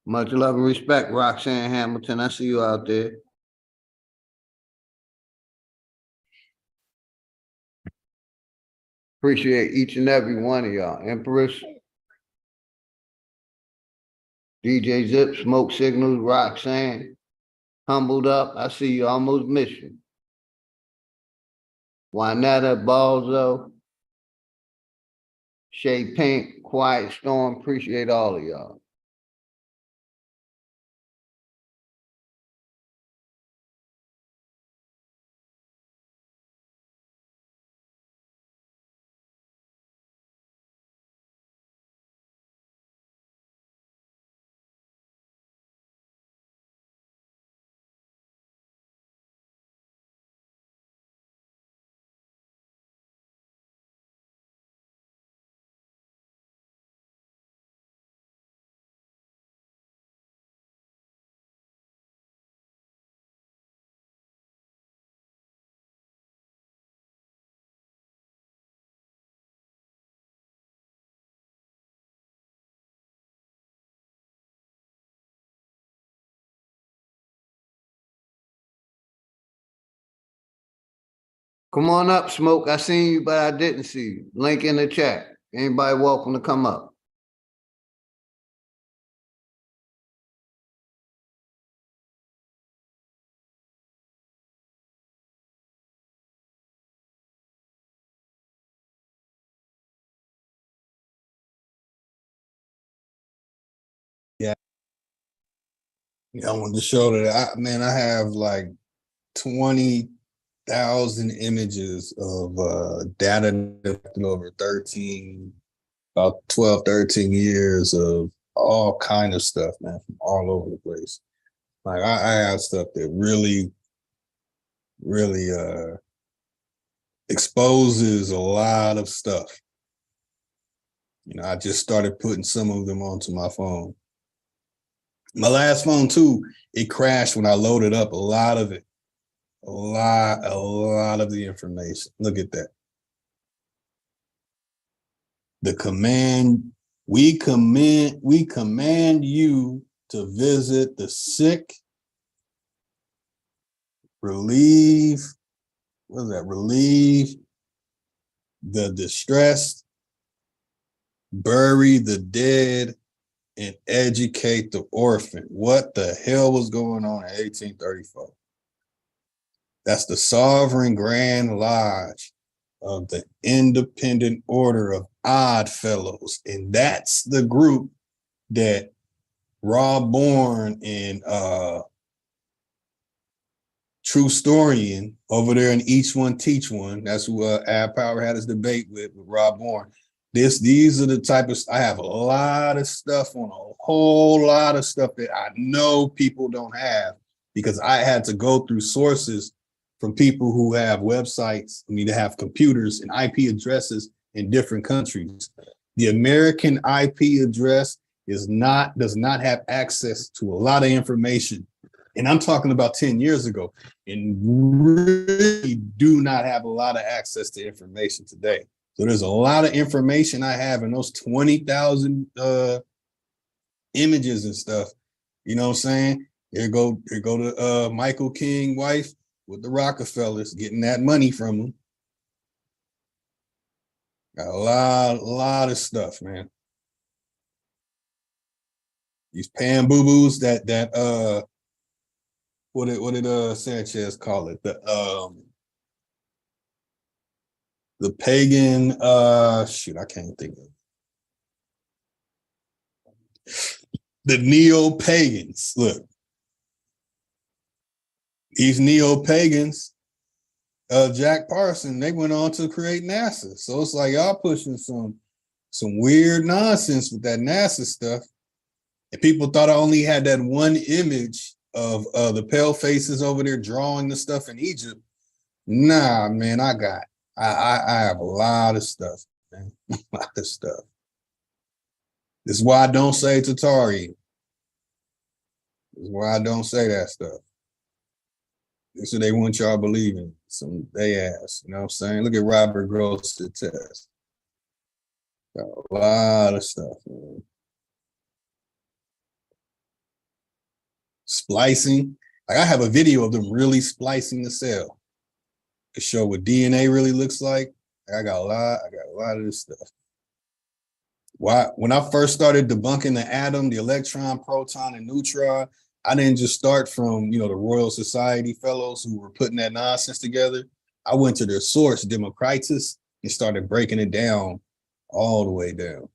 Much love and respect, Roxanne Hamilton. I see you out there. Appreciate each and every one of y'all. Empress, DJ Zip, Smoke Signals, Roxanne, Humbled Up. I see you, almost missed you. Juanetta, Balzo, Shay Pink, Quiet Storm. Appreciate all of y'all. Come on up, Smoke. I seen you, but I didn't see you. Link in the chat. Anybody welcome to come up. Yeah, I wanted to show that I have like 20,000 images of data over 12, 13 years of all kind of stuff, man, from all over the place. Like I have stuff that really exposes a lot of stuff. You know, I just started putting some of them onto my phone. My last phone too, it crashed when I loaded up a lot of it. A lot of the information. Look at that. The command, we command you to visit the sick, relieve the distressed, bury the dead, and educate the orphan. What the hell was going on in 1834? That's the Sovereign Grand Lodge of the Independent Order of Odd Fellows. And that's the group that Rob Bourne and True Storian over there in Each One Teach One. That's who Ab Power had his debate with Rob Bourne. These are the type of, I have a lot of stuff on a whole lot of stuff that I know people don't have because I had to go through sources from people who have websites, I mean, to have computers and IP addresses in different countries. The American IP address does not have access to a lot of information. And I'm talking about 10 years ago, and really do not have a lot of access to information today. So there's a lot of information I have in those 20,000 images and stuff. You know what I'm saying? Here go to Michael King wife with the Rockefellers, getting that money from them. Got a lot of stuff, man. These pan boo-boos that what did Sanchez call it? The pagan, shoot, I can't think of it. The neo-pagans. Look, these neo-pagans, Jack Parson, they went on to create NASA. So it's like y'all pushing some weird nonsense with that NASA stuff. And people thought I only had that one image of the pale faces over there drawing the stuff in Egypt. Nah, man, I have a lot of stuff, man. A lot of stuff. This is why I don't say Tatari. This is why I don't say that stuff. This is what they want y'all believing. Some they ass, you know what I'm saying? Look at Robert Gross to test. Got a lot of stuff, man. Splicing. Like I have a video of them really splicing the cell to show what DNA really looks like. I got a lot of this stuff. Why? When I first started debunking the atom, the electron, proton, and neutron, I didn't just start from, the Royal Society fellows who were putting that nonsense together. I went to their source, Democritus, and started breaking it down all the way down.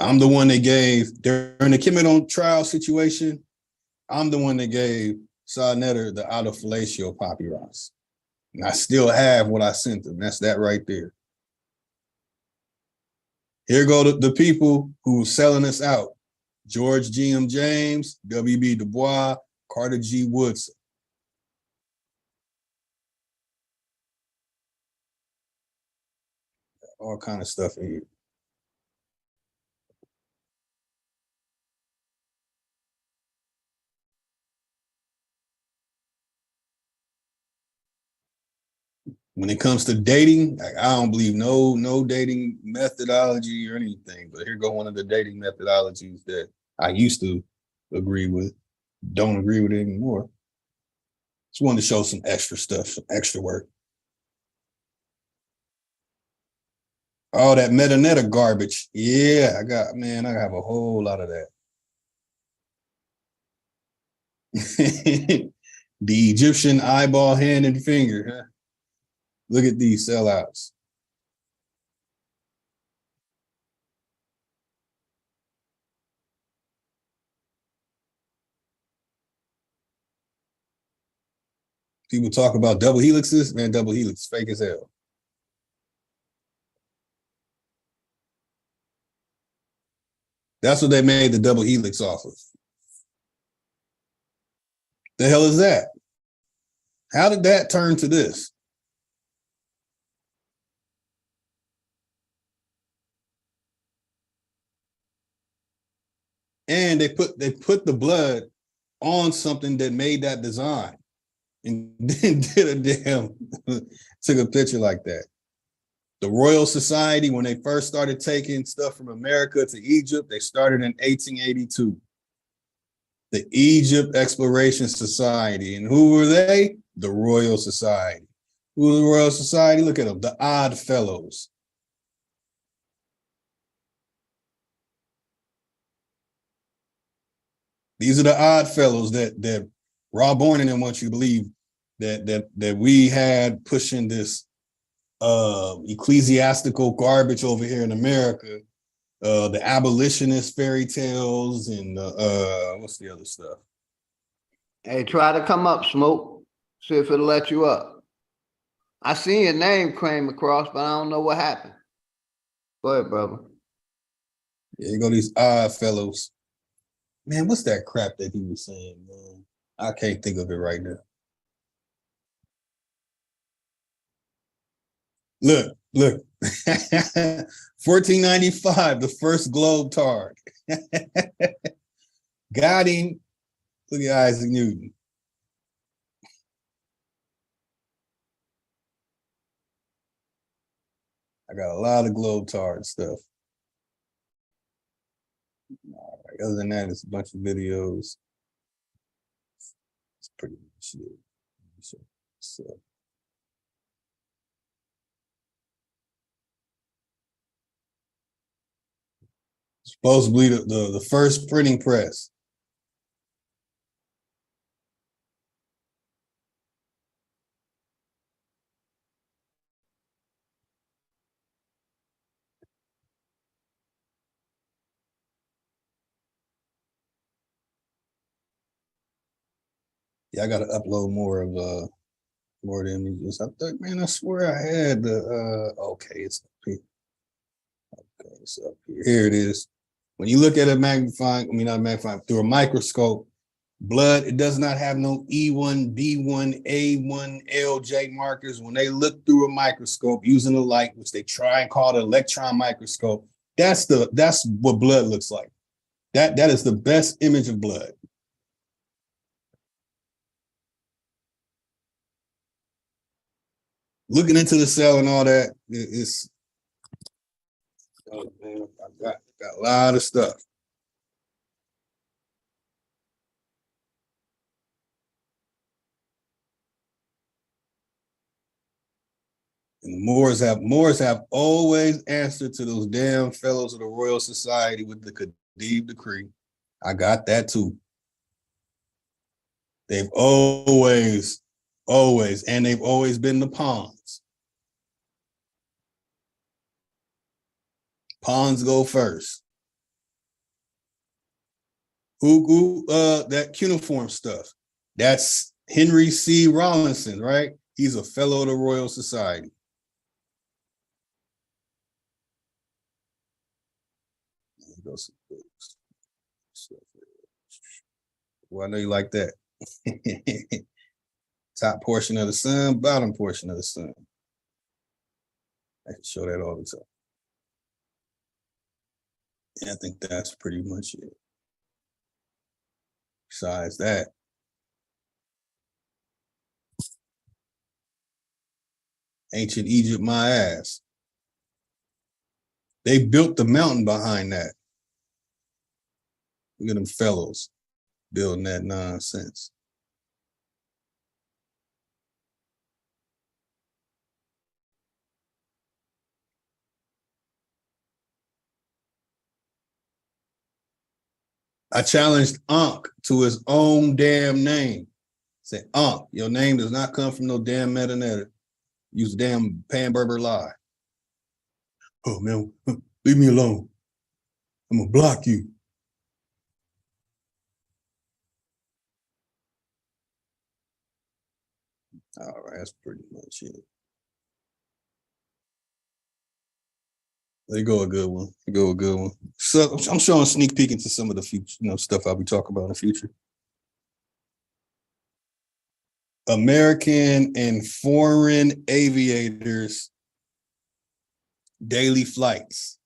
I'm the one that gave, during the Kimmeron trial situation, I'm the one that gave Sa-Neter the autofellatio papyrus. And I still have what I sent them. That's that right there. Here go the people who were selling us out. George G.M. James, W.B. Du Bois, Carter G. Woodson. All kind of stuff in here. When it comes to dating, I don't believe no dating methodology or anything, but here go one of the dating methodologies that I used to agree with, don't agree with it anymore. Just wanted to show some extra stuff, some extra work. All that meta garbage. Yeah, I have a whole lot of that. The Egyptian eyeball, hand, and finger, huh? Look at these sellouts. People talk about double helixes, man, double helix, fake as hell. That's what they made the double helix off of. The hell is that? How did that turn to this? And they put the blood on something that made that design and then did a damn, took a picture like that. The Royal Society, when they first started taking stuff from America to Egypt, they started in 1882. The Egypt Exploration Society. And who were they? The Royal Society. Who was the Royal Society? Look at them, the Odd Fellows. These are the odd fellows that Rob Boyne and them want you to believe that we had pushing this ecclesiastical garbage over here in America, the abolitionist fairy tales and what's the other stuff? Hey, try to come up, Smoke. See if it'll let you up. I seen your name came across, but I don't know what happened. Go ahead, brother. Yeah, you go these odd fellows. Man, what's that crap that he was saying, man? I can't think of it right now. Look. 1495, the first globe tard. Got him. Look at Isaac Newton. I got a lot of globe tard stuff. All right. Other than that, it's a bunch of videos. It's pretty much it. So. Supposedly the first printing press. Yeah, I gotta upload more of the images. I thought, man, I swear I had the okay, it's up here. Okay, it's up here. Here it is. When you look at it not magnifying, through a microscope, blood, it does not have no E1, B1, A1, LJ markers. When they look through a microscope using a light, which they try and call an electron microscope, that's what blood looks like. That is the best image of blood. Looking into the cell and all that, it's oh man, I got a lot of stuff. And the Moors have always answered to those damn fellows of the Royal Society with the Khedive Decree. I got that too. They've always, and they've always been the pawns. Pawns go first. Who that cuneiform stuff? That's Henry C. Rawlinson, right? He's a fellow of the Royal Society. Well, I know you like that. Top portion of the sun, bottom portion of the sun. I can show that all the time. Yeah, I think that's pretty much it. Besides that, ancient Egypt, my ass. They built the mountain behind that. Look at them fellows building that nonsense. I challenged Ankh to his own damn name. Say, Ankh, your name does not come from no damn metaneta. Use damn pan-Berber lie. Oh man, leave me alone. I'm gonna block you. All right, that's pretty much it. There you go, a good one. So I'm showing a sneak peek into some of the future, stuff I'll be talking about in the future. American and foreign aviators daily flights.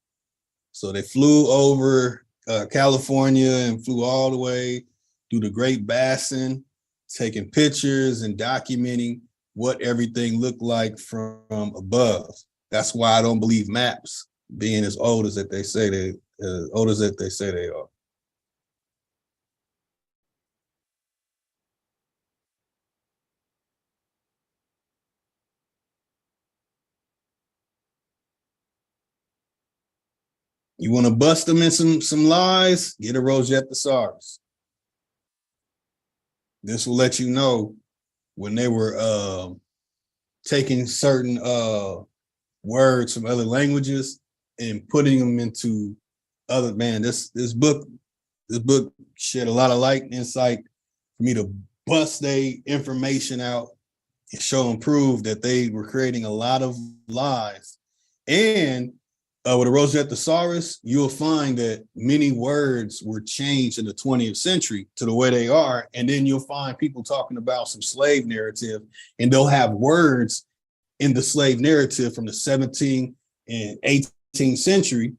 So they flew over California and flew all the way through the Great Basin, taking pictures and documenting what everything looked like from above. That's why I don't believe maps being as old as they say they are. You want to bust them in some lies? Get a Rosette Thesaurus. This will let you know when they were taking certain words from other languages and putting them into other, man, this book shed a lot of light and insight for me to bust their information out and show and prove that they were creating a lot of lies. And with a Rosetta Thesaurus, you'll find that many words were changed in the 20th century to the way they are. And then you'll find people talking about some slave narrative, and they'll have words in the slave narrative from the 17th and 18th century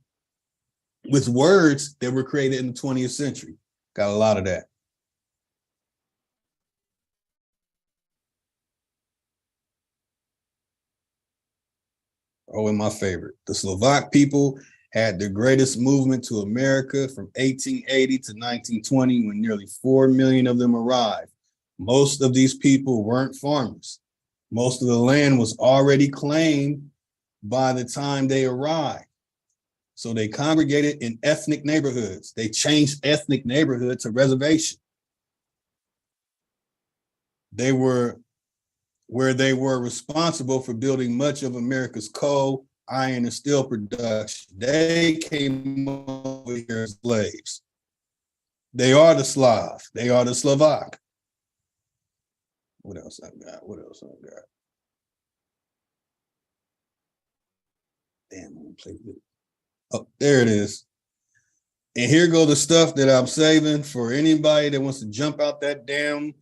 with words that were created in the 20th century. Got a lot of that. Oh, and my favorite, the Slovak people had the greatest movement to America from 1880 to 1920, when nearly 4 million of them arrived. Most of these people weren't farmers. Most of the land was already claimed by the time they arrived. So they congregated in ethnic neighborhoods. They changed ethnic neighborhood to reservation. They were where they were responsible for building much of America's coal, iron, and steel production. They came over here as slaves. They are the Slav. They are the Slovak. What else I got? Damn, I'm gonna play with it. Oh, there it is. And here go the stuff that I'm saving for anybody that wants to jump out that damn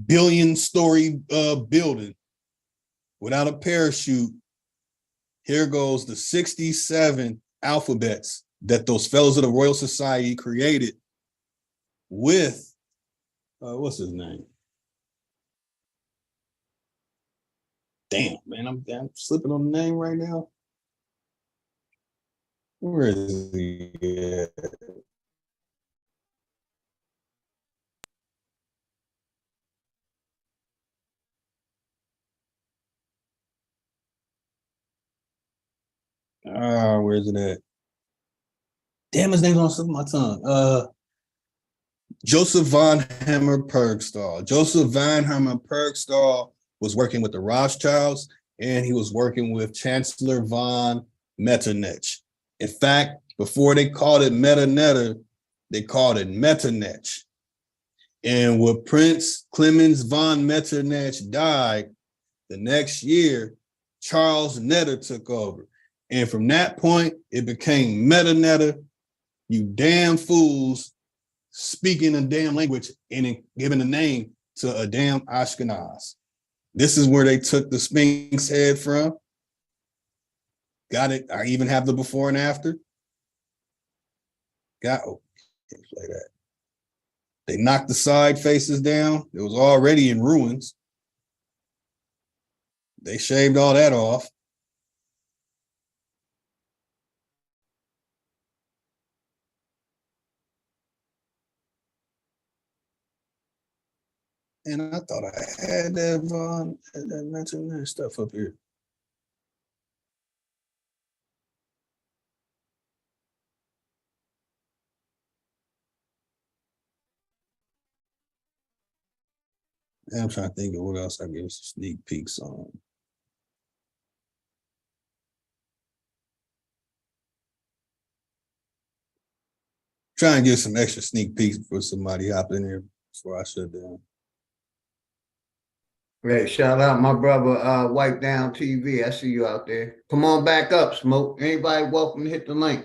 billion-story building without a parachute. Here goes the 67 alphabets that those fellows of the Royal Society created with, what's his name? Damn, man, I'm slipping on the name right now. Where is he? Where's it at? Damn, his name's on the slip of my tongue. Joseph von Hammer-Purgstall. Joseph von Hammer-Purgstall was working with the Rothschilds, and he was working with Chancellor von Metternich. In fact, before they called it Metternich, they called it Metternich. And when Prince Clemens von Metternich died, the next year, Charles Netter took over. And from that point, it became Metternich, you damn fools speaking a damn language and giving a name to a damn Ashkenaz. This is where they took the Sphinx head from. Got it. I even have the before and after. Can't play that. They knocked the side faces down. It was already in ruins. They shaved all that off. And I thought I had that mentioned that stuff up here. I'm trying to think of what else I gave some sneak peeks on. Try and get some extra sneak peeks before somebody hop in here before I shut down. Right, shout out my brother, Wipe Down TV. I see you out there. Come on back up, Smoke. Anybody welcome to hit the link.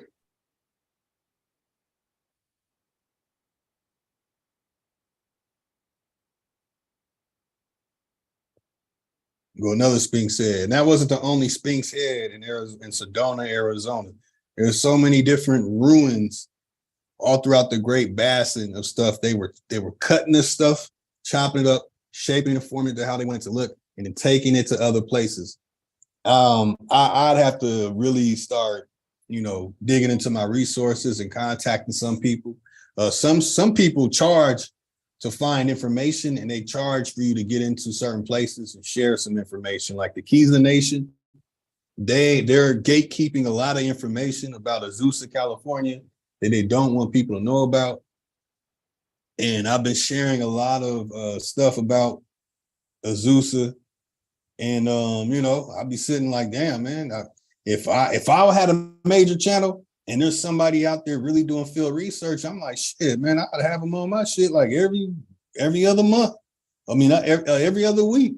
Go another Sphinx head. And that wasn't the only Sphinx head in Sedona, Arizona. There's so many different ruins all throughout the Great Basin of stuff. They were cutting this stuff, chopping it up, shaping it, forming it to how they wanted to look, and then taking it to other places. I'd have to really start, digging into my resources and contacting some people. Some people charge to find information, and they charge for you to get into certain places and share some information. Like the Keys of the Nation, they're gatekeeping a lot of information about Azusa, California, that they don't want people to know about. And I've been sharing a lot of stuff about Azusa. And you know, I'll be sitting like, damn, man, if I had a major channel and there's somebody out there really doing field research, I'm like, shit, man, I'd have them on my shit like every other month. I mean, every other week.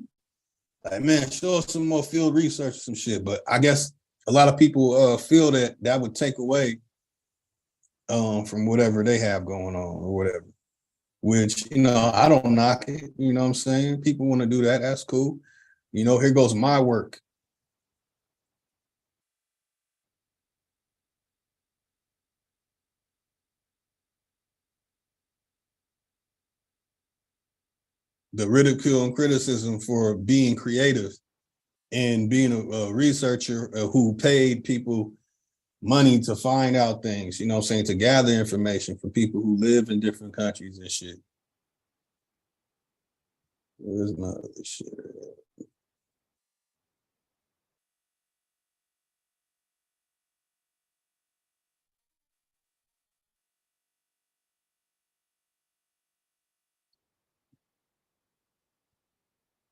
Like, man, show us some more field research or some shit. But I guess a lot of people feel that would take away from whatever they have going on or whatever. Which, you know, I don't knock it. You know what I'm saying? People want to do that. That's cool. You know, here goes my work. The ridicule and criticism for being creative and being a researcher who paid people money to find out things, you know what I'm saying, to gather information from people who live in different countries and shit. Where's my other shit?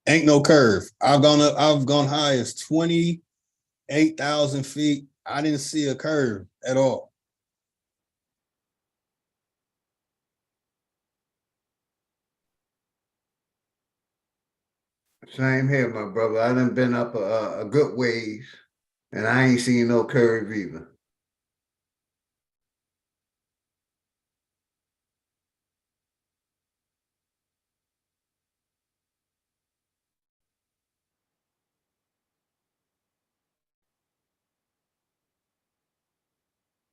Ain't no curve. I've gone high as 28,000 feet. I didn't see a curve at all. Same here, my brother. I done been up a good ways, and I ain't seen no curve either.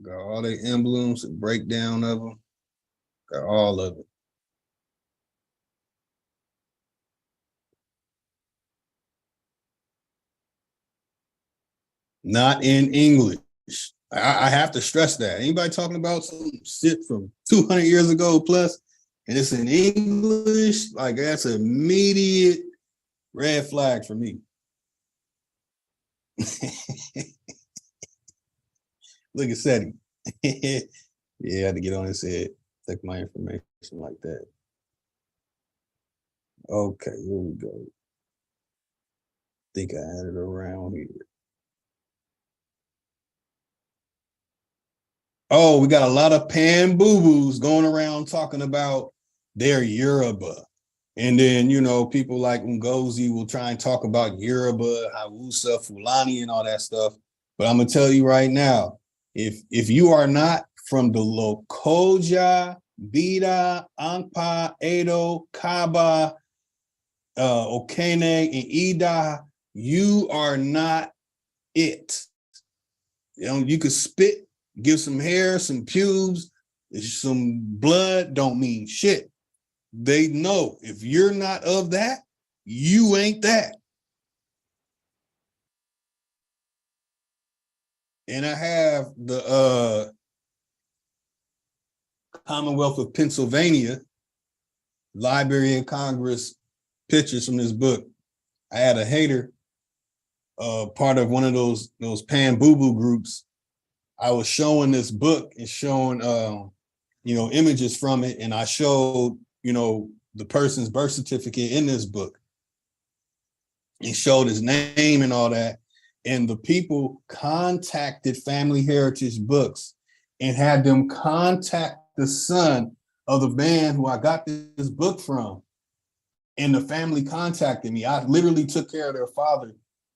Got all the emblems and breakdown of them. Got all of it. Not in English. I have to stress that. Anybody talking about some shit from 200 years ago plus, and it's in English, like that's an immediate red flag for me. Look at Seti. Yeah, I had to get on his head, take my information like that. Okay, here we go. Think I had it around here. Oh, we got a lot of pan boo-boos going around talking about their Yoruba. And then, you know, people like Ngozi will try and talk about Yoruba, Hausa, Fulani, and all that stuff. But I'm gonna tell you right now, if you are not from the Lokoja, Bida, Anpa, Edo, Kaba, Okene, and Ida, you are not it. You know, you could spit, give some hair, some pubes, some blood, don't mean shit. They know if you're not of that, you ain't that. And I have the Commonwealth of Pennsylvania Library of Congress pictures from this book. I had a hater, part of one of those pan boo-boo groups. I was showing this book and showing you know, images from it, and I showed, you know, the person's birth certificate in this book and showed his name and all that. And the people contacted Family Heritage Books and had them contact the son of the man who I got this book from. And the family contacted me. I literally took care of their father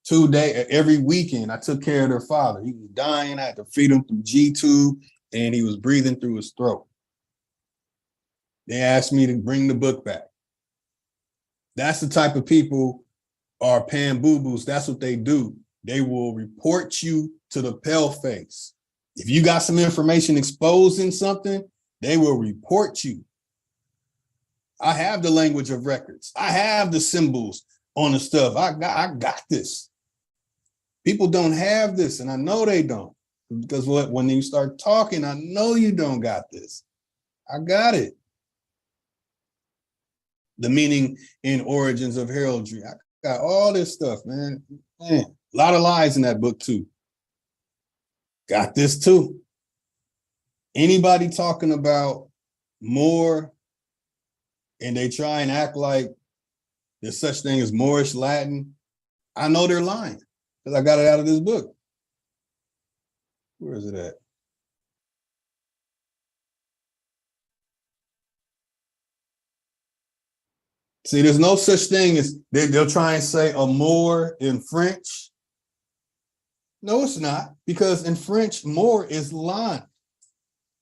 every weekend. I took care of their father. He was dying. I had to feed him through G-tube, and he was breathing through his throat. They asked me to bring the book back. That's the type of people are pan boo-boos. That's what they do. They will report you to the pale face. If you got some information exposing something, they will report you. I have the language of records. I have the symbols on the stuff. I got this. People don't have this, and I know they don't. Because when you start talking, I know you don't got this. I got it. The meaning and origins of heraldry. I got all this stuff, man. Man, a lot of lies in that book too. Got this too. Anybody talking about more and they try and act like there's such thing as Moorish Latin, I know they're lying because I got it out of this book. Where is it at? See, there's no such thing as they'll try and say a Moor in French. No, it's not, because in French, Moor is lan.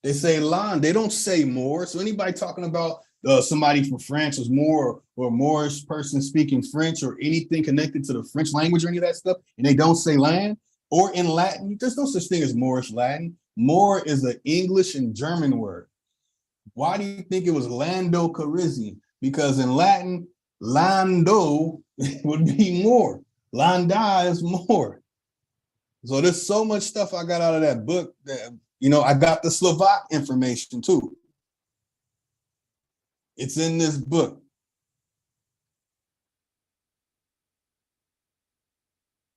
They say lan. They don't say Moor. So anybody talking about somebody from France is Moor or a Moorish person speaking French or anything connected to the French language or any of that stuff, and they don't say land, or in Latin, there's no such thing as Moorish Latin. Moor is an English and German word. Why do you think it was Lando Calrissian? Because in Latin, Lando would be more. Landa is more. So there's so much stuff I got out of that book that, you know, I got the Slovak information too. It's in this book.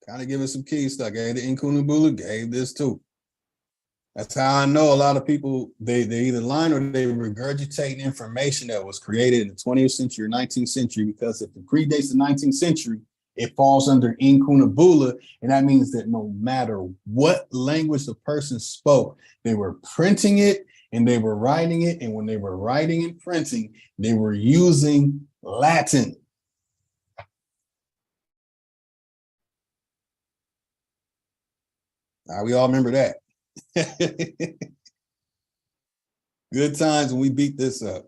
Kind of giving some key stuff. Gave the Inkunabula, gave this too. That's how I know a lot of people, they either lie or they regurgitate information that was created in the 20th century or 19th century, because if it predates the 19th century, it falls under Inkunabula, and that means that no matter what language the person spoke, they were printing it and they were writing it, and when they were writing and printing, they were using Latin. Now, we all remember that. Good times when we beat this up.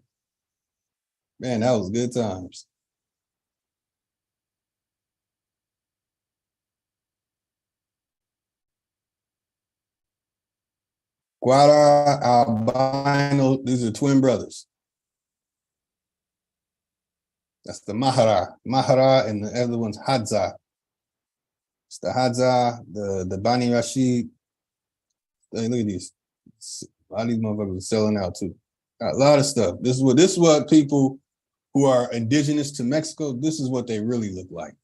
Man, that was good times. Guara, albino, these are twin brothers. That's the Mahara, and the other one's Hadza. It's the Hadza, the Bani Rashid. Hey, look at these. A lot of these motherfuckers are selling out too. A lot of stuff. This is what people who are indigenous to Mexico, this is what they really look like.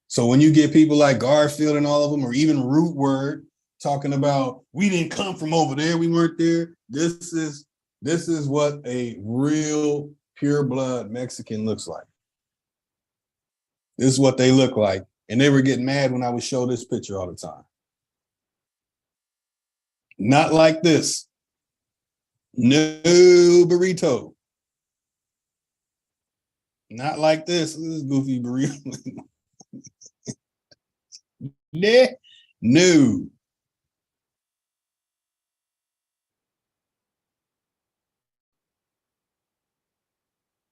So when you get people like Garfield and all of them, or even Root Word, talking about we didn't come from over there, we weren't there. This is what a real pure blood Mexican looks like. This is what they look like. And they were getting mad when I would show this picture all the time. Not like this. No burrito. Not like this. This is goofy burrito. No.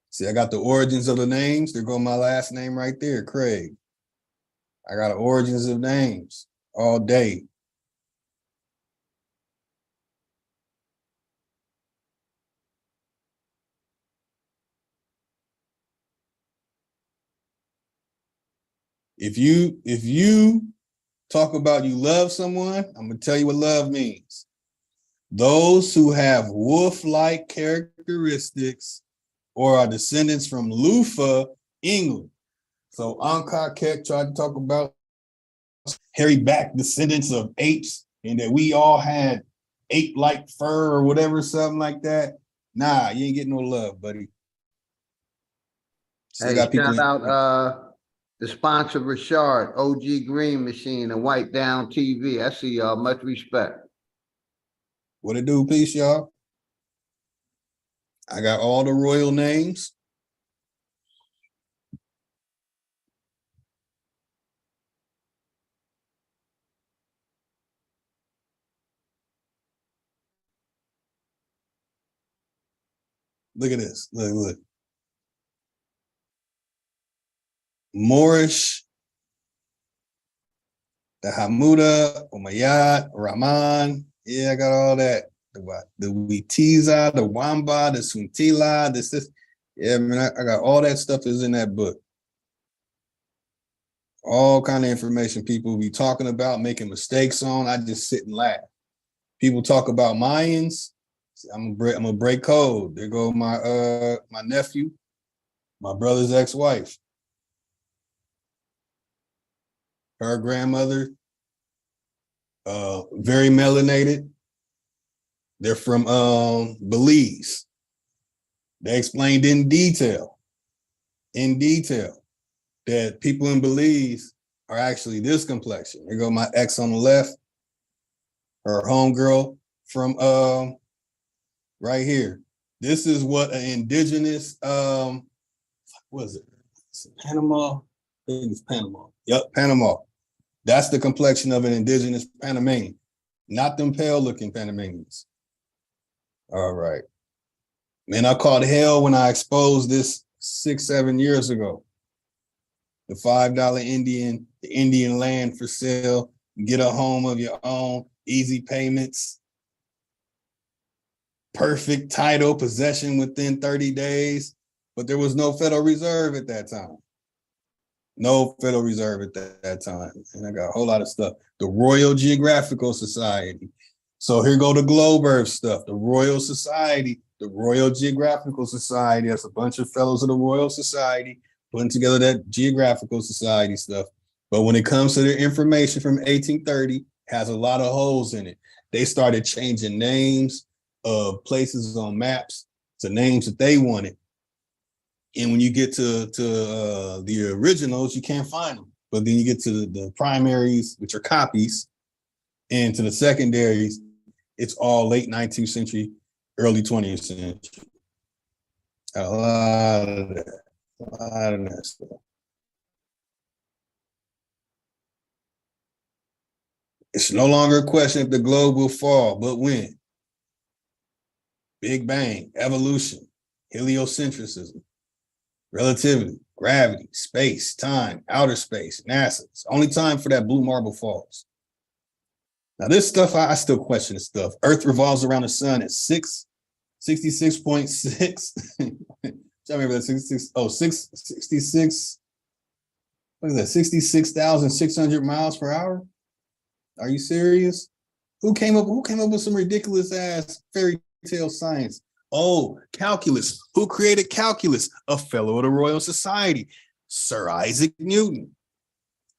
See, I got the origins of the names. There go my last name right there, Craig. I got origins of names all day. If you talk about you love someone, I'm gonna tell you what love means. Those who have wolf-like characteristics or are descendants from Lufa, England. So Ankar Kek tried to talk about hairy back descendants of apes, and that we all had ape-like fur or whatever, something like that. Nah, you ain't getting no love, buddy. So Hey, shout out the sponsor, Richard, OG Green Machine, and Wipe Down TV. I see y'all. Much respect. What it do, peace, y'all? I got all the royal names. Look at this. Look. Moorish, the Hamuda, Umayyad, Rahman. Yeah, I got all that. The Witiza, the Wamba, the Suntila, this. Yeah, man, I got all that stuff is in that book. All kind of information people be talking about, making mistakes on. I just sit and laugh. People talk about Mayans. I'm gonna break code. There go my nephew, my brother's ex-wife. Her grandmother, very melanated. They're from Belize. They explained in detail, that people in Belize are actually this complexion. There go my ex on the left, her homegirl from right here. This is what an indigenous what is it? Is it Panama? I think it's Panama. Yep, Panama. That's the complexion of an indigenous Panamanian, not them pale looking Panamanians. All right. Man, I caught hell when I exposed this 6-7 years ago. The $5 Indian, the Indian land for sale, get a home of your own, easy payments, perfect title, possession within 30 days. But there was no Federal Reserve at that time. No Federal Reserve at that time. And I got a whole lot of stuff. The Royal Geographical Society. So here go the Globe Earth stuff. The Royal Society, the Royal Geographical Society. That's a bunch of fellows of the Royal Society putting together that Geographical Society stuff. But when it comes to the information from 1830, has a lot of holes in it. They started changing names of places on maps to names that they wanted. And when you get to the originals, you can't find them. But then you get to the primaries, which are copies, and to the secondaries, it's all late 19th century, early 20th century. A lot of that stuff. It's no longer a question if the globe will fall, but when. Big Bang, evolution, heliocentrism, relativity, gravity, space, time, outer space, NASA. It's only time for that blue marble falls. Now this stuff, I still question this stuff. Earth revolves around the sun at 66.6. I remember that 66, 66. What is that? 66,600 miles per hour? Are you serious? Who came up with some ridiculous ass fairy tale science? Oh, calculus. Who created calculus? A fellow of the Royal Society, Sir Isaac Newton.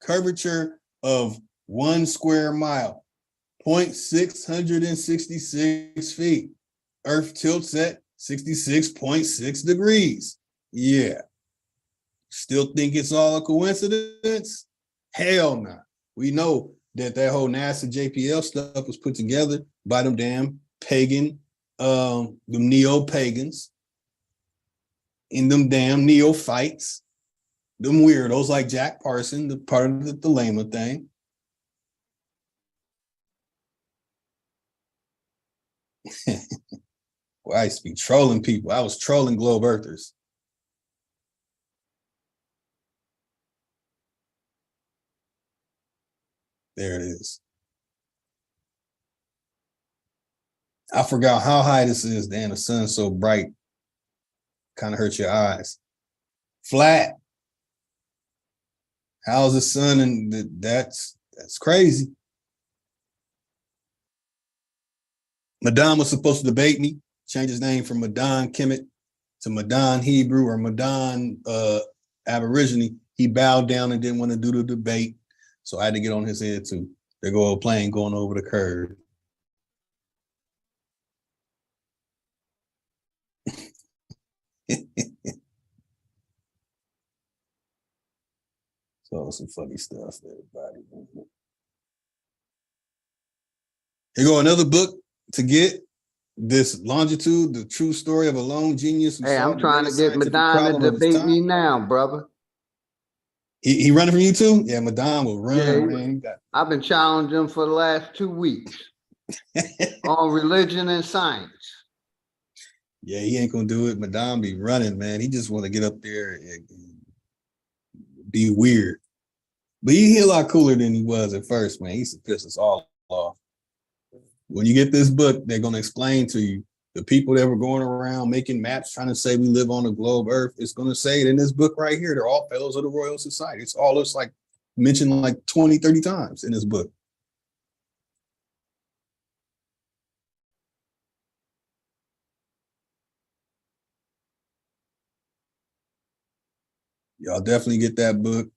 Curvature of 1 square mile, 0.666 feet. Earth tilts at 66.6 degrees. Yeah. Still think it's all a coincidence? Hell no. We know that whole NASA JPL stuff was put together by them damn pagan, them neo-pagans, and them damn neophytes, them weirdos like Jack Parson, the part of the Thelema thing. Well, I used to be trolling people. I was trolling globe earthers. There it is. I forgot how high this is. Damn, the sun's so bright. Kind of hurts your eyes. Flat. How's the sun? And that's crazy. Madan was supposed to debate me. Change his name from Madan Kemet to Madan Hebrew or Madan Aborigine. He bowed down and didn't want to do the debate. So I had to get on his head too. There go a plane going over the curve. So some funny stuff, everybody. Here go another book to get. This Longitude, the true story of a lone genius. Hey, I'm trying to get Madonna to debate me now, brother. He running from you too? Yeah, Madonna will run, yeah, man. I've been challenging him for the last 2 weeks on religion and science. Yeah, he ain't gonna do it. Madonna be running, man. He just want to get up there and be weird. But he a lot cooler than he was at first, man. He used to piss us all off. When you get this book, they're going to explain to you the people that were going around making maps trying to say we live on the globe Earth. It's going to say it in this book right here. They're all fellows of the Royal Society. It's all it's like mentioned like 20, 30 times in this book. Y'all definitely get that book.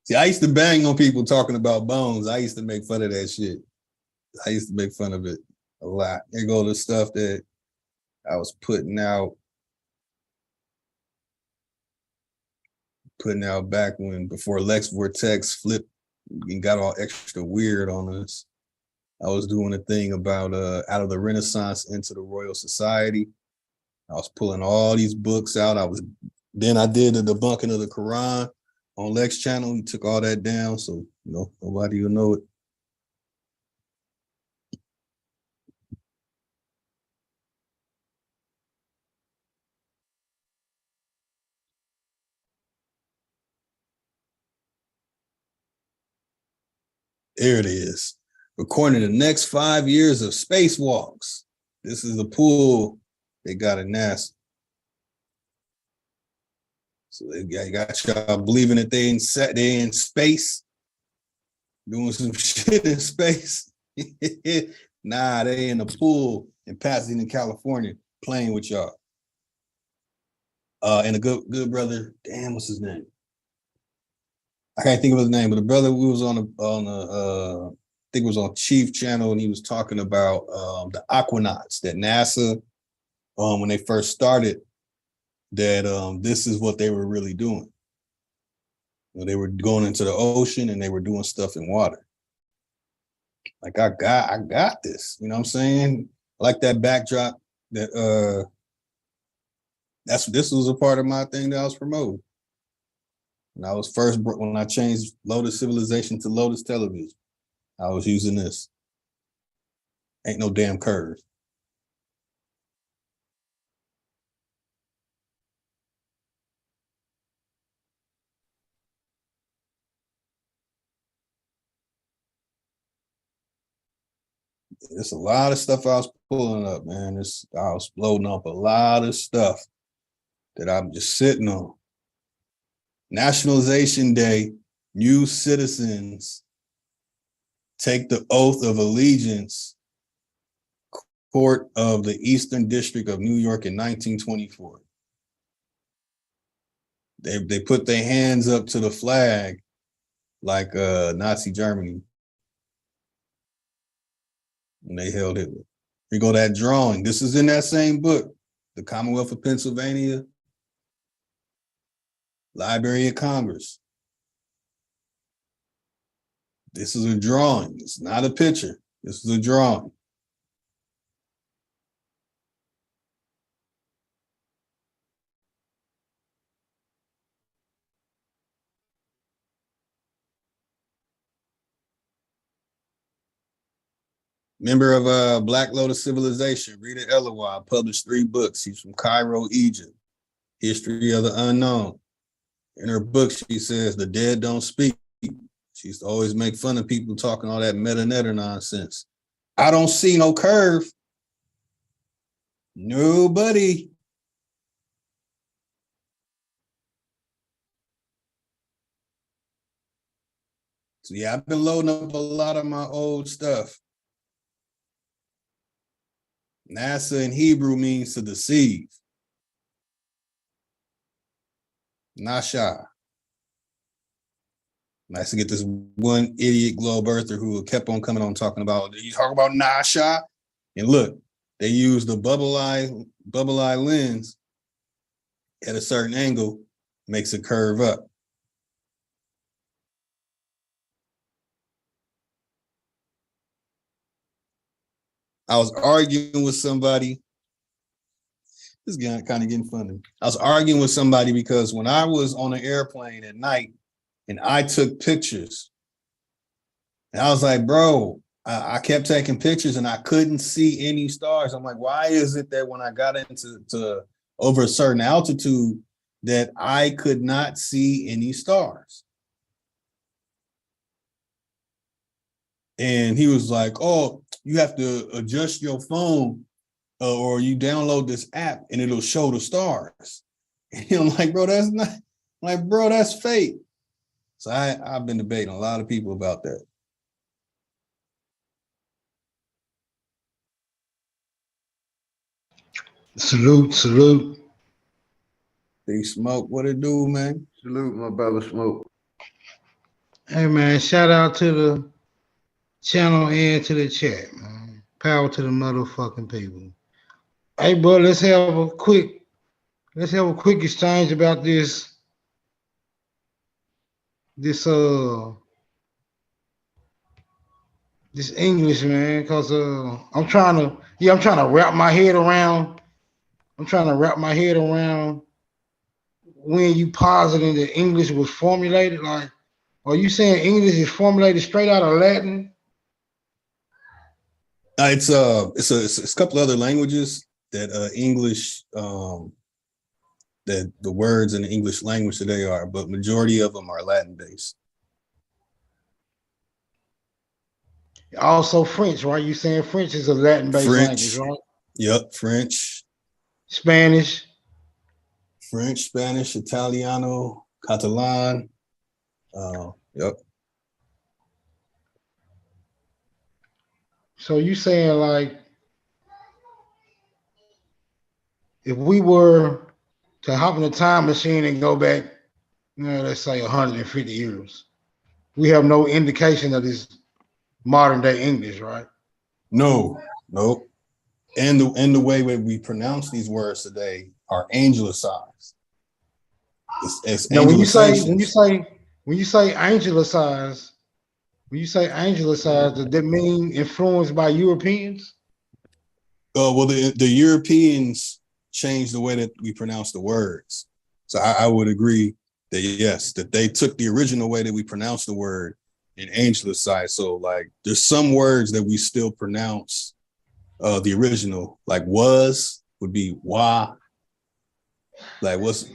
See, I used to bang on people talking about bones. I used to make fun of that shit. I used to make fun of it a lot. There go the stuff that I was putting out back when, before Lex Vortex flipped and got all extra weird on us. I was doing a thing about out of the Renaissance into the Royal Society. I was pulling all these books out. Then I did the debunking of the Quran on Lex channel. He took all that down, so nobody will know it. There it is. Recording the next 5 years of spacewalks. This is the pool they got at NASA. So they got y'all believing that they in space, doing some shit in space. Nah, they in the pool in Pasadena, California, playing with y'all. And a good brother, damn, what's his name? I can't think of his name, but the brother who was on I think it was on Chief Channel, and he was talking about the aquanauts that NASA, when they first started, that this is what they were really doing. They were going into the ocean and they were doing stuff in water. Like, I got this, you know what I'm saying? I like that backdrop that this was a part of my thing that I was promoting. When I changed Lotus Civilization to Lotus Television, I was using this. Ain't no damn curve. There's a lot of stuff I was pulling up, man. I was loading up a lot of stuff that I'm just sitting on. Nationalization Day, new citizens take the oath of allegiance, court of the Eastern District of New York in 1924. They put their hands up to the flag like Nazi Germany when they held Hitler. Here go that drawing. This is in that same book, The Commonwealth of Pennsylvania, Library of Congress. This is a drawing. It's not a picture. This is a drawing. Member of Black Lotus Civilization, Rita Elawad, published 3 books. She's from Cairo, Egypt. History of the Unknown. In her book, she says the dead don't speak. She used to always make fun of people talking all that meta-netter nonsense. I don't see no curve. Nobody. So yeah, I've been loading up a lot of my old stuff. NASA in Hebrew means to deceive. Nasha. Nice to get this one idiot globe earther who kept on coming on talking about, you talk about Nasha? And look, they use the bubble eye lens at a certain angle, makes it curve up. I was arguing with somebody. This is kind of getting funny. I was arguing with somebody because when I was on an airplane at night and I took pictures, and I was like, bro, I kept taking pictures and I couldn't see any stars. I'm like, why is it that when I got into over a certain altitude that I could not see any stars? And he was like, oh, you have to adjust your phone or you download this app and it'll show the stars. And I'm like, bro, that's not, I'm like, bro, that's fake. So I've been debating a lot of people about that. Salute, salute. They smoke. What it do, man? Salute my brother Smoke. Hey man, shout out to the channel and to the chat, man. Power to the motherfucking people. Hey, bro, let's have a quick exchange about this this English, man, because I'm trying to wrap my head around. I'm trying to wrap my head around when you positing that English was formulated. Like, are you saying English is formulated straight out of Latin? It's a couple other languages that English that the words in the English language today are, but majority of them are Latin based. Also French, right? You saying French is a Latin-based language, right? Yep, French, Spanish, Italiano, Catalan. Yep. So you saying like if we were to hop in a time machine and go back, let's say 150 years, we have no indication of this modern day English, right? No. And the way we pronounce these words today are anglicized. It's now when you say anglicized, does that mean influenced by Europeans? Well, the Europeans changed the way that we pronounce the words. So I would agree that yes, that they took the original way that we pronounce the word and anglicized. So like there's some words that we still pronounce the original, like was would be wa. Like what's,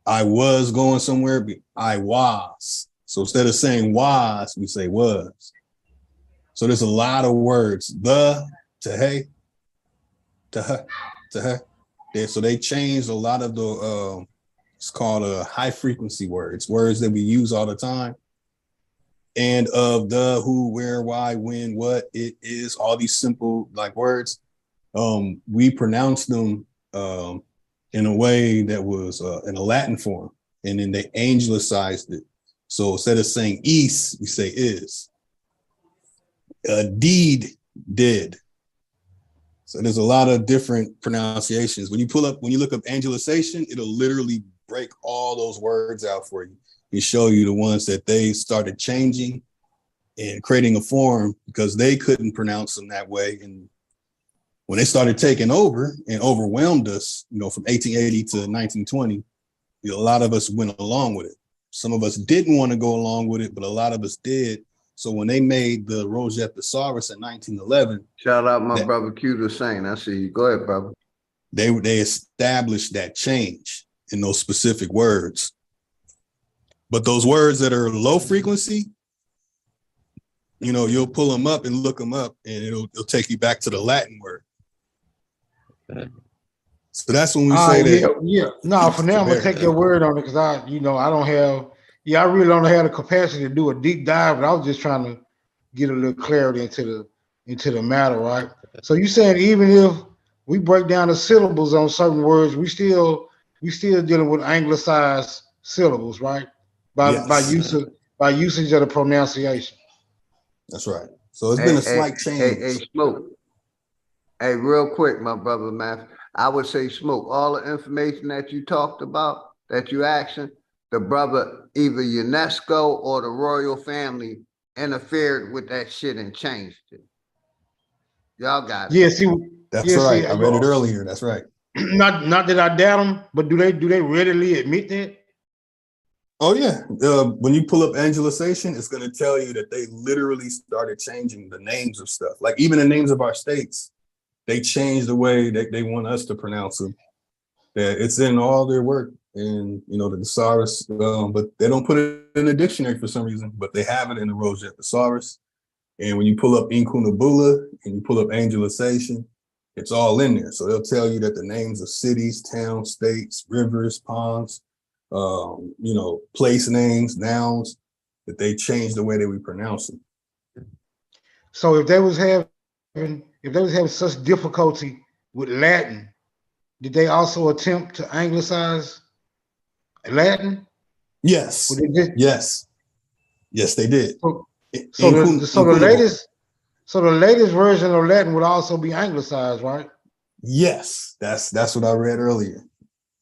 I was going somewhere, I was. So instead of saying was, we say was. So there's a lot of words, the, to hey, to her, to her. So they changed a lot of the, it's called high frequency words that we use all the time. And of the, who, where, why, when, what, it is, all these simple like words, we pronounce them in a way that was in a Latin form, and then they anglicized it. So instead of saying is, we say is. Deed, did. So there's a lot of different pronunciations. When you look up Anglicization, it'll literally break all those words out for you and show you the ones that they started changing and creating a form because they couldn't pronounce them that way. And when they started taking over and overwhelmed us, from 1880 to 1920, a lot of us went along with it. Some of us didn't want to go along with it, but a lot of us did. So when they made the Rosette Thesaurus in 1911, shout out my brother Q the Saint. I see you. Go ahead, brother. They established that change in those specific words. But those words that are low frequency, you'll pull them up and look them up, and it'll take you back to the Latin word. So that's when we say that. Yeah. No, for now I'm gonna take your word on it because I really don't have the capacity to do a deep dive, but I was just trying to get a little clarity into the matter, right? So you saying even if we break down the syllables on certain words, we still dealing with anglicized syllables, right? By usage of the pronunciation. That's right. So it's been a slight change. Hey, Smoke. Hey, real quick, my brother Matt. I would say, Smoke, all the information that you talked about, that you asking, the brother, either UNESCO or the royal family interfered with that shit and changed it. Y'all got it. Yeah, see, that's right. I read it earlier. That's right. Not that I doubt them, but do they readily admit that? Oh yeah. When you pull up Anglicization, it's going to tell you that they literally started changing the names of stuff. Like even the names of our states, they changed the way that they want us to pronounce them. That it's in all their work and the thesaurus, but they don't put it in the dictionary for some reason, but they have it in the Rosette Thesaurus. And when you pull up Inkunabula and you pull up Anglicization, it's all in there. So they'll tell you that the names of cities, towns, states, rivers, ponds, place names, nouns, that they changed the way that we pronounce them. So if they was having such difficulty with Latin, did they also attempt to anglicize Latin? Yes, yes, yes, they did. So the latest version of Latin would also be anglicized, right? Yes, that's what I read earlier.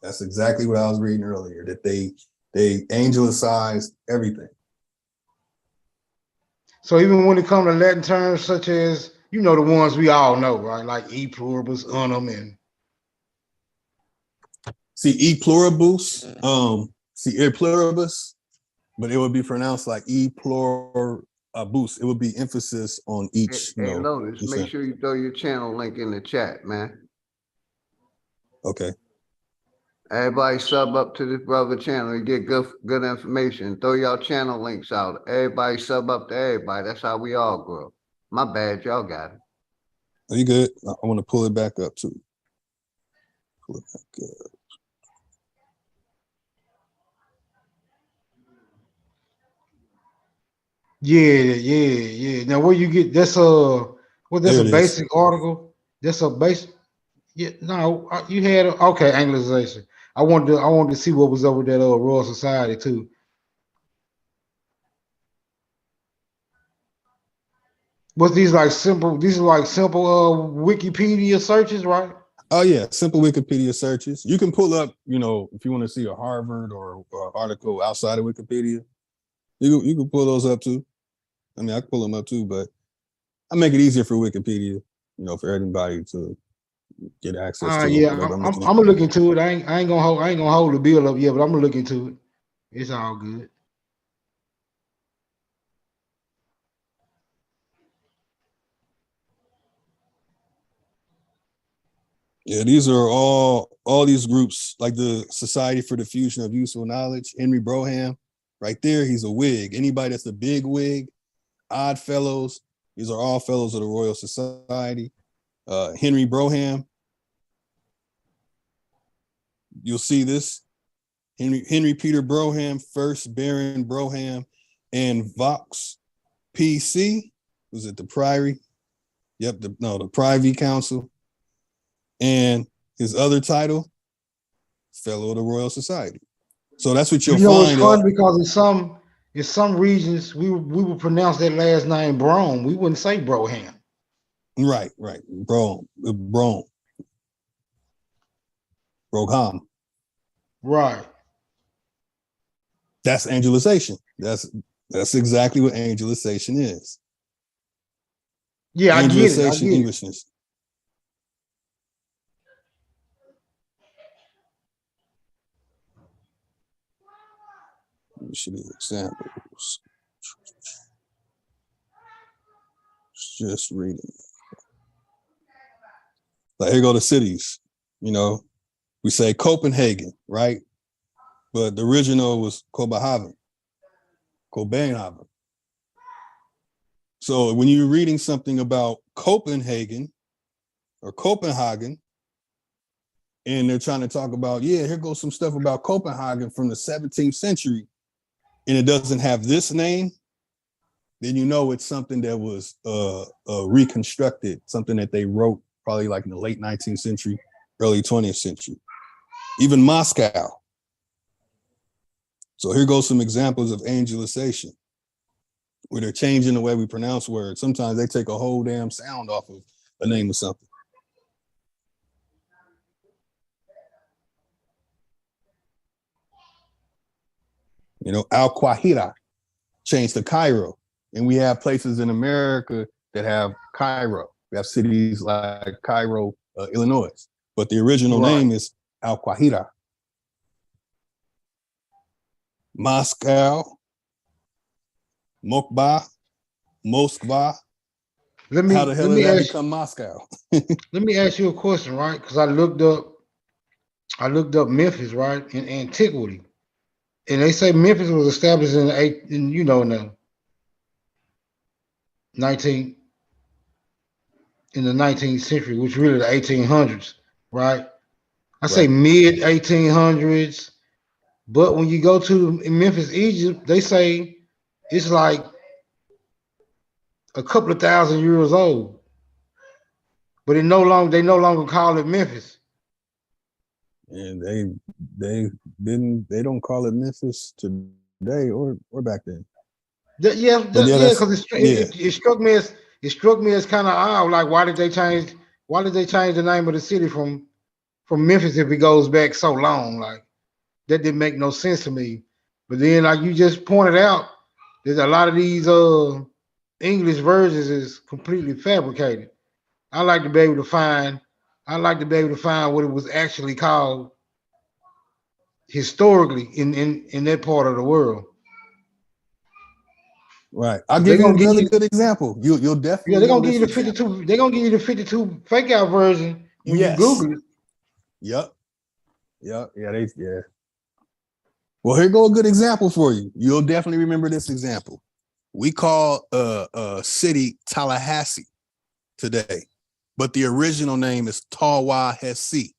That's exactly what I was reading earlier. That they angelicized everything. So even when it comes to Latin terms such as, you know, the ones we all know, right? Like e pluribus unum and e pluribus, e pluribus, but it would be pronounced like e pluribus. It would be emphasis on each. Hey, Lotus, make sure you throw your channel link in the chat, man. Okay. Everybody sub up to this brother channel and get good information. Throw y'all channel links out. Everybody sub up to everybody. That's how we all grow. My bad, y'all got it. Are you good? I want to pull it back up too. Pull it back up. Yeah. Now where you get that's a basic article. That's a basic. Yeah, no, you had okay, Anglicization. I wanted to see what was over that Royal Society too. Was these like simple? These are like simple Wikipedia searches, right? Oh yeah, simple Wikipedia searches. You can pull up, you know, if you want to see a Harvard or article outside of Wikipedia, you can pull those up too. I mean, I can pull them up too, but I make it easier for Wikipedia, you know, for everybody to get access to. Yeah, I'm gonna look into it. I ain't gonna hold the bill up yet, but I'm gonna look into it. It's all good. Yeah, these are all these groups, like the Society for the Fusion of Useful Knowledge, Henry Broham, right there, he's a Whig. Anybody that's a big Whig, Odd Fellows, these are all fellows of the Royal Society. Henry Broham, you'll see this. Henry Peter Broham, first Baron Broham, and Vox PC, was it the Priory? Yep, the Privy Council. And his other title, Fellow of the Royal Society. So that's what you'll find. It's fun because in some regions we would pronounce that last name Brome. We wouldn't say Broham. Right. Broham. Right. That's Angelicization. That's exactly what Angelicization is. Yeah, I get it. Englishness. Let me see the examples. Just reading. Like here go the cities. You know, we say Copenhagen, right? But the original was Copenhagen. So when you're reading something about Copenhagen or Copenhagen, and they're trying to talk about, here goes some stuff about Copenhagen from the 17th century, and it doesn't have this name, then you know it's something that was reconstructed, something that they wrote probably like in the late 19th century, early 20th century. Even Moscow. So here goes some examples of Angelicization, where they're changing the way we pronounce words. Sometimes they take a whole damn sound off of a name of something. You know, Al-Qahira changed to Cairo. And we have places in America that have Cairo. We have cities like Cairo, Illinois. But the original name is Al-Qahira. Moscow, Moskva. How the hell did that become Moscow? Let me ask you a question, right? Because I looked up Memphis, right, in antiquity, and they say Memphis was established in the 19th century, which really the 1800s, right? I say mid 1800s, but when you go to Memphis, Egypt, they say it's like a couple of thousand years old, but they no longer call it Memphis. And they don't call it Memphis today or back then. Yeah, But yeah, that's because yeah. it struck me as kind of odd. Like, why did they change the name of the city from Memphis if it goes back so long? Like, that didn't make no sense to me. But then, like you just pointed out, there's a lot of these English versions is completely fabricated. I like to be able to find what it was actually called historically in that part of the world. Right. I'll They're give you gonna give another you, good example. You'll yeah, definitely they're know gonna give this you the example. 52. They're gonna give you the 52 fake out version when you Yes. Google it. Yep. Yeah. Well, here go a good example for you. You'll definitely remember this example. We call a city Tallahassee today, but the original name is Tallahassee.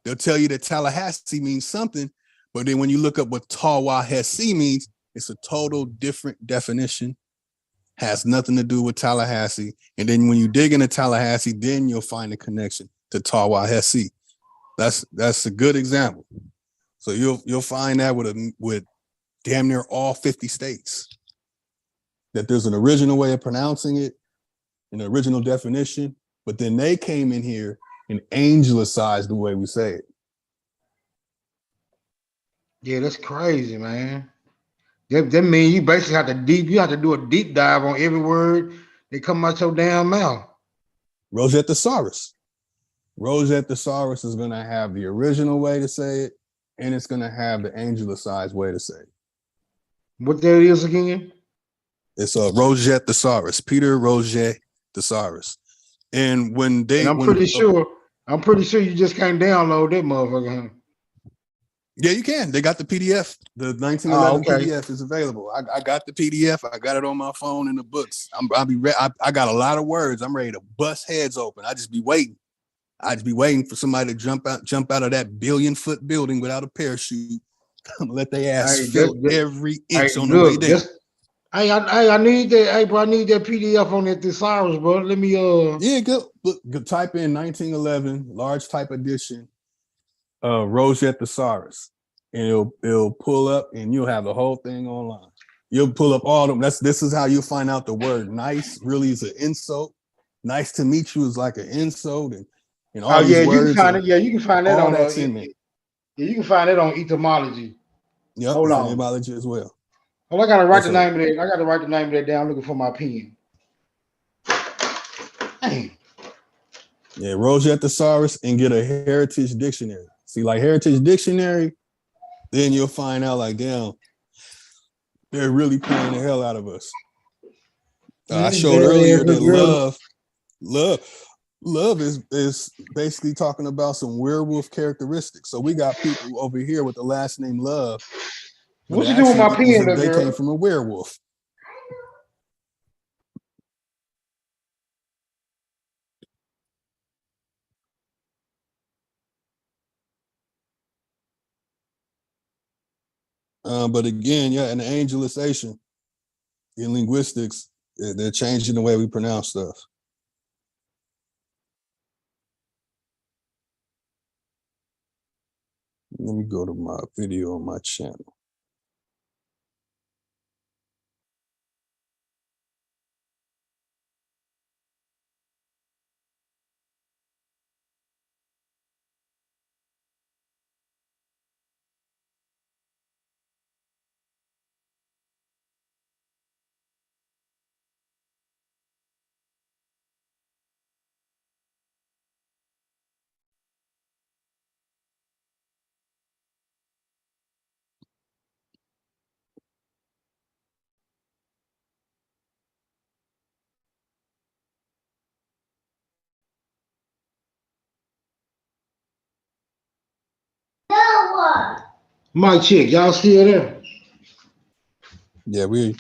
They'll tell you that Tallahassee means something, but then when you look up what Tallahassee means, it's a total different definition. Has nothing to do with Tallahassee. And then when you dig into Tallahassee, then you'll find a connection to Tallahassee. That's a good example. So you'll find that with damn near all 50 states, that there's an original way of pronouncing it, an original definition, but then they came in here and anglicized the way we say it. Yeah, that's crazy, man. That means you basically have to do a deep dive on every word that come out your damn mouth. Rosetta Thesaurus. Rosetta Thesaurus is going to have the original way to say it, and it's going to have the anglicized way to say it. What that is again? It's a Rosetta Thesaurus, Peter Rosetta Thesaurus. And when they, And I'm pretty sure you just can't download that motherfucker. Huh? Yeah, you can. They got the PDF. The 1911 PDF is available. I got the PDF. I got it on my phone in the books. I got a lot of words. I'm ready to bust heads open. I just be waiting. For somebody to jump out of that 1 billion-foot building without a parachute. Let their ass feel every inch on the way down. I need that. Hey, bro, I need that PDF on that thesaurus, bro. Let me Yeah, go type in 1911 large type edition. Rosetta Thesaurus, and it'll pull up, and you'll have the whole thing online. You'll pull up all them. This is how you'll find out the word nice really is an insult. Nice to meet you is like an insult, and all these words. You can find it. Yeah, you can find that all on that's in there. Yeah, you can find it on etymology. Yep, hold on. etymology as well. Oh, I gotta write the name of that. I gotta write the name of that down. Looking for my pen. Dang. Yeah, Rosetta Thesaurus, and get a heritage dictionary. See, like heritage dictionary, then you'll find out like, damn, they're really playing the hell out of us. I showed earlier that love is basically talking about some werewolf characteristics. So we got people over here with the last name Love. What you do with my pen, they came from a werewolf. But again, yeah, in the Anglicization, in linguistics, they're changing the way we pronounce stuff. Let me go to my video on my channel. Mic check. Y'all still there? Yeah, we.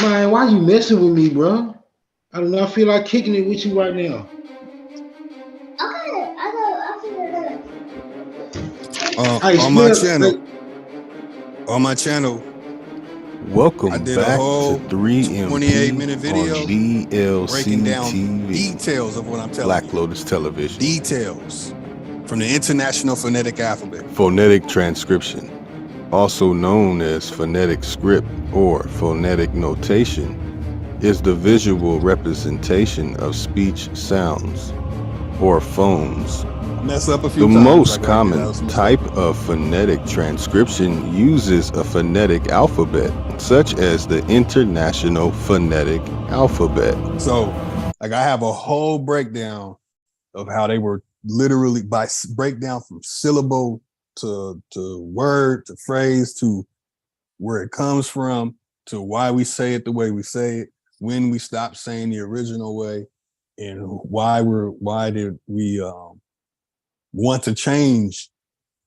Man, why you messing with me, bro? I do not feel like kicking it with you right now. On my channel, Welcome I did back a whole to 3MP 28-minute video on BLC breaking down TV, details of what I'm telling Black you. Lotus Television. Details from the International Phonetic Alphabet. Phonetic transcription, also known as phonetic script or phonetic notation, is the visual representation of speech sounds or phones. Mess up a few The times. most common type of phonetic transcription uses a phonetic alphabet, such as the International Phonetic Alphabet. So, like, I have a whole breakdown of how they were literally by breakdown from syllable to word to phrase to where it comes from to why we say it the way we say it, when we stopped saying the original way, and why did we want to change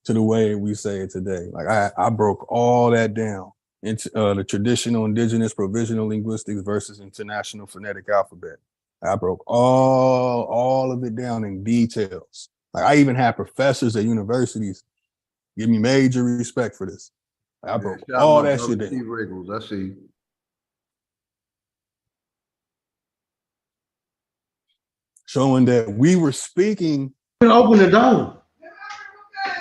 to the way we say it today. Like I broke all that down into the traditional indigenous provisional linguistics versus international phonetic alphabet. I broke all of it down in details. Like I even had professors at universities give me major respect for this. Like, I broke all that shit down. Wriggles, I see. Showing that we were speaking. Open the door.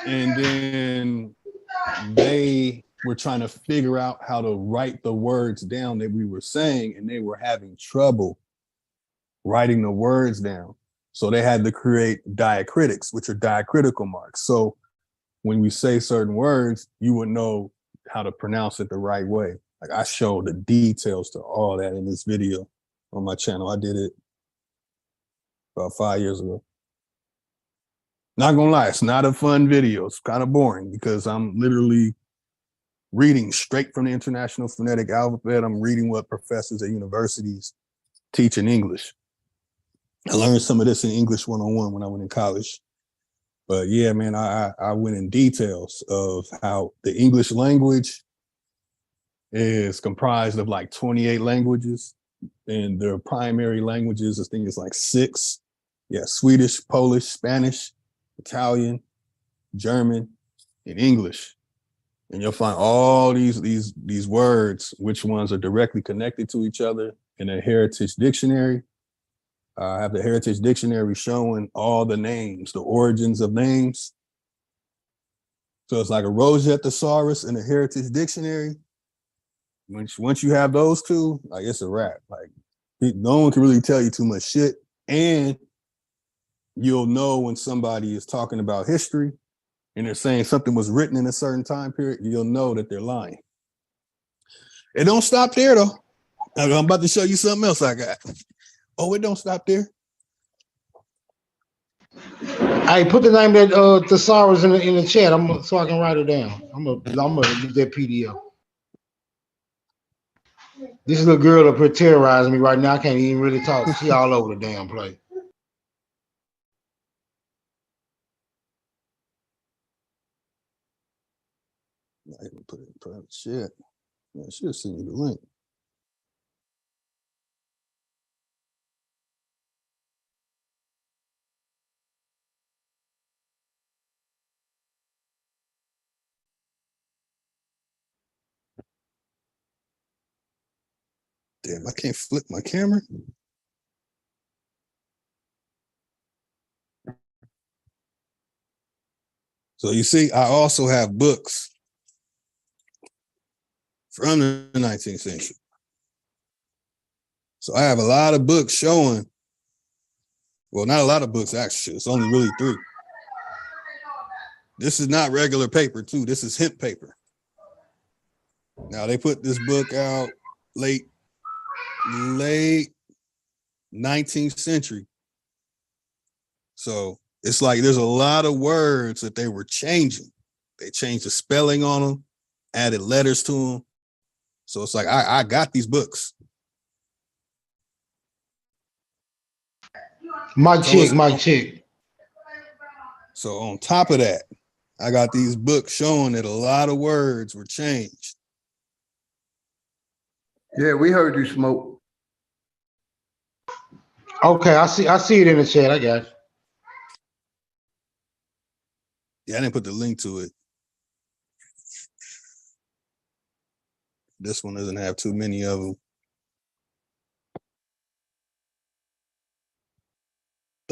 And then they were trying to figure out how to write the words down that we were saying, and they were having trouble writing the words down. So they had to create diacritics, which are diacritical marks. So when we say certain words, you would know how to pronounce it the right way. Like I showed the details to all that in this video on my channel. I did it about 5 years ago. Not gonna lie, it's not a fun video. It's kind of boring because I'm literally reading straight from the International Phonetic Alphabet. I'm reading what professors at universities teach in English. I learned some of this in English 101 when I went in college. But yeah, man, I went in details of how the English language is comprised of like 28 languages, and their primary languages, I think it's like 6. Yeah, Swedish, Polish, Spanish, Italian, German, and English. And you'll find all these words, which ones are directly connected to each other in a heritage dictionary. I have the heritage dictionary showing all the names, the origins of names. So it's like a Rosette thesaurus and a heritage dictionary. Once you have those two, like it's a wrap. Like no one can really tell you too much shit. And you'll know when somebody is talking about history and they're saying something was written in a certain time period, you'll know that they're lying. It don't stop there though. I'm about to show you something else I got. Oh, it don't stop there. Hey, put the name of that thesaurus in the chat. So I can write it down. I'm gonna get that PDF. This little girl up here terrorizing me right now. I can't even really talk. She all over the damn place. I didn't put it in private chat. I should have sent you the link. Damn, I can't flip my camera. So you see, I also have books from the 19th century. So I have a lot of books showing, well, not a lot of books actually, it's only really 3. This is not regular paper too, this is hemp paper. Now they put this book out late 19th century. So it's like there's a lot of words that they were changing. They changed the spelling on them, added letters to them. So it's like I got these books. Mic check. So on top of that, I got these books showing that a lot of words were changed. Yeah, we heard you smoke. Okay, I see it in the chat. I got it. Yeah, I didn't put the link to it. This one doesn't have too many of them.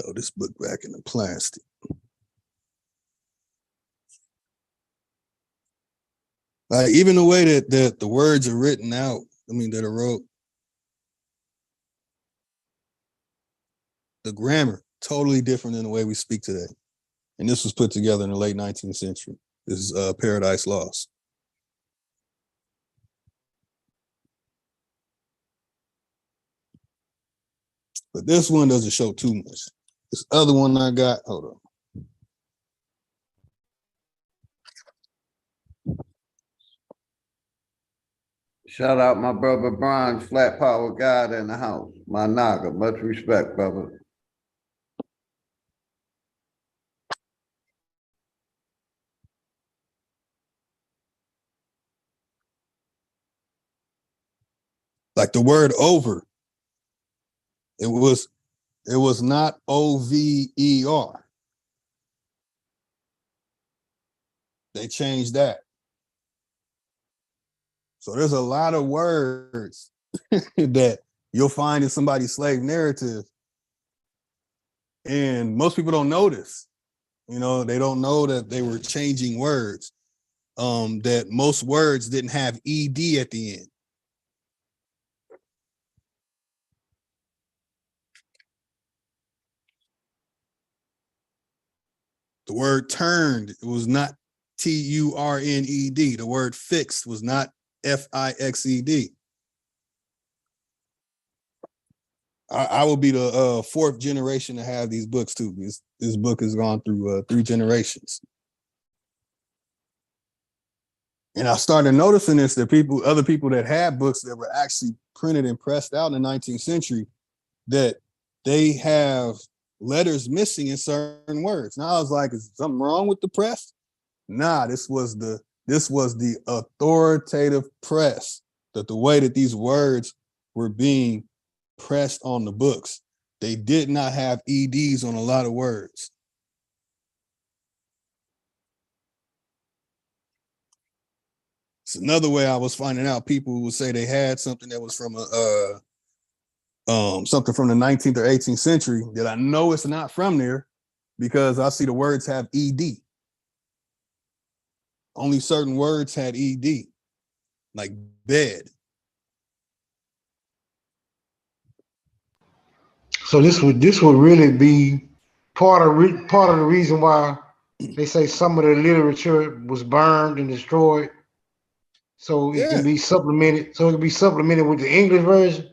Throw this book back in the plastic. Even the way that the words are written out, that are wrote, the grammar, totally different than the way we speak today. And this was put together in the late 19th century. This is Paradise Lost. But this one doesn't show too much. This other one I got, hold on. Shout out my brother Brian, Flat Power God in the house. My Naga, much respect, brother. Like the word over, it was not O-V-E-R. They changed that. So there's a lot of words that you'll find in somebody's slave narrative. And most people don't notice. They don't know that they were changing words. That most words didn't have ED at the end. The word turned, it was not T-U-R-N-E-D. The word fixed was not F-I-X-E-D. I will be the fourth generation to have these books too. This book has gone through 3 generations. And I started noticing this, that other people that had books that were actually printed and pressed out in the 19th century, that they have letters missing in certain words. Now I was like, is something wrong with the press? Nah, this was the authoritative press, that the way that these words were being pressed on the books, they did not have EDs on a lot of words. It's another way I was finding out. People would say they had something that was from something from the 19th or 18th century that I know it's not from there, because I see the words have ED. Only certain words had ED, like bed. So this would really be part of the reason why they say some of the literature was burned and destroyed, so it can be supplemented. So it can be supplemented with the English version.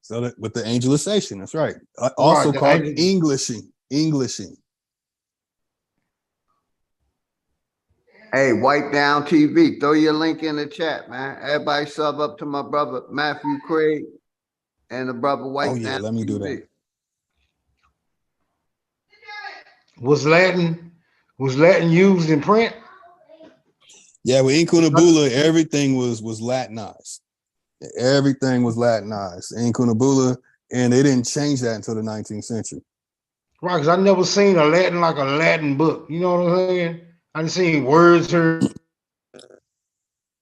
So that with the Anglicization, that's right. Also called Englishing. Hey, Wipe Down TV, throw your link in the chat, man. Everybody sub up to my brother Matthew Craig and the brother Wipe Down. Let me do that. Was Latin used in print? Yeah, with Incunabula, everything was Latinized. Everything was Latinized. Incunabula, and they didn't change that until the 19th century. Right, because I never seen a Latin book. You know what I'm saying? I didn't see words here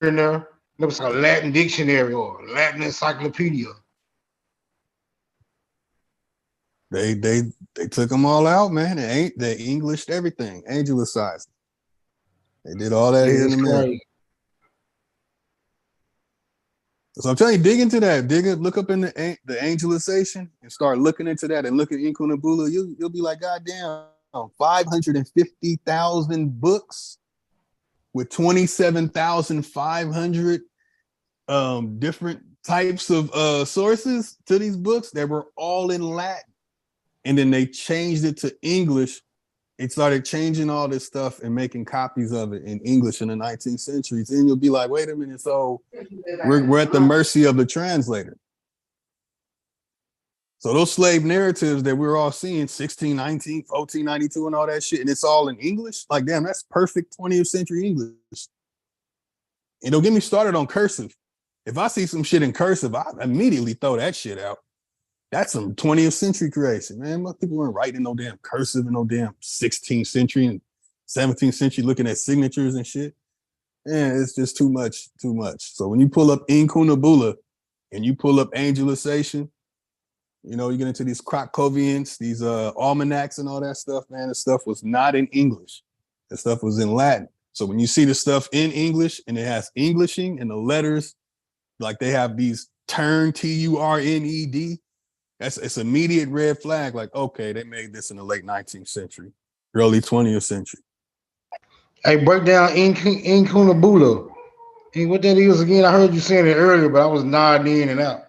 and there. Never saw a Latin dictionary or a Latin encyclopedia. They took them all out, man. They Englished everything, Anglicized. They did all that here in America. So I'm telling you, dig into that. Look up in the Anglicization and start looking into that, and look at Incunabula. You'll be like, God damn, 550,000 books with 27,500 different types of sources to these books that were all in Latin. And then they changed it to English. It started changing all this stuff and making copies of it in English in the 19th century. And you'll be like, wait a minute, so we're at the mercy of the translator. So those slave narratives that we're all seeing, 1619, 1492 and all that shit, and it's all in English, like, damn, that's perfect 20th century English. And don't get me started on cursive. If I see some shit in cursive, I immediately throw that shit out. That's some 20th century creation, man. Most people weren't writing no damn cursive in no damn 16th century and 17th century looking at signatures and shit. Yeah, it's just too much. So when you pull up Inkunabula and you pull up Anglicization, you know, you get into these Krakowians, these almanacs and all that stuff, man, the stuff was not in English. The stuff was in Latin. So when you see the stuff in English and it has Englishing and the letters, like they have these Turned, it's immediate red flag. Like, okay, they made this in the late 19th century, early 20th century. Hey, break down Inkunabula. Hey, what that is again? I heard you saying it earlier, but I was nodding in and out.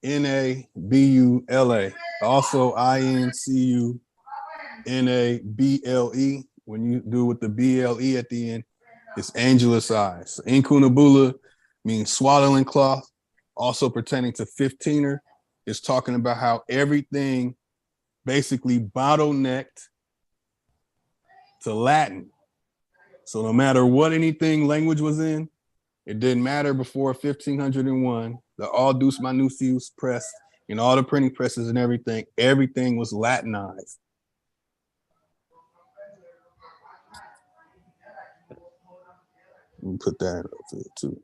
Inkunabula. Also Inkunable. When you do with the BLE at the end, it's anglicized. Inkunabula means swaddling cloth, also pertaining to 15er. It's talking about how everything basically bottlenecked to Latin. So no matter what anything language was in, it didn't matter before 1501. The Aldus Manutius press and all the printing presses and everything was Latinized. Let me put that up there too.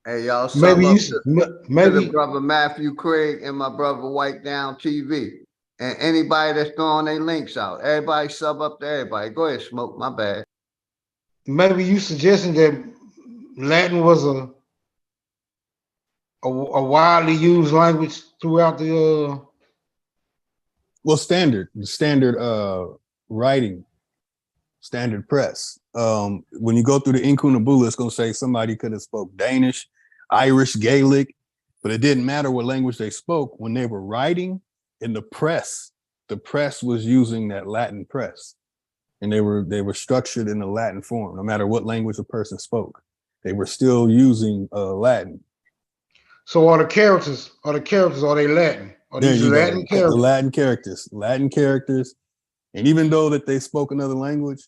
Hey, y'all, Maybe to the brother Matthew Craig and my brother White Down TV. And anybody that's throwing their links out, everybody sub up to everybody. Go ahead, Smoke, my bad. Maybe you suggesting that Latin was a widely used language throughout the standard writing, standard press. When you go through the Inkunabula, it's going to say somebody could have spoke Danish, Irish, Gaelic, but it didn't matter what language they spoke. When they were writing in the press was using that Latin press, and they were structured in the Latin form. No matter what language a person spoke, they were still using Latin. So are the characters are they Latin? Are these Latin characters? The Latin characters. And even though that they spoke another language,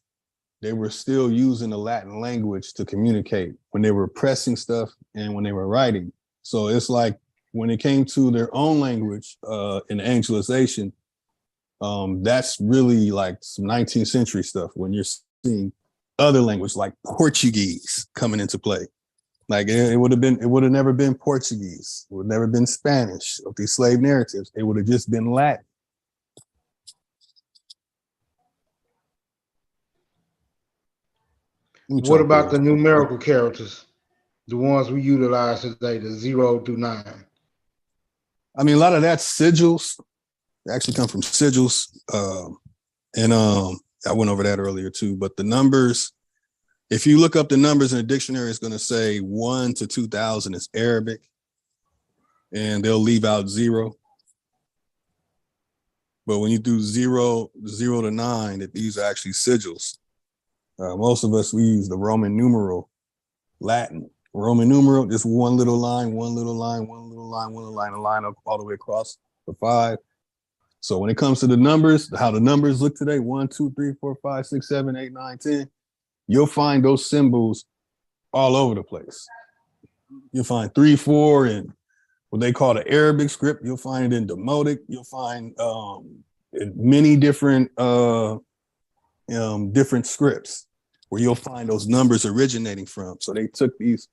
they were still using the Latin language to communicate when they were pressing stuff and when they were writing. So it's like when it came to their own language in Anglicization, that's really like some 19th century stuff when you're seeing other language like Portuguese coming into play. Like it would have never been Portuguese. It would have never been Spanish of these slave narratives. It would have just been Latin. What about the numerical characters? The ones we utilize today, the 0 through 9. I mean, a lot of that's sigils. They actually come from sigils. And I went over that earlier too. But the numbers, if you look up the numbers in a dictionary, it's going to say 1 to 2000 is Arabic. And they'll leave out 0. But when you do 0 to 9, that these are actually sigils. Most of us, we use the Roman numeral, Latin. Roman numeral, just one little line, a line up all the way across the 5. So when it comes to the numbers, how the numbers look today, 1, 2, 3, 4, 5, 6, 7, 8, 9, 10, you'll find those symbols all over the place. You'll find 3, 4, and what they call the Arabic script. You'll find it in Demotic. You'll find many different different scripts where you'll find those numbers originating from. So they took these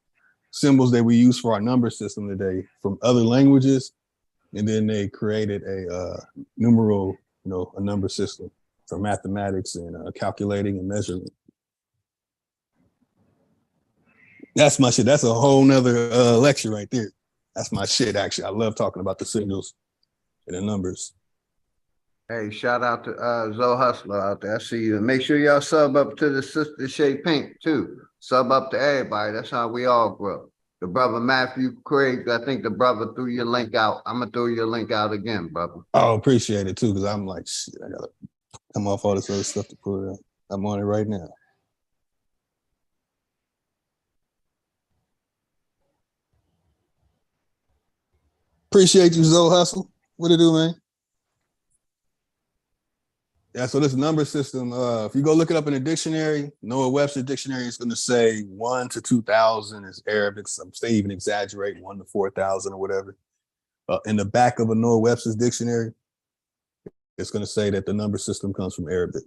symbols that we use for our number system today from other languages, and then they created a numeral, a number system for mathematics and calculating and measuring. That's my shit. That's a whole nother lecture right there. That's my shit, actually. I love talking about the signals and the numbers. Hey, shout out to Zoe Hustler out there. I see you. And make sure y'all sub up to the Sister Shay Pink, too. Sub up to everybody. That's how we all grow. The brother Matthew Craig, I think the brother threw your link out. I'm going to throw your link out again, brother. Oh, appreciate it, too, because I'm like, shit, I got to come off all this other stuff to put it out. I'm on it right now. Appreciate you, Zoe Hustle. What it do, man? Yeah, so this number system, if you go look it up in a dictionary, Noah Webster dictionary is going to say 1 to 2,000 is Arabic. Some they even exaggerate 1 to 4,000 or whatever. In the back of a Noah Webster's dictionary, it's going to say that the number system comes from Arabic.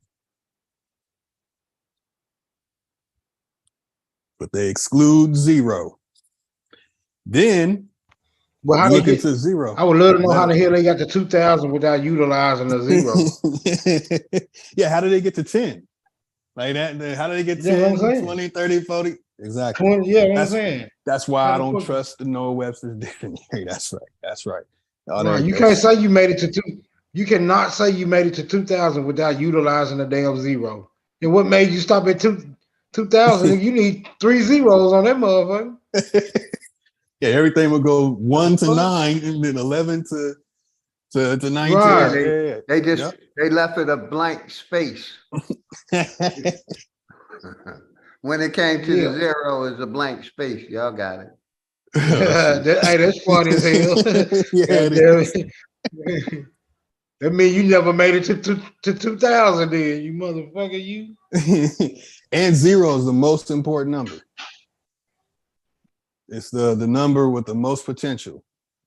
But they exclude 0. Then Well, how you they look get into 0. I would love to know how the hell they got to 2,000 without utilizing a 0. Yeah, how did they get to 10? Like that, how did they get 10, 20, 30, 40? Exactly. 20, yeah, what I'm saying. That's why How I the don't fuck- trust the Noah Webster's dictionary. That's right. That's right. All Nah, that- you that's- can't say you made it to 2. You cannot say you made it to 2,000 without utilizing a damn 0. And what made you stop at 2,000? You need 3 zeros on that motherfucker. Yeah, everything would go 1 to 9 and then 11 to 19. Right. They left it a blank space. When it came to the 0, it's a blank space. Y'all got it. Hey, that's funny as hell. Yeah, That means you never made it to 2,000 then, you motherfucker, you. And 0 is the most important number. It's the number with the most potential.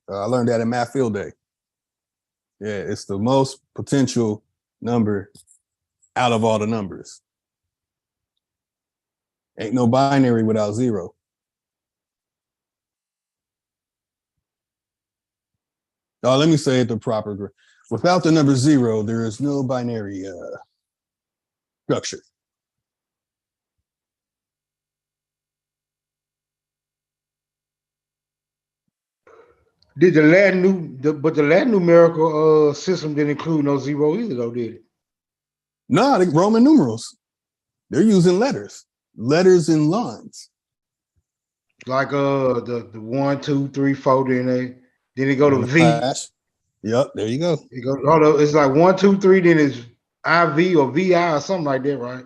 I learned that in math field day. Yeah, it's the most potential number out of all the numbers. Ain't no binary without 0. Let me say it the proper. Without the number 0, there is no binary structure. Did the Latin numerical system didn't include no 0 either, though, did it? No, the Roman numerals. They're using letters and lines. Like the 1, 2, 3, 4. Then they go to V. Yep, there you go. It's like 1, 2, 3. Then it's IV or VI or something like that, right?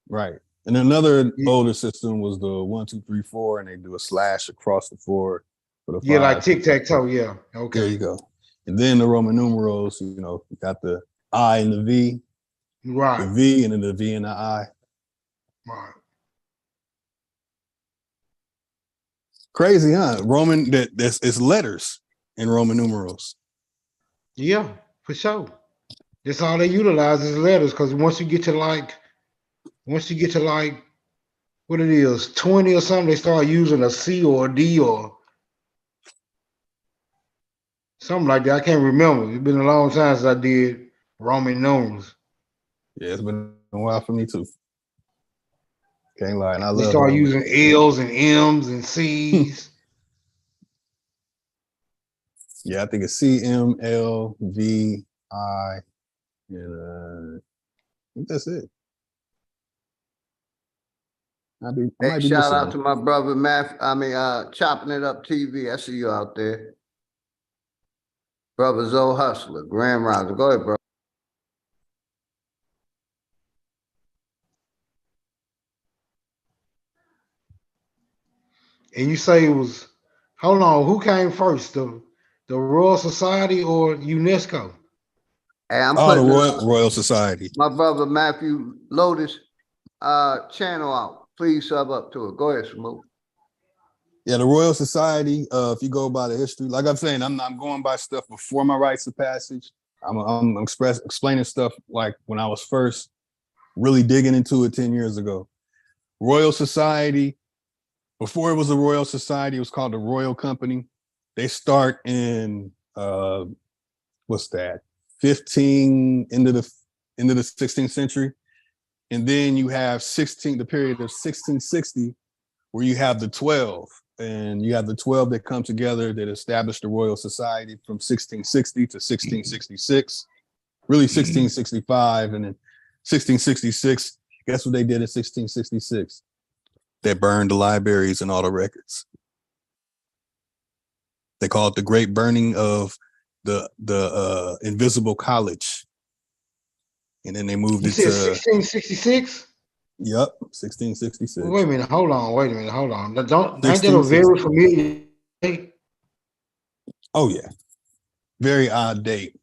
Right. And another older system was the 1, 2, 3, 4, and they do a slash across the 4 for the 5. Yeah, like tic-tac-toe. Yeah. Okay. There you go. And then the Roman numerals, you got the I and the V. Right. The V and then the V and the I. Right. Crazy, huh? It's letters in Roman numerals. Yeah, for sure. That's all they utilize is letters, because once you get to like what it is, 20 or something, they start using a C or a D or something like that. I can't remember. It's been a long time since I did Roman numerals. Yeah, it's been a while for me too. Can't lie, and I They love start Roman. using L's and M's and C's. Yeah, I think it's C, M, L, V, I, and I think that's it. Hey, shout out to my brother Chopping It Up TV. I see you out there. Brother Zoe Hustler, Grand Rouser. Go ahead, bro. And you say it was, hold on, who came first, the Royal Society or UNESCO? Hey, I'm putting the Royal Society. My brother Matthew Lotus channel out. Please sub up to it. Go ahead, Smooth. Yeah, the Royal Society, if you go by the history, like I'm saying, I'm going by stuff before my rites of passage. I'm explaining stuff like when I was first really digging into it 10 years ago. Royal Society, before it was the Royal Society, it was called the Royal Company. They start in, what's that, 15, into the 16th century. And then you have the period of 1660, where you have the 12. And you have the 12 that come together that established the Royal Society from 1660 to 1666, really 1665. And then 1666, guess what they did in 1666? They burned the libraries and all the records. They call it the Great Burning of the Invisible College. And then they moved it to 1666? Yep, 1666. Wait a minute, hold on. Ain't that a very familiar date? Oh yeah, very odd date.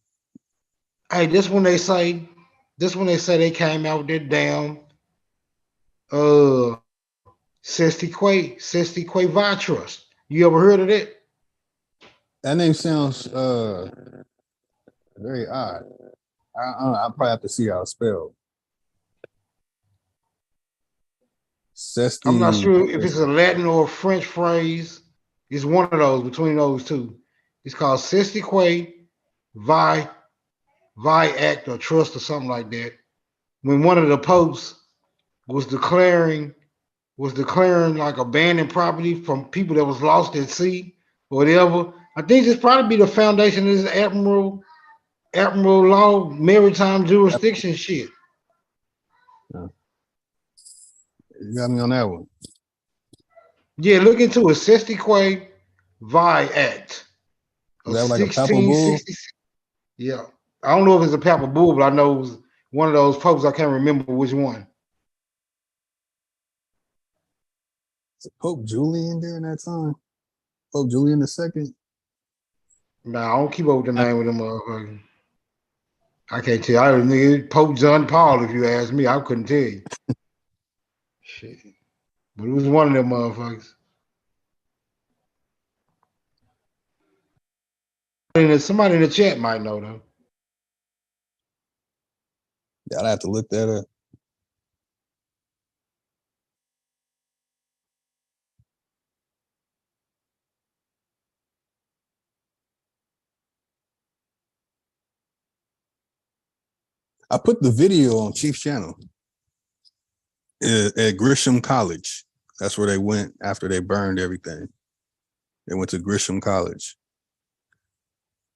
Hey, this when they say This one they say they came out with their damn Sestique Vitrust. You ever heard of that? That name sounds very odd. I'll probably have to see how it's spelled. I'm not Sesti. sure if it's a Latin or a French phrase. It's one of those between those two. It's called Sestique Act or Trust or something like that. When one of the popes was declaring like abandoned property from people that was lost at sea or whatever. I think this probably be the foundation of this admiral law, maritime jurisdiction shit. You got me on that one. Yeah, look into it. Sestique Vi Act. Is that like a papal bull? Yeah. I don't know if it's a papal bull, but I know it was one of those popes. I can't remember which one. Is it Pope Julian during that time? Pope Julian II? Nah, I don't keep up with the name of them motherfuckers. I can't tell you. I was nigga Pope John Paul, if you ask me. I couldn't tell you. Shit. But it was one of them motherfuckers. Somebody in the chat might know though. Yeah, I'd have to look that up. I put the video on Chief's channel at Grisham College. That's where they went after they burned everything. They went to Grisham College.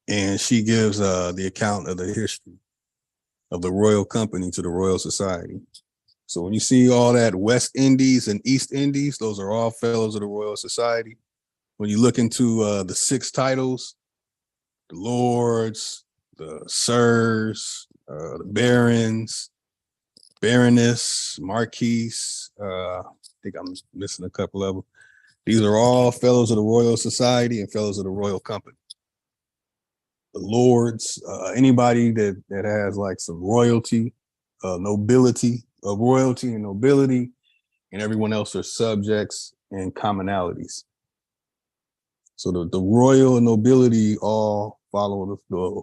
And she gives the account of the history of the Royal Company to the Royal Society. So when you see all that West Indies and East Indies, those are all fellows of the Royal Society. When you look into the 6 titles, the Lords, the Sirs, the Barons, Baroness, Marquise, I think I'm missing a couple of them. These are all fellows of the Royal Society and fellows of the Royal Company. The Lords, anybody that has like some royalty, nobility, royalty and nobility, and everyone else are subjects and commonalities. So the royal and nobility all follow the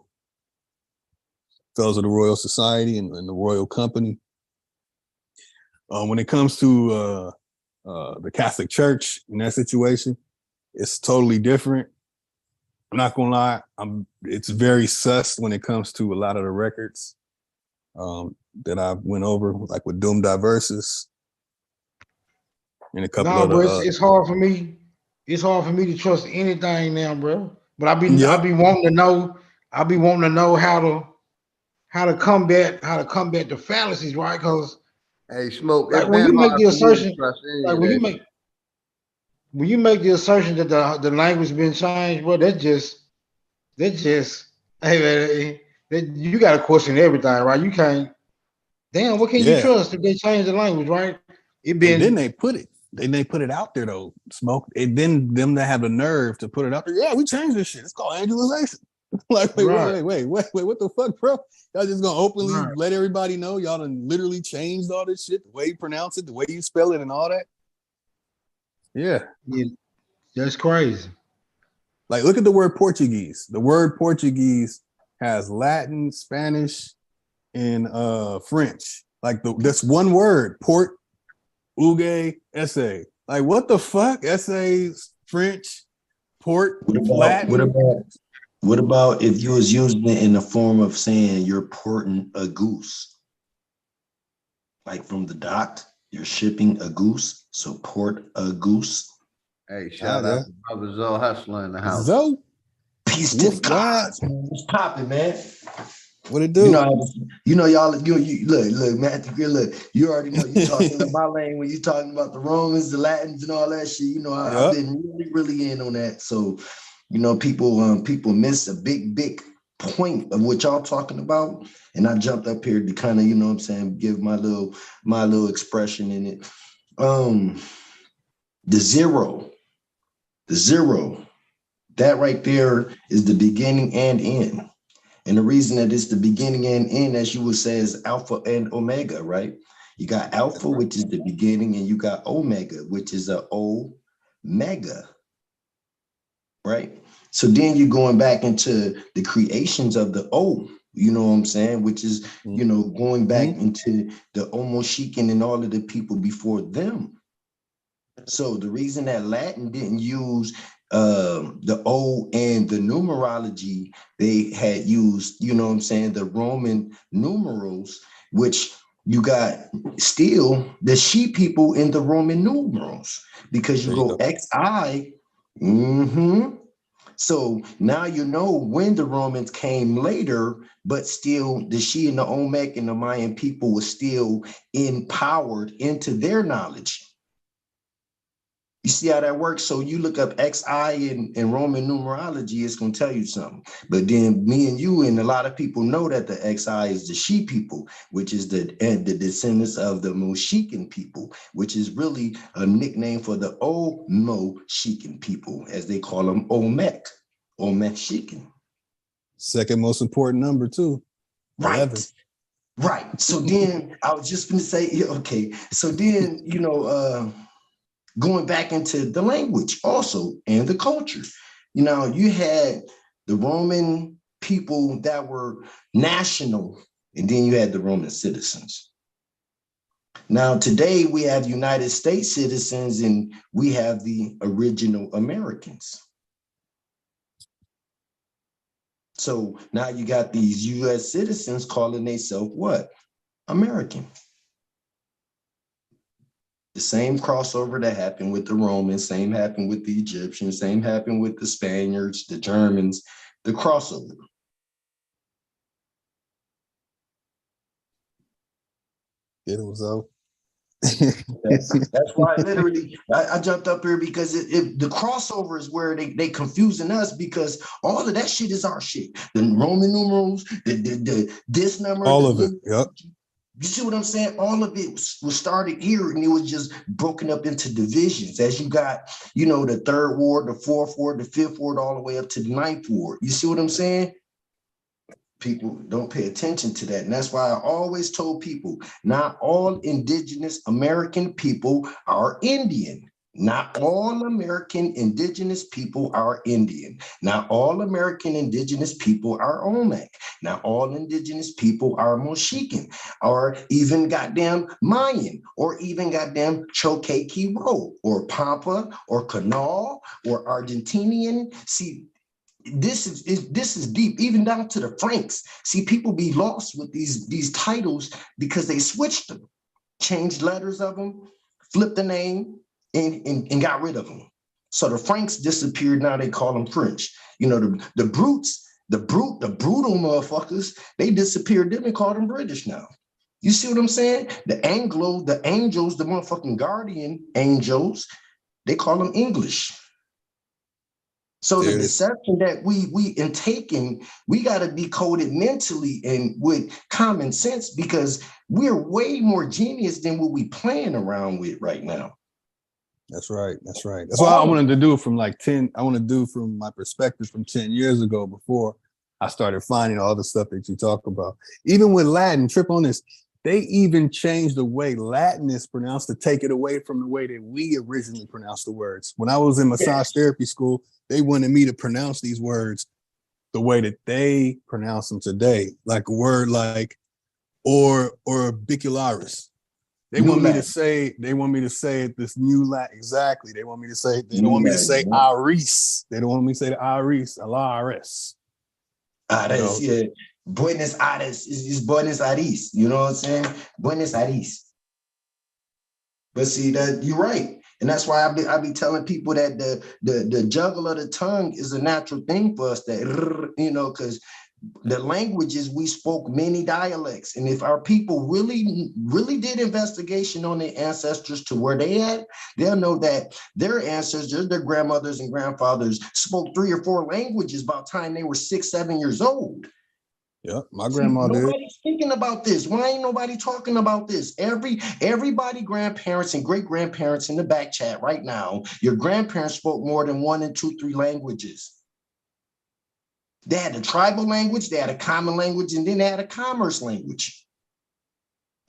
fellows of the Royal Society and the Royal Company. When it comes to the Catholic Church in that situation, it's totally different. I'm not gonna lie, it's very sus when it comes to a lot of the records that I went over, like with Doom Diversus and a couple of bro, it's hard for me. It's hard for me to trust anything now, bro. But I be wanting to know. I be wanting to know how to combat the fallacies, right? Because hey, Smoke, like when you make the assertion, like when you make the assertion that the language been changed, bro, that just hey man, you got to question everything, right? You can't. Damn, what can you trust if they change the language, right? And then they put it out there though, Smoke. And then them that have the nerve to put it out there. Yeah, we changed this shit. It's called Anglicization. Like, wait, what the fuck, bro? Y'all just gonna openly let everybody know y'all done literally changed all this shit, the way you pronounce it, the way you spell it, and all that. Yeah, that's crazy. Like, look at the word Portuguese. The word Portuguese has Latin, Spanish, and French. Like that's one word. Port, uge, essay. Like, what the fuck? Essays, French, port, Latin. What about if you was using it in the form of saying you're porting a goose? Like from the dock, you're shipping a goose, so port a goose. Hey, shout out to Brother Zoe Hustler in the house. Zoe? Peace to the gods, man. What's popping, man? What it do? You know, y'all. You look, man. Look, you already know you talking about my lane when you talking about the Romans, the Latins, and all that shit. You know, I've been really in on that. So, you know, people miss a big point of what y'all talking about, and I jumped up here to kind of, you know what I'm saying, give my little expression in it. The zero, that right there is the beginning and end. And the reason that it's the beginning and end, as you would say, is alpha and omega, right? You got alpha, which is the beginning, and you got omega, which is a omega, right? So then you're going back into the creations of the O, you know what I'm saying? Which is, you know, going back into the Homo Chican and all of the people before them. So the reason that Latin didn't use the O and the numerology, they had used, you know what I'm saying, the Roman numerals, which you got still the she people in the Roman numerals, because you go XI. So now you know when the Romans came later, but still the she and the Olmec and the Mayan people were still empowered into their knowledge. You see how that works? So you look up XI in Roman numerology, it's going to tell you something. But then me and you and a lot of people know that the XI is the she people, which is the descendants of the Moshican people, which is really a nickname for the Omo-Shikan people, as they call them, Olmec, Olmec-Shikan. Second most important number too. Right. 11. Right. So then I was just going to say, okay. So then, you know, going back into the language also and the culture. You know, you had the Roman people that were national, and then you had the Roman citizens. Now, today we have United States citizens and we have the original Americans. So now you got these US citizens calling themselves what? American. The same crossover that happened with the Romans, same happened with the Egyptians, same happened with the Spaniards, the Germans, the crossover. It was so. That's why literally I jumped up here, because the crossover is where they confusing us, because all of that shit is our shit. The Roman numerals, this number, all of it. Yep. You see what I'm saying? All of it was started here, and it was just broken up into divisions. As you got, you know, the third ward, the fourth ward, the fifth ward, all the way up to the ninth ward. You see what I'm saying? People don't pay attention to that. And that's why I always told people, not all indigenous American people are Indian. Not all American indigenous people are Indian. Not all American indigenous people are Olmec. Not all indigenous people are Mochican, or even goddamn Mayan, or even goddamn Choquequiró, or Pampa, or Canal, or Argentinian. See, this is deep, even down to the Franks. See, people be lost with these titles because they switched them, changed letters of them, flipped the name, and got rid of them. So the Franks disappeared. Now they call them French. You know, the brutes, the brutal motherfuckers, they disappeared. Then they call them British now. You see what I'm saying? The angels, the motherfucking guardian angels, they call them English. So the deception that we intaking, we got to decode it mentally and with common sense, because we're way more genius than what we playing around with right now. That's right. That's right. That's why I wanted to do from like 10. I want to do from my perspective from 10 years ago, before I started finding all the stuff that you talk about. Even with Latin, trip on this, they even changed the way Latin is pronounced to take it away from the way that we originally pronounced the words. When I was in massage therapy school, they wanted me to pronounce these words the way that they pronounce them today, like a word like or bicularis. They want me to say it this new Latin. Exactly. They want me to say, they don't want me to say Aris. They don't want me to say the Aris, Alaris. Ares, yeah. Buenos Aires is Buenos Aires. You know what I'm saying? Buenos Aires. But see, that you're right. And that's why I be telling people that the juggle of the tongue is a natural thing for us, that, you know, because the languages, we spoke many dialects. And if our people really did investigation on their ancestors to where they at, they'll know that their ancestors, their grandmothers and grandfathers spoke 3 or 4 languages by the time they were 6, 7 years old. Yeah, my grandma did. Nobody's thinking about this. Why ain't nobody talking about this? Everybody, grandparents and great grandparents in the back chat right now, your grandparents spoke more than 1 and 2, 3 languages. They had a tribal language, they had a common language, and then they had a commerce language.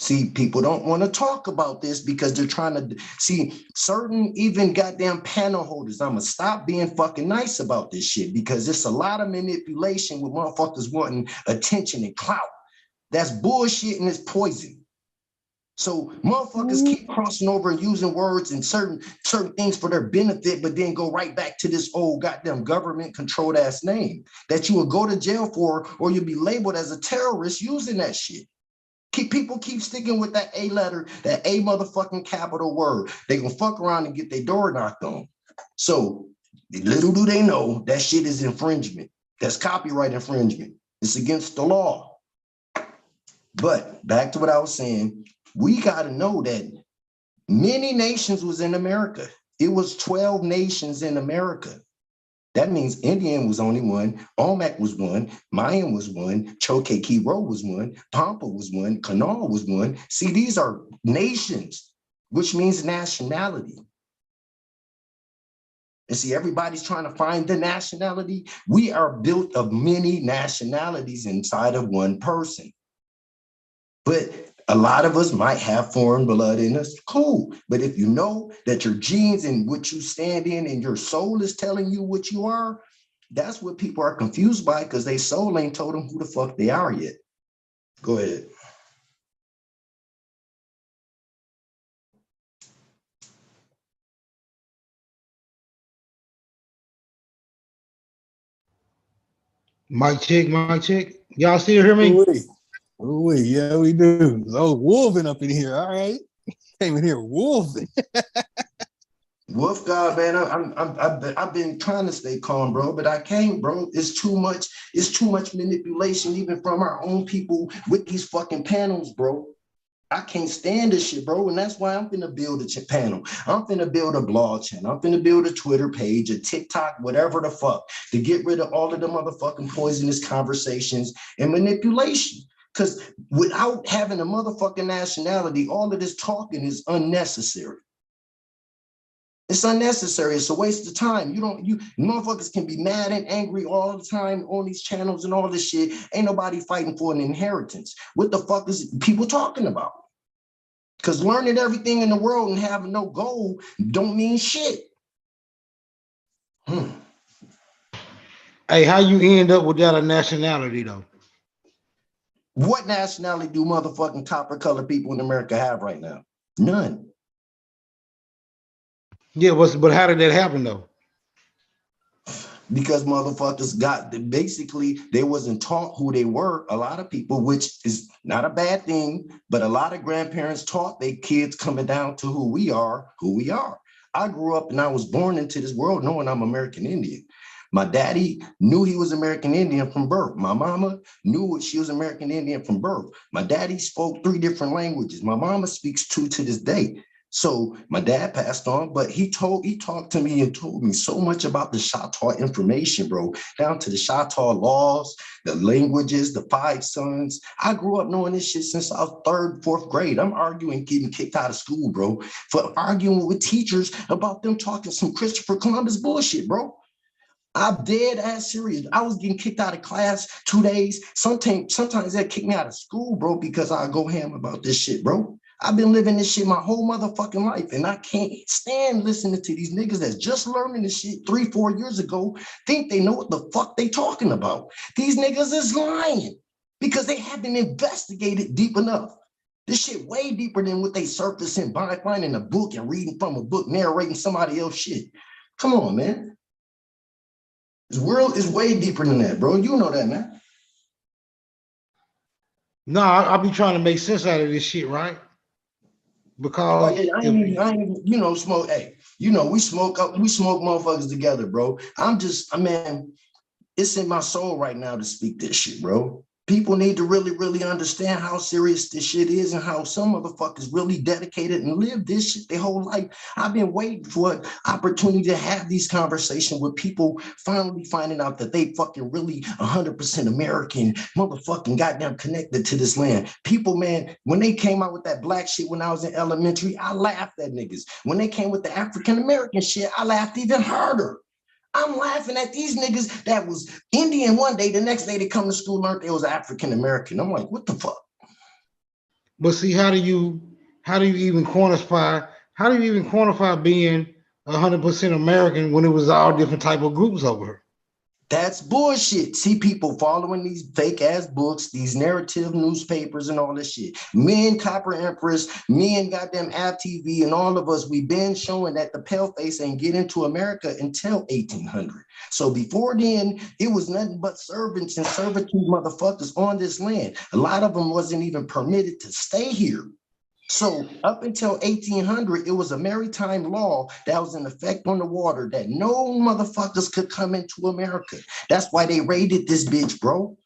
See, people don't want to talk about this because they're trying to see certain even goddamn panel holders. I'm gonna stop being fucking nice about this shit because it's a lot of manipulation with motherfuckers wanting attention and clout. That's bullshit and it's poison. So motherfuckers keep crossing over and using words and certain things for their benefit, but then go right back to this old goddamn government controlled ass name that you will go to jail for, or you'll be labeled as a terrorist using that shit. People keep sticking with that A letter, that A motherfucking capital word. They gonna fuck around and get their door knocked on. So little do they know that shit is infringement. That's copyright infringement. It's against the law. But back to what I was saying, we gotta know that many nations was in America. It was 12 nations in America. That means Indian was only one, Olmec was one, Mayan was one, Choquequiró was one, Pampa was one, Canal was one. See, these are nations, which means nationality. And see, everybody's trying to find the nationality. We are built of many nationalities inside of one person. But a lot of us might have foreign blood in us, cool. But if you know that your genes and what you stand in and your soul is telling you what you are, that's what people are confused by because their soul ain't told them who the fuck they are yet. Go ahead. Mic check, mic check. Y'all still hear me? Ooh, yeah, we do. Oh, wolving up in here. All right. Came in here wolving. Wolf God, man, I've been trying to stay calm, bro, but I can't, bro. It's too much manipulation, even from our own people with these fucking panels, bro. I can't stand this shit, bro. And that's why I'm finna build a panel. I'm finna build a blog channel. I'm finna build a Twitter page, a TikTok, whatever the fuck, to get rid of all of the motherfucking poisonous conversations and manipulation. Because without having a motherfucking nationality, all of this talking is unnecessary. It's unnecessary. It's a waste of time. You motherfuckers can be mad and angry all the time on these channels and all this shit. Ain't nobody fighting for an inheritance. What the fuck is people talking about? Because learning everything in the world and having no goal don't mean shit. Hey, how you end up without a nationality though? What nationality do motherfucking copper colored people in America have right now? None. Yeah, but how did that happen though? Because motherfuckers basically they wasn't taught who they were. A lot of people, which is not a bad thing, but a lot of grandparents taught their kids coming down to who we are. I grew up and I was born into this world knowing I'm American Indian. My daddy knew he was American Indian from birth. My mama knew she was American Indian from birth. My daddy spoke 3 different languages. My mama speaks 2 to this day. So my dad passed on, but he talked to me and told me so much about the Choctaw information, bro, down to the Choctaw laws, the languages, the 5 sons. I grew up knowing this shit since I was 3rd, 4th grade. I'm arguing, getting kicked out of school, bro, for arguing with teachers about them talking some Christopher Columbus bullshit, bro. I'm dead ass serious. I was getting kicked out of class 2 days. Sometimes they kick me out of school, bro, because I go ham about this shit, bro. I've been living this shit my whole motherfucking life, and I can't stand listening to these niggas that's just learning this shit 3-4 years ago, think they know what the fuck they talking about. These niggas is lying because they haven't investigated deep enough. This shit way deeper than what they surfacing by finding a book and reading from a book, narrating somebody else's shit. Come on, man. This world is way deeper than that, bro. You know that, man. No, I'll be trying to make sense out of this shit, right? Because I ain't smoke. Hey, we smoke motherfuckers together, bro. Man, it's in my soul right now to speak this shit, bro. People need to really, really understand how serious this shit is and how some motherfuckers really dedicated and live this shit their whole life. I've been waiting for an opportunity to have these conversations with people finally finding out that they fucking really 100% American, motherfucking goddamn connected to this land. People, man, when they came out with that black shit when I was in elementary, I laughed at niggas. When they came with the African American shit, I laughed even harder. I'm laughing at these niggas that was Indian one day, the next day they come to school, learned they was African American. I'm like, what the fuck? But see, how do you even quantify? How do you even quantify being 100% American when it was all different type of groups over here? That's bullshit. See people following these fake ass books, these narrative newspapers and all this shit. Me and Copper Empress, me and goddamn Av TV and all of us, we've been showing that the paleface ain't get into America until 1800. So before then, it was nothing but servants and servitude motherfuckers on this land. A lot of them wasn't even permitted to stay here. So up until 1800, it was a maritime law that was in effect on the water that no motherfuckers could come into America. That's why they raided this bitch, bro.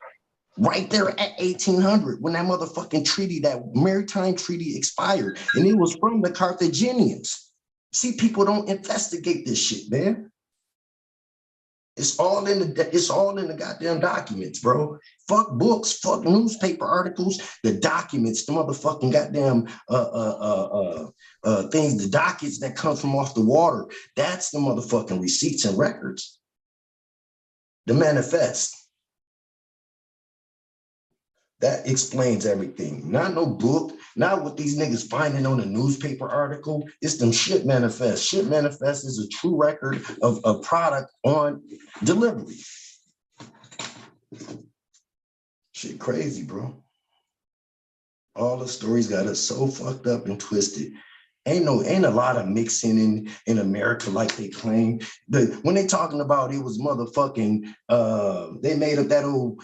Right there at 1800, when that motherfucking treaty, that maritime treaty expired. And it was from the Carthaginians. See, people don't investigate this shit, man. It's all in the goddamn documents, bro. Fuck books, fuck newspaper articles, the documents, the motherfucking goddamn things, the dockets that come from off the water. That's the motherfucking receipts and records. The manifest. That explains everything. Not no book, not what these niggas finding on a newspaper article. It's them shit manifest. Shit manifest is a true record of a product on delivery. Shit crazy, bro. All the stories got us so fucked up and twisted. Ain't a lot of mixing in America like they claim. When they talking about it was motherfucking, they made up that old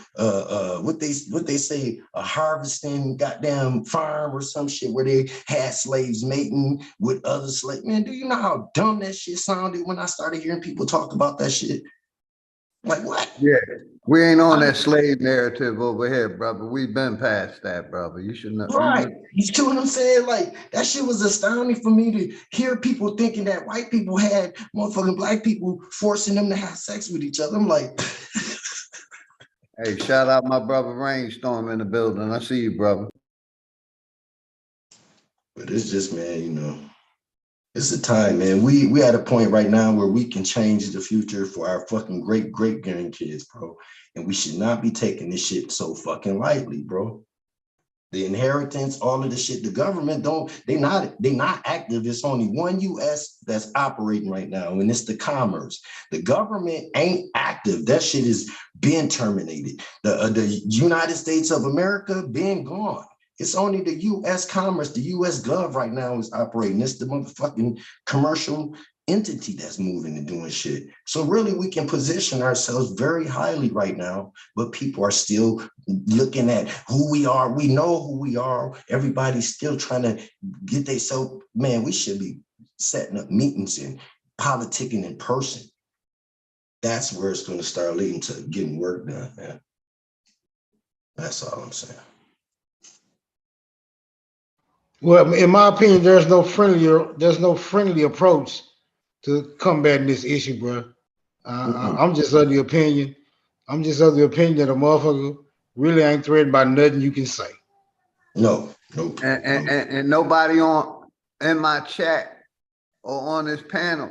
what they say, a harvesting goddamn farm or some shit where they had slaves mating with other slaves. Man, do you know how dumb that shit sounded when I started hearing people talk about that shit? Like what? Yeah, we ain't on that slave narrative over here, brother. We've been past that, brother. You should know. Right. You see what I'm saying? Like, that shit was astounding for me to hear people thinking that white people had motherfucking black people forcing them to have sex with each other. I'm like, Hey, shout out my brother Rainstorm in the building. I see you, brother. but it's just, man, you know, it's the time, man. We at a point right now where we can change the future for our fucking great grandkids, bro. And we should not be taking this shit so fucking lightly, bro. The inheritance, all of the shit, the government they not active. It's only one US that's operating right now, and it's the commerce. The government ain't active. That shit is been terminated. The United States of America been gone. It's only the US commerce, the US gov right now is operating. It's the motherfucking commercial entity that's moving and doing shit. So really we can position ourselves very highly right now, but people are still looking at who we are. We know who we are. Everybody's still trying to get themselves, man, we should be setting up meetings and politicking in person. That's where it's going to start leading to getting work done, man. That's all I'm saying. Well, in my opinion, there's no friendly approach to combating this issue, bro. I'm just of the opinion. that a motherfucker really ain't threatened by nothing you can say. No. And nobody in my chat or on this panel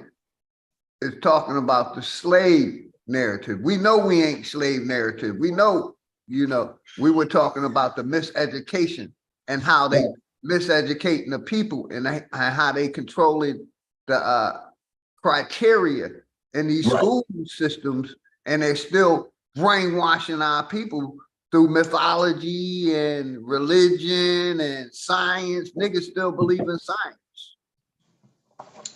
is talking about the slave narrative. We know we ain't slave narrative. We know, you know, we were talking about the miseducation and how they miseducating the people and how they controlling the criteria in these school systems, and they're still brainwashing our people through mythology and religion and science. Niggas still believe in science.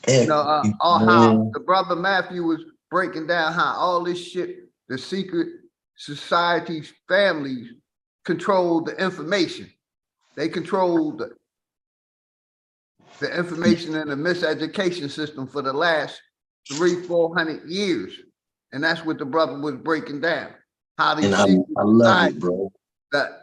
You know, how the brother Matthew was breaking down how all this shit, the secret society's families control the information. They control the information in the miseducation system for the last 300-400 years. And that's what the brother was breaking down. How these secret societies, bro. The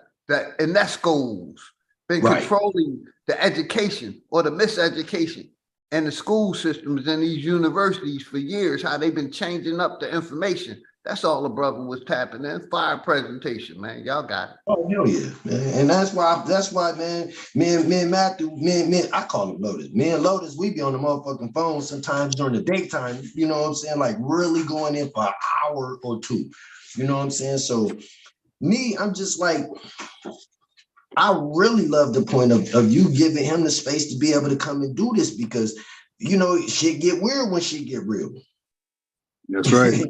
UNESCO's been controlling the education or the miseducation and the school systems and these universities for years, how they've been changing up the information That's all the brother was tapping in. Fire presentation, man. Y'all got it. Oh, hell yeah, man. And that's why, man, me and Matthew, I call him Lotus. Me and Lotus, we be on the motherfucking phone sometimes during the daytime, you know what I'm saying? Like really going in for an hour or two. You know what I'm saying? So me, I'm just like, I really love the point of you giving him the space to be able to come and do this because, you know, shit get weird when shit get real. That's right.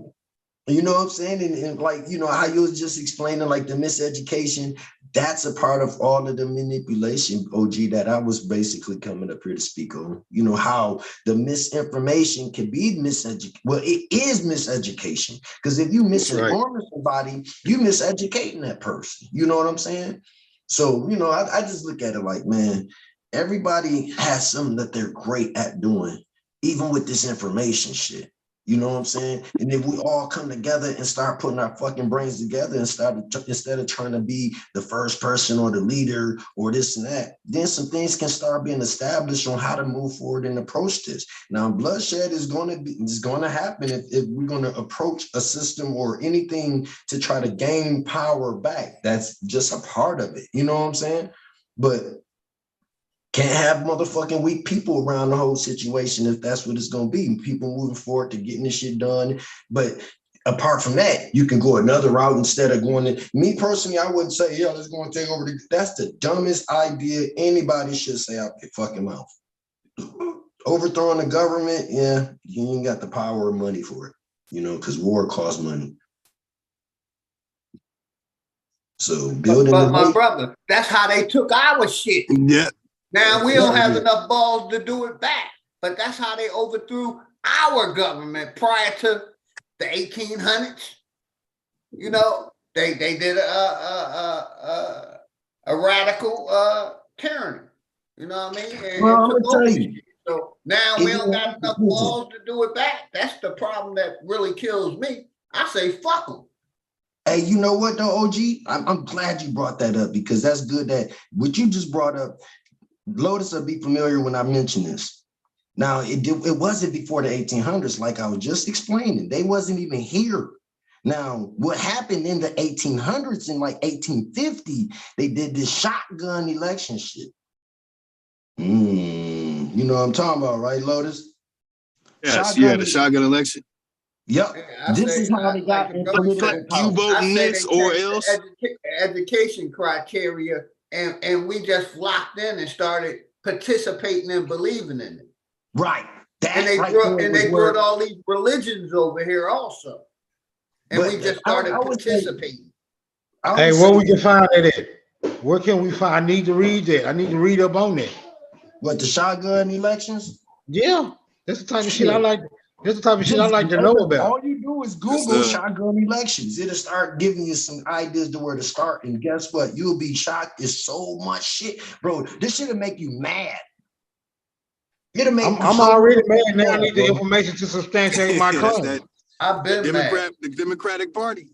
You know what I'm saying? And like, you know, how you was just explaining like the miseducation, that's a part of all of the manipulation, OG, that I was basically coming up here to speak on. You know, how the misinformation can be miseducation. Well, it is miseducation. Because if you misinform somebody, you miseducating that person. You know what I'm saying? So, you know, I just look at it like, man, everybody has something that they're great at doing, even with this information shit. You know what I'm saying? And if we all come together and start putting our fucking brains together and instead of trying to be the first person or the leader or this and that, then some things can start being established on how to move forward and approach this. Now, bloodshed is going to happen if we're going to approach a system or anything to try to gain power back. That's just a part of it. You know what I'm saying? But can't have motherfucking weak people around the whole situation if that's what it's going to be. People moving forward to getting this shit done. But apart from that, you can go another route instead of going to, me personally, I wouldn't say, yeah, let's go and take over. That's the dumbest idea anybody should say out their fucking mouth. Overthrowing the government, yeah, you ain't got the power or money for it, you know, because war costs money. So building but my brother, that's how they took our shit. Yeah. Now we don't have enough balls to do it back, but that's how they overthrew our government prior to the 1800s. You know, they did a radical tyranny. You know what I mean? And well, I'm gonna tell you. So now we don't got enough balls to do it back. That's the problem that really kills me. I say fuck them. Hey, you know what though, OG? I'm glad you brought that up because that's good that what you just brought up. Lotus will be familiar when I mention this. Now, it wasn't before the 1800s, like I was just explaining. They wasn't even here. Now, what happened in the 1800s, in like 1850, they did this shotgun election shit. You know what I'm talking about, right, Lotus? Yes, the shotgun election. Yep. This is how they got in political power. You voting this or else? Education criteria. And we just flocked in and started participating and believing in it. Right. And they brought all these religions over here also. And we just started participating. Hey, where we can find it at? Where can we find? I need to read that. I need to read up on that. What, the shotgun elections? Yeah. That's the type of shit I like. That's the type of shit I like to know about. All you do is Google shotgun elections. It'll start giving you some ideas to where to start. And guess what? You'll be shocked. There's so much shit. Bro, this shit'll make you mad. It'll make I'm already mad now. I need the information to substantiate my claim. I've been the Democratic Party.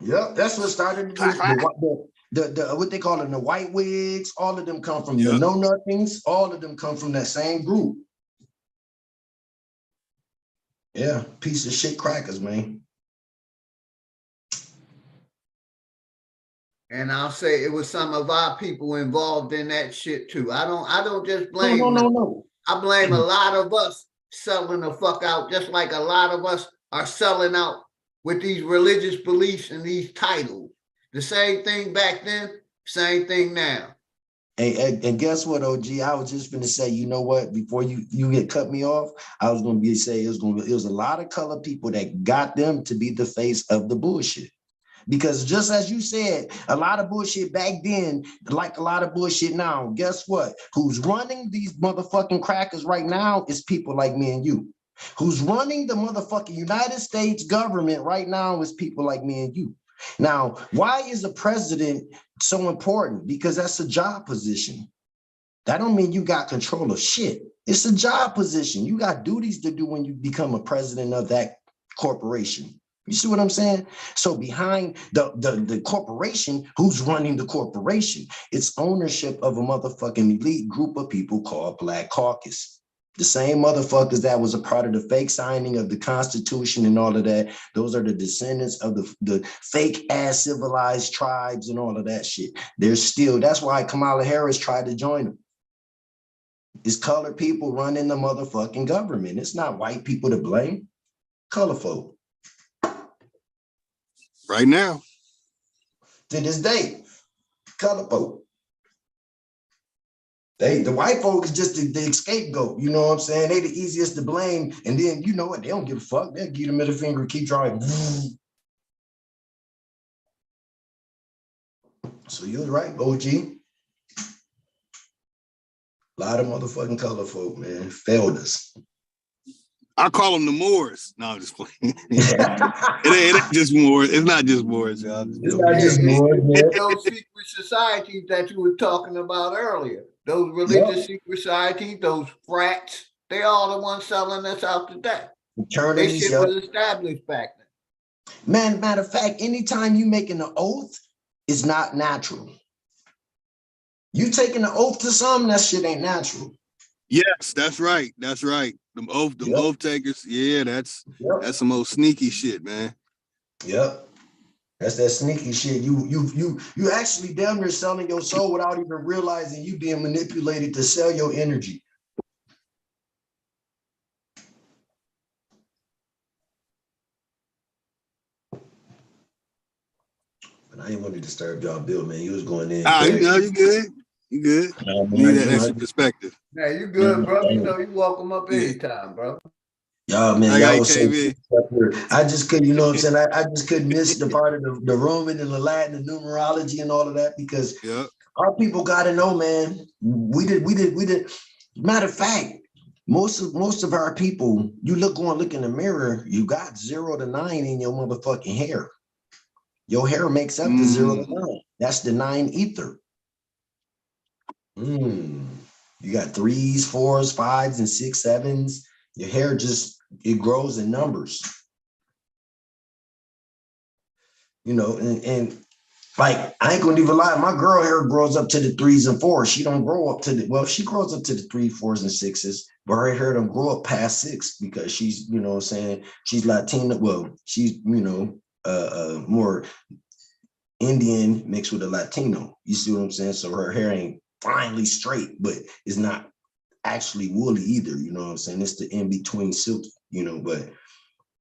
Yep, that's what started the what they call it, the white wigs. All of them come from the know nothings. All of them come from that same group. Yeah, piece of shit crackers, man. And I'll say it was some of our people involved in that shit too. I don't just blame No. I blame a lot of us selling the fuck out, just like a lot of us are selling out with these religious beliefs and these titles. The same thing back then, same thing now. And guess what, OG? I was just gonna say, you know what? Before you get cut me off, I was gonna say it was a lot of colored people that got them to be the face of the bullshit. Because just as you said, a lot of bullshit back then, like a lot of bullshit now. Guess what? Who's running these motherfucking crackers right now is people like me and you. Who's running the motherfucking United States government right now is people like me and you. Now, why is a president so important? Because that's a job position. That don't mean you got control of shit. It's a job position. You got duties to do when you become a president of that corporation. You see what I'm saying? So behind the corporation, who's running the corporation? It's ownership of a motherfucking elite group of people called Black Caucus. The same motherfuckers that was a part of the fake signing of the Constitution and all of that, those are the descendants of the fake ass civilized tribes and all of that shit. They're still, that's why Kamala Harris tried to join them. It's colored people running the motherfucking government. It's not white people to blame. Color folk. Right now. To this day, color folk. The white folk is just the scapegoat, you know what I'm saying? They the easiest to blame, and then you know what? They don't give a fuck. They'll give the middle finger and keep driving. So you was right, OG. A lot of motherfucking color folk, man, failed us. I call them the Moors. No, I'm just playing. it ain't just Moors. It's not just Moors, y'all. It's not just Moors, man. Those secret societies that you were talking about earlier, those religious secret societies, those frats, they all the ones selling us out today. They shit was established back then. Man, matter of fact, anytime you making an oath, it's not natural. You taking an oath to something, that shit ain't natural. Yes, that's right. That's right. Them oath takers. Yeah, that's some old sneaky shit, man. Yep. That's that sneaky shit. You actually damn near selling your soul without even realizing you being manipulated to sell your energy. But I didn't want to disturb y'all, Bill, man. You was going in. You good. You good. You need that extra perspective. Yeah, you good, bro. You know you welcome up anytime, bro. Y'all, man, y'all was so I just couldn't, you know what I'm saying? I just couldn't miss the part of the Roman and the Latin and numerology and all of that because our people got to know, man. We did. Matter of fact, most of our people, you look in the mirror, you got 0 to 9 in your motherfucking hair. Your hair makes up the 0 to 9. That's the 9 ether. You got 3s, 4s, 5s, and 6, 7s. Your hair it grows in numbers. You know, and like, I ain't gonna even lie, my girl hair grows up to the 3s and 4s. She don't grow up to she grows up to the 3s, 4s, and 6s, but her hair don't grow up past 6 because she's, you know what I'm saying, she's Latina. Well, she's, you know, more Indian mixed with a Latino. You see what I'm saying? So her hair ain't finely straight, but it's not actually woolly either, you know what I'm saying? It's the in-between silky, you know, but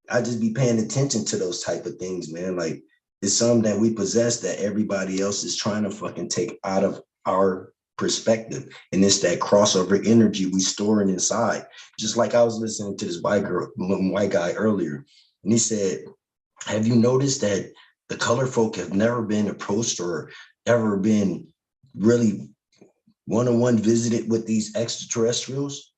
I just be paying attention to those type of things, man. Like, it's something that we possess that everybody else is trying to fucking take out of our perspective. And it's that crossover energy we storing inside. Just like I was listening to this white guy earlier, and he said, have you noticed that the color folk have never been approached or ever been really one-on-one visited with these extraterrestrials?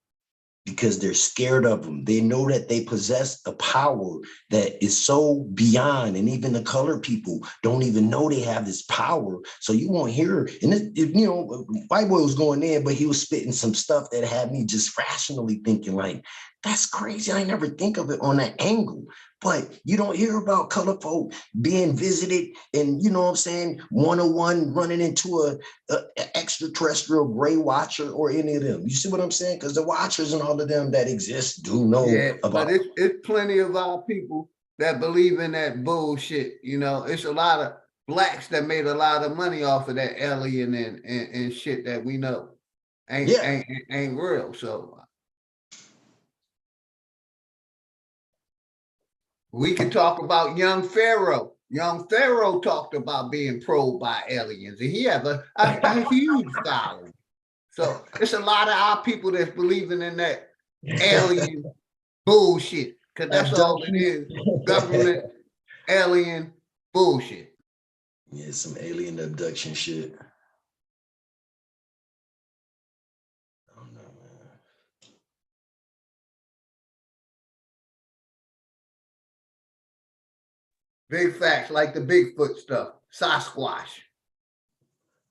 Because they're scared of them. They know that they possess a power that is so beyond, and even the colored people don't even know they have this power. So you won't hear, and you know, White Boy was going in, but he was spitting some stuff that had me just rationally thinking like, that's crazy. I never think of it on that angle. But you don't hear about color folk being visited and, you know what I'm saying, 101 running into a extraterrestrial gray watcher or any of them. You see what I'm saying? Because the watchers and all of them that exist do know about it. But it's plenty of our people that believe in that bullshit. You know, it's a lot of blacks that made a lot of money off of that alien and shit that we know ain't real. So we can talk about young Pharaoh. Young Pharaoh talked about being probed by aliens, and he have a huge following. So it's a lot of our people that's believing in that alien bullshit, because that's all it is. Government alien bullshit. Yeah, some alien abduction shit. I don't know, man. Big facts, like the Bigfoot stuff, Sasquatch.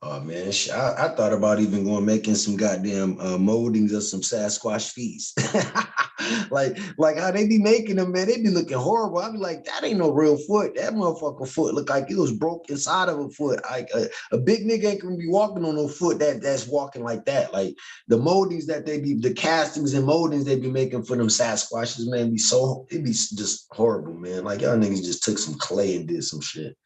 Oh man, I thought about even making some goddamn moldings of some Sasquatch feet. like how they be making them, man, they be looking horrible. I be like, that ain't no real foot. That motherfucker foot look like it was broke inside of a foot. Like a big nigga ain't gonna be walking on no foot that's walking like that. Like the moldings that they be, the castings and moldings they be making for them Sasquatches, man, it be just horrible, man. Like y'all niggas just took some clay and did some shit.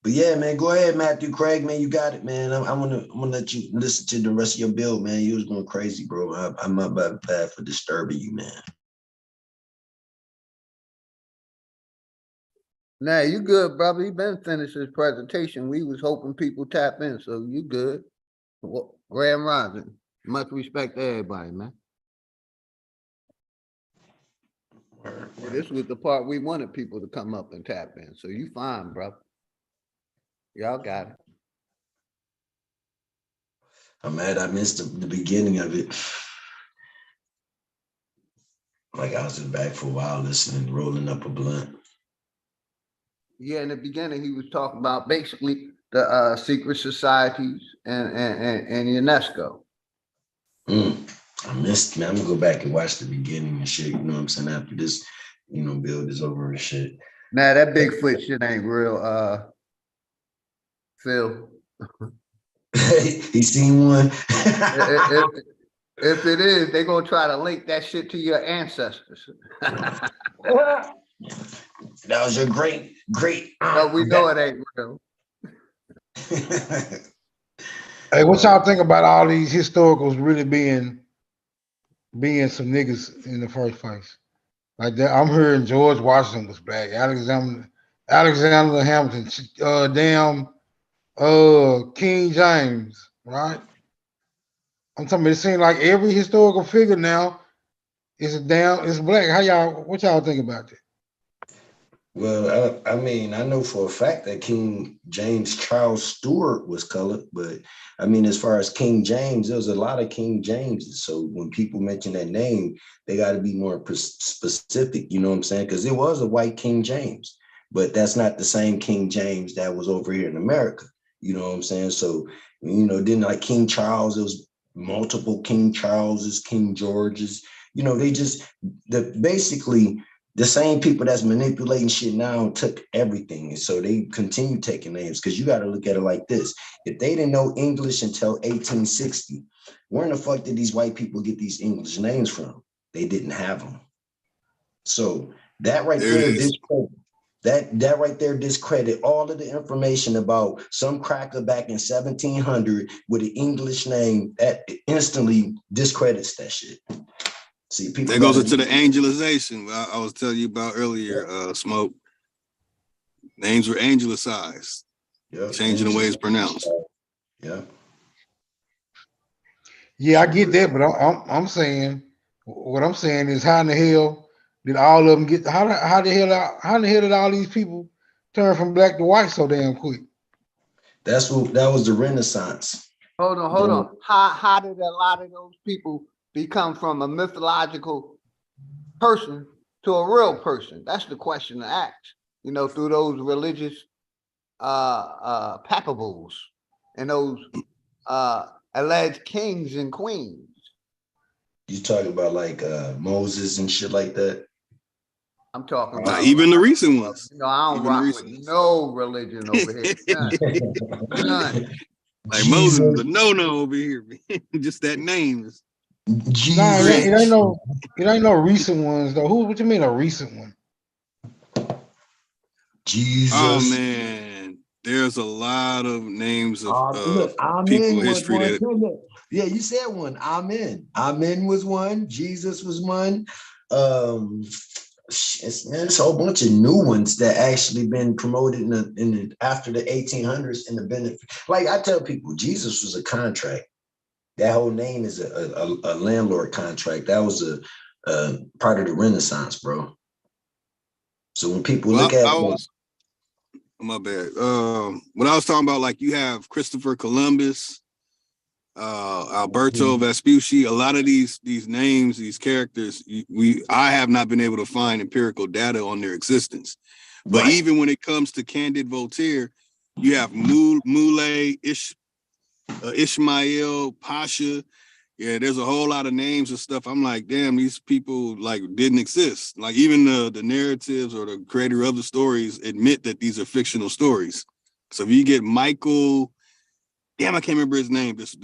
But yeah, man, go ahead, Matthew Craig, man. You got it, man. I'm gonna let you listen to the rest of your build, man. You was going crazy, bro. I'm not bad for disturbing you, man. Nah, you good, brother. You been finished his presentation. We was hoping people tap in, so you good. Well, Grand Rising. Much respect to everybody, man. This was the part we wanted people to come up and tap in. So you fine, bro. Y'all got it. I'm mad I missed the beginning of it. Like I was just back for a while listening, rolling up a blunt. Yeah, in the beginning, he was talking about basically the secret societies and UNESCO. I missed, man. I'm gonna go back and watch the beginning and shit. You know what I'm saying? After this, build is over and shit. Nah, that Bigfoot shit ain't real, Phil. He seen one. If it is, they're gonna try to link that shit to your ancestors. That was your great. But we know it ain't real. Hey, what y'all think about all these historicals really being some niggas in the first place? Like that, I'm hearing George Washington was black, Alexander Hamilton, King James, right? I'm talking about, it seems like every historical figure now is black. What y'all think about that? Well, I mean, I know for a fact that King James Charles Stewart was colored, but I mean, as far as King James, there was a lot of King Jameses. So when people mention that name, they got to be more specific, you know what I'm saying? Because it was a white King James, but that's not the same King James that was over here in America, you know what I'm saying? So, then like King Charles, it was multiple King Charleses, King Georges, basically the same people that's manipulating shit now took everything. And so they continue taking names, because you got to look at it like this. If they didn't know English until 1860, where in the fuck did these white people get these English names from? They didn't have them. So that right there, that right there discredit all of the information about some cracker back in 1700 with an English name. That instantly discredits that shit. See, people that goes into the Anglicization I was telling you about earlier, Smoke. Names were Anglicized, changing the way it's pronounced. Yeah. Yeah, I get that, but I'm saying, what I'm saying is, how in the hell did all of them get? How the hell did all these people turn from black to white so damn quick? That was the Renaissance. Hold on. How did a lot of those people become from a mythological person to a real person? That's the question to ask. Through those religious papables and those alleged kings and queens. You talking about like Moses and shit like that? I'm talking about even the recent ones. I don't rock with no religion over here. None. Like Jesus. Moses, the no over here. Just that name is. Nah, it ain't no recent ones though. What you mean a recent one? Jesus. Oh man, there's a lot of names of Amen people in history that. Yeah, you said one. Amen was one. Jesus was one. It's a whole bunch of new ones that actually been promoted after the 1800s in the benefit. Like I tell people, Jesus was a contract. That whole name is a landlord contract. That was a part of the Renaissance, bro. So when people look at my bad. When I was talking about, like, you have Christopher Columbus, Alberto Vespucci, a lot of these names, these characters, I have not been able to find empirical data on their existence. But even when it comes to Candide Voltaire, you have Moulay, Ishmael, Pasha. Yeah, there's a whole lot of names and stuff. I'm like, damn, these people like didn't exist. Like even the narratives or the creator of the stories admit that these are fictional stories. So if you get Michael, damn, I can't remember his name. This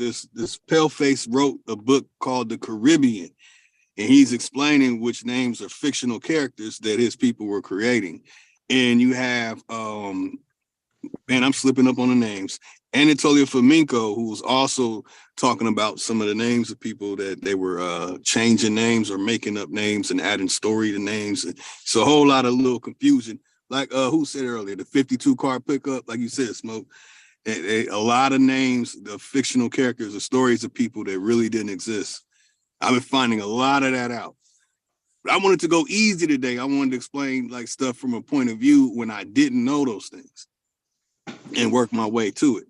paleface wrote a book called The Caribbean, and he's explaining which names are fictional characters that his people were creating. And you have man, I'm slipping up on the names. Anatolia Fomenko, who was also talking about some of the names of people that they were changing names or making up names and adding story to names. So a whole lot of little confusion. Like who said earlier, the 52 car pickup, like you said, Smoke. A lot of names, the fictional characters, the stories of people that really didn't exist. I've been finding a lot of that out. But I wanted to go easy today. I wanted to explain like stuff from a point of view when I didn't know those things and work my way to it.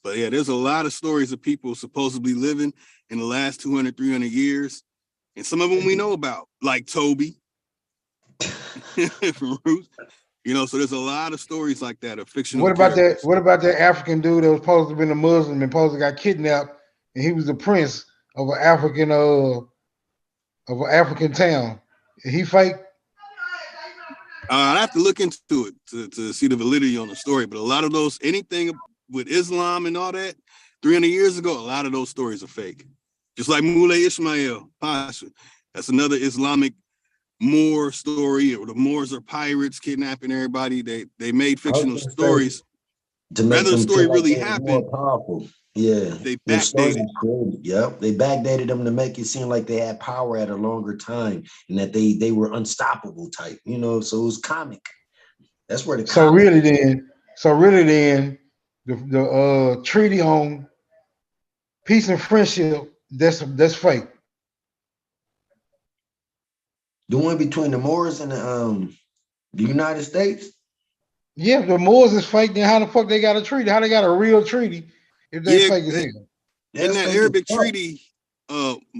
But yeah, there's a lot of stories of people supposedly living in the last 200, 300 years. And some of them we know about, like Toby from Roots. You know, so there's a lot of stories like that of fictional characters. What about that African dude that was supposed to have been a Muslim and supposed to got kidnapped, and he was the prince of an African town? He fake? I'd have to look into it to see the validity on the story. But a lot of those, anything with Islam and all that, 300 years ago, a lot of those stories are fake. Just like Moulay Ishmael Pasha. That's another Islamic Moor story, or the Moors are pirates kidnapping everybody. They made fictional stories. Rather the story really happened. Powerful. Yeah. They backdated. Yep. They backdated them to make it seem like they had power at a longer time and that they were unstoppable type, you know, so it was comic. That's where the So really then the treaty on peace and friendship, that's fake. The one between the Moors and the United States? Yeah, the Moors is fake, then how the fuck they got a treaty? How they got a real treaty if they fake as hell? In that Arabic treaty,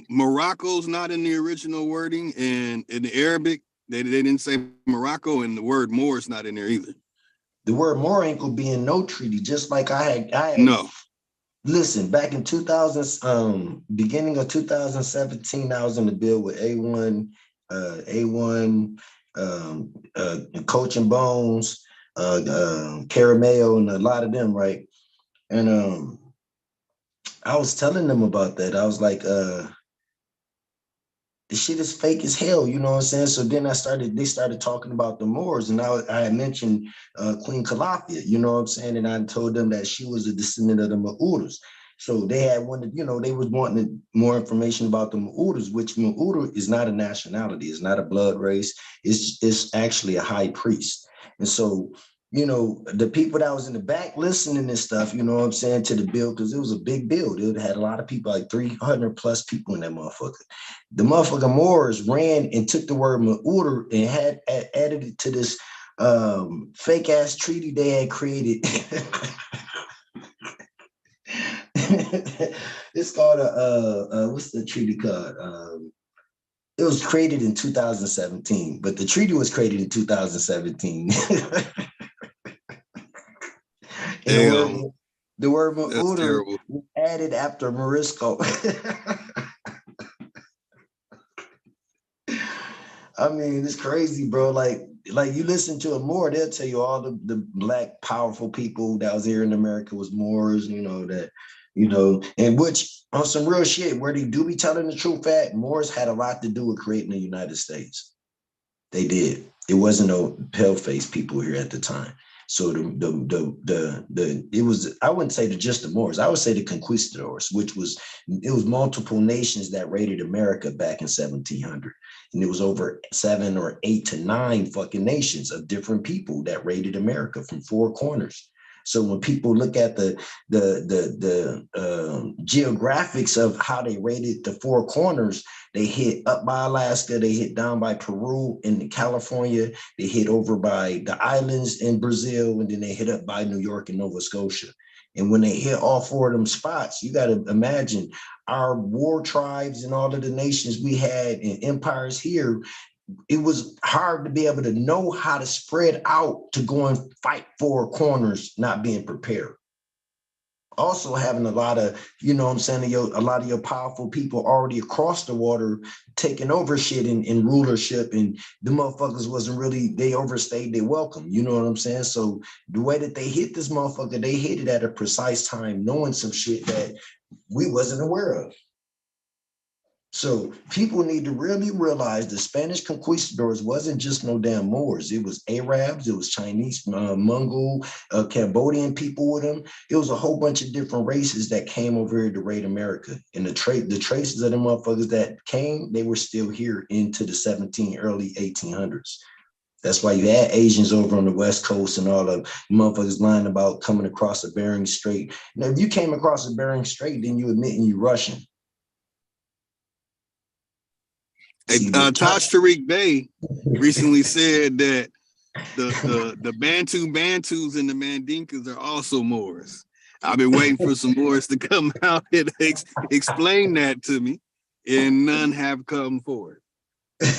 Morocco's not in the original wording, and in the Arabic, they didn't say Morocco, and the word Moor is not in there either. The word Moor ain't gonna be in no treaty, just like I had no. Listen, back in 2000, beginning of 2017, I was in the bill with A1, Coach and Bones, Caramel, and a lot of them, right? And I was telling them about that. I was like, the shit is fake as hell, you know what I'm saying? So then they started talking about the Moors, and I had mentioned Queen Calafia, you know what I'm saying? And I told them that she was a descendant of the Ma'udas. So they had wanted, you know, they was wanting more information about the Ma'udas, which Ma'uda is not a nationality, it's not a blood race, it's actually a high priest. And so, you know, the people that was in the back listening and stuff, you know what I'm saying, to the bill, because it was a big bill. It had a lot of people, like 300 plus people in that motherfucker. The motherfucking Moors ran and took the word Ma'uda and had added it to this fake ass treaty they had created. It's called what's the treaty called? It was created in 2017, but the treaty was created in 2017. The word Ma'uda was added after Morisco. I mean, it's crazy, bro. Like you listen to a Moor, they'll tell you all the black powerful people that was here in America was Moors, you know, that, you know, and which on some real shit, where they do be telling the truth at, Moors had a lot to do with creating the United States. They did. It wasn't no pale-faced people here at the time. So it was, I wouldn't say just the Moors, I would say the conquistadors, it was multiple nations that raided America back in 1700. And it was over 7 or 8 to 9 fucking nations of different people that raided America from 4 corners. So when people look at the geographics of how they raided the 4 corners, they hit up by Alaska, they hit down by Peru and California, they hit over by the islands in Brazil, and then they hit up by New York and Nova Scotia. And when they hit all 4 of them spots, you got to imagine our war tribes and all of the nations we had and empires here, it was hard to be able to know how to spread out to go and fight for corners, not being prepared. Also having a lot of, you know what I'm saying, a lot of your powerful people already across the water taking over shit in rulership, and the motherfuckers wasn't really, they overstayed their welcome, you know what I'm saying? So the way that they hit this motherfucker, they hit it at a precise time, knowing some shit that we wasn't aware of. So people need to really realize the Spanish conquistadors wasn't just no damn Moors. It was Arabs, it was Chinese, Mongol, Cambodian people with them. It was a whole bunch of different races that came over here to raid America. And the traces of the motherfuckers that came, they were still here into the early 1800s. That's why you had Asians over on the West Coast and all the motherfuckers lying about coming across the Bering Strait. Now, if you came across the Bering Strait, then you admitting you Russian. Taj Tariq Bey recently said that the Bantus and the Mandinkas are also Moors. I've been waiting for some Moors to come out and explain that to me, and none have come forward. And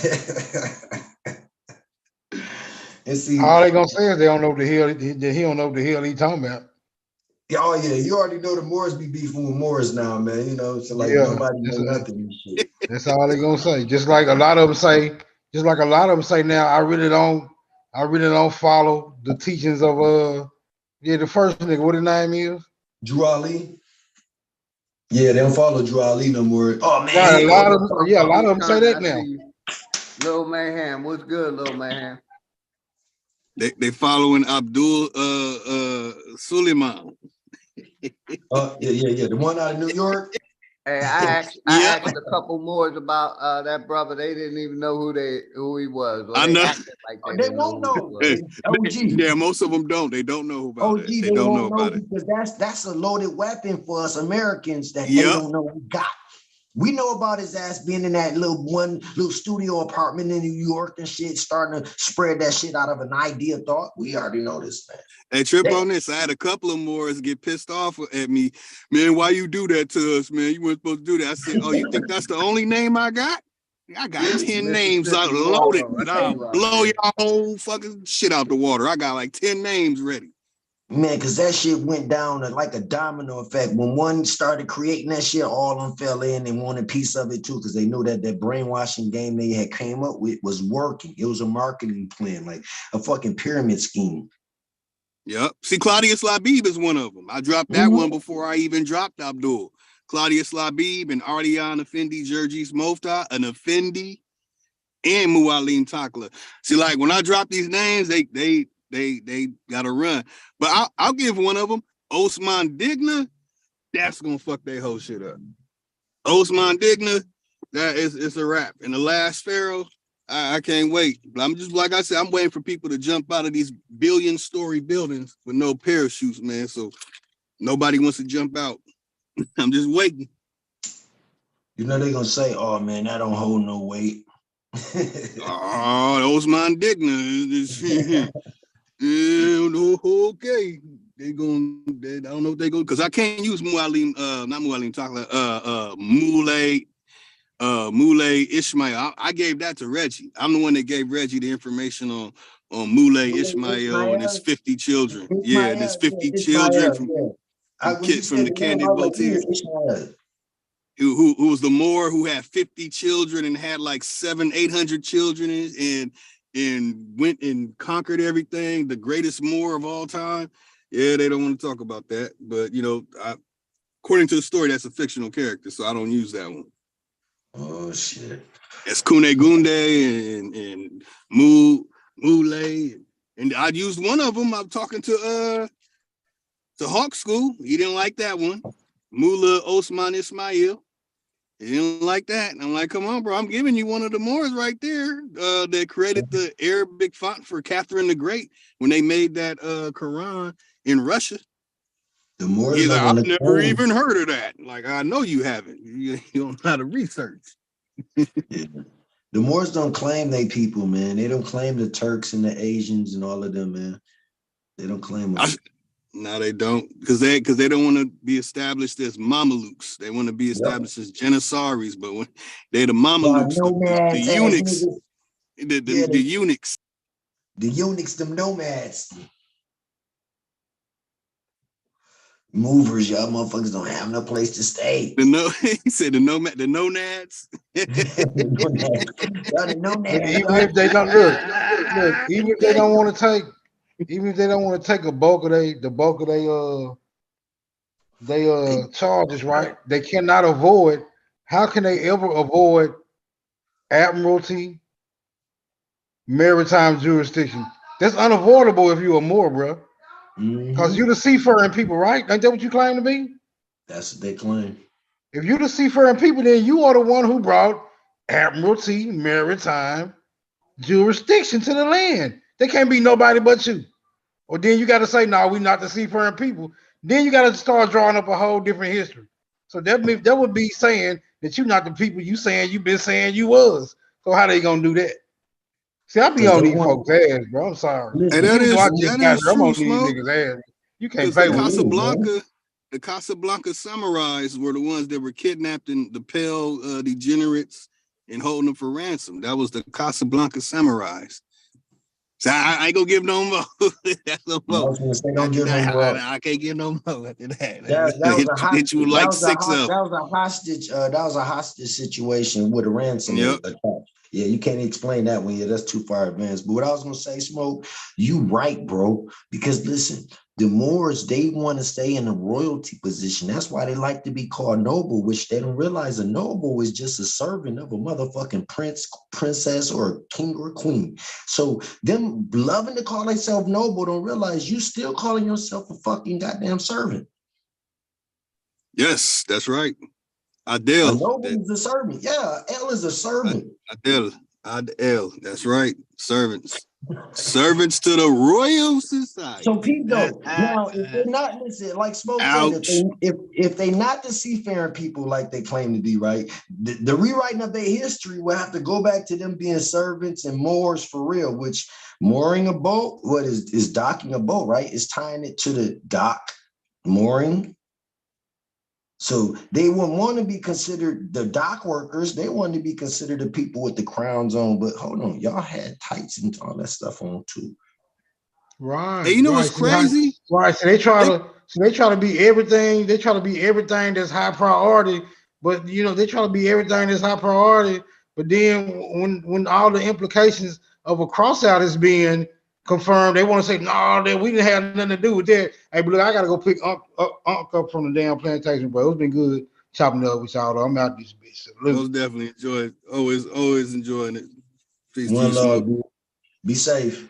see, all they gonna say is they don't know the hell. He don't know the hell he talking about. Oh yeah, you already know the Moors be beefing with Moors now, man. You know, so like nobody knows nothing and shit. That's all they gonna say. Just like a lot of them say now, I really don't follow the teachings of the first nigga. What his name is? Drew Ali. Yeah, they don't follow Drew Ali no more. Oh man, a lot of them say that now. Lil Mayhem, what's good, Lil Mayhem? They following Abdul Suleiman. Yeah, the one out of New York. Hey, I asked a couple Moors about that brother. They didn't even know who he was. Well, I know. Like they won't know. OG. Yeah, most of them don't. They don't know about it. They don't know about it because that's a loaded weapon for us Americans that they don't know we got. We know about his ass being in that little studio apartment in New York and shit, starting to spread that shit out of an idea thought. We already know this, man. Hey, trip on this. I had a couple of Moors get pissed off at me. Man, why you do that to us, man? You weren't supposed to do that. I said, oh, you think that's the only name I got? I got 10 names out loaded, but I'll blow your whole fucking shit out the water. I got like 10 names ready. Man, because that shit went down like a domino effect. When one started creating that shit, all of them fell in and wanted a piece of it too, because they knew that brainwashing game they had came up with was working. It was a marketing plan, like a fucking pyramid scheme. Yep. See, Claudius Labib is one of them. I dropped that one before I even dropped Abdul. Claudius Labib and Ardian Effendi, Jurgis Mofta, an Effendi, and Mualim Takla. See, like when I drop these names, they gotta run. But I'll give one of them, Osman Digna. That's gonna fuck their whole shit up. Osman Digna, it's a wrap. And the last pharaoh, I can't wait. But I'm just, like I said, I'm waiting for people to jump out of these billion-story buildings with no parachutes, man. So nobody wants to jump out. I'm just waiting. You know they're gonna say, "Oh man, that don't hold no weight." Oh, Osman Digna. Okay. I don't know if they go, because I can't use Mualim, not Mualim Takla, Moulay Ishmael. I gave that to Reggie. I'm the one that gave Reggie the information on Moulay Ishmael and his 50 children. Yeah, and his 50 children from the Candid Voltaire. Who was the Moor who had 50 children and had like 700-800 children and went and conquered everything, the greatest Moor of all time. Yeah, they don't want to talk about that. But, you know, according to the story, that's a fictional character, so I don't use that one. Oh, shit. It's Kunegunde and Moulay. And I used one of them. I'm talking to Hawk School. He didn't like that one. Mullah Osman Ismail. He didn't like that. And I'm like, come on, bro. I'm giving you one of the Moors right there that created the Arabic font for Catherine the Great when they made that Quran in Russia. The Moors, he's like, I've never even heard of that. Like, I know you haven't. You don't know how to research. Yeah. The Moors don't claim they people, man. They don't claim the Turks and the Asians and all of them, man. They don't claim them. No, they don't, because they don't want to be established as Mamelukes. They want to be established as Janissaries, but when they're the Mamelukes, the eunuchs. the eunuchs. The eunuchs, them nomads. Movers, y'all motherfuckers don't have no place to stay. He said the nonads. The nomads. Y'all the nomads. Even if they don't look, even if they don't want to take a bulk of they charges, right? They cannot avoid. How can they ever avoid admiralty, maritime jurisdiction? That's unavoidable if you're a Moor, bro. Because you're the seafaring people, right? Ain't that what you claim to be? That's what they claim. If you're the seafaring people, then you are the one who brought admiralty, maritime jurisdiction to the land. There can't be nobody but you. Or then you got to say, no, we're not the seafaring people. Then you got to start drawing up a whole different history. So that would be saying that you're not the people you saying you've been saying you was. So how they gonna do that? See, I be on these folks' ass, bro. I'm sorry. And that is I'm on true, these Smoke. niggas' ass. You can't pay with the Casablanca samurais were the ones that were kidnapping the pale degenerates and holding them for ransom. That was the Casablanca samurais. So I ain't gonna give no more. That's no more. I can't give no more after that. That was a hostage situation with a ransom. Yep. Yeah, you can't explain that one. Yeah, that's too far advanced. But what I was gonna say, Smoke, you right, bro. Because listen, the Moors, they want to stay in a royalty position. That's why they like to be called noble, which they don't realize a noble is just a servant of a motherfucking prince, princess, or a king or queen. So them loving to call themselves noble don't realize you still calling yourself a fucking goddamn servant. Yes, that's right. Adele. A noble is a servant. Yeah, L is a servant. Adele. That's right. Servants. Servants to the Royal Society. So people, now if they're not, listen, like Smoke said, if they not the seafaring people like they claim to be, right? The rewriting of their history will have to go back to them being servants and Moors for real. Which mooring a boat, what is docking a boat, right? Is tying it to the dock, mooring. So they wouldn't want to be considered the dock workers. They want to be considered the people with the crowns on. But hold on, y'all had tights and all that stuff on too. Right. Hey, you know what's crazy? Right. So they try to be everything. They try to be everything that's high priority. But they try to be everything that's high priority. But then when all the implications of a cross out is being confirmed, they want to say, no, that we didn't have nothing to do with that. Hey, but look, I gotta go pick Unc up from the damn plantation, bro. It's been good chopping up with y'all. I'm out this bitch. So most definitely enjoy it. Always enjoying it. Peace one love, be safe.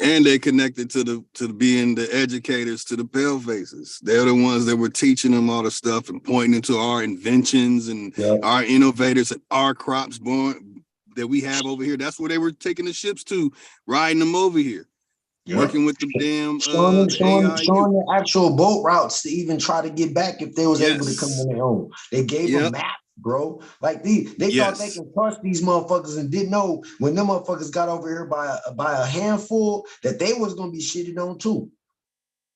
And they connected to being the educators to the pale faces. They're the ones that were teaching them all the stuff and pointing to our inventions and our innovators and our crops born that we have over here. That's where they were taking the ships to, riding them over here, working with the damn showing the actual boat routes to even try to get back if they was able to come on their own. They gave them maps, bro. Like they thought they can trust these motherfuckers and didn't know when them motherfuckers got over here by a handful that they was gonna be shitted on too.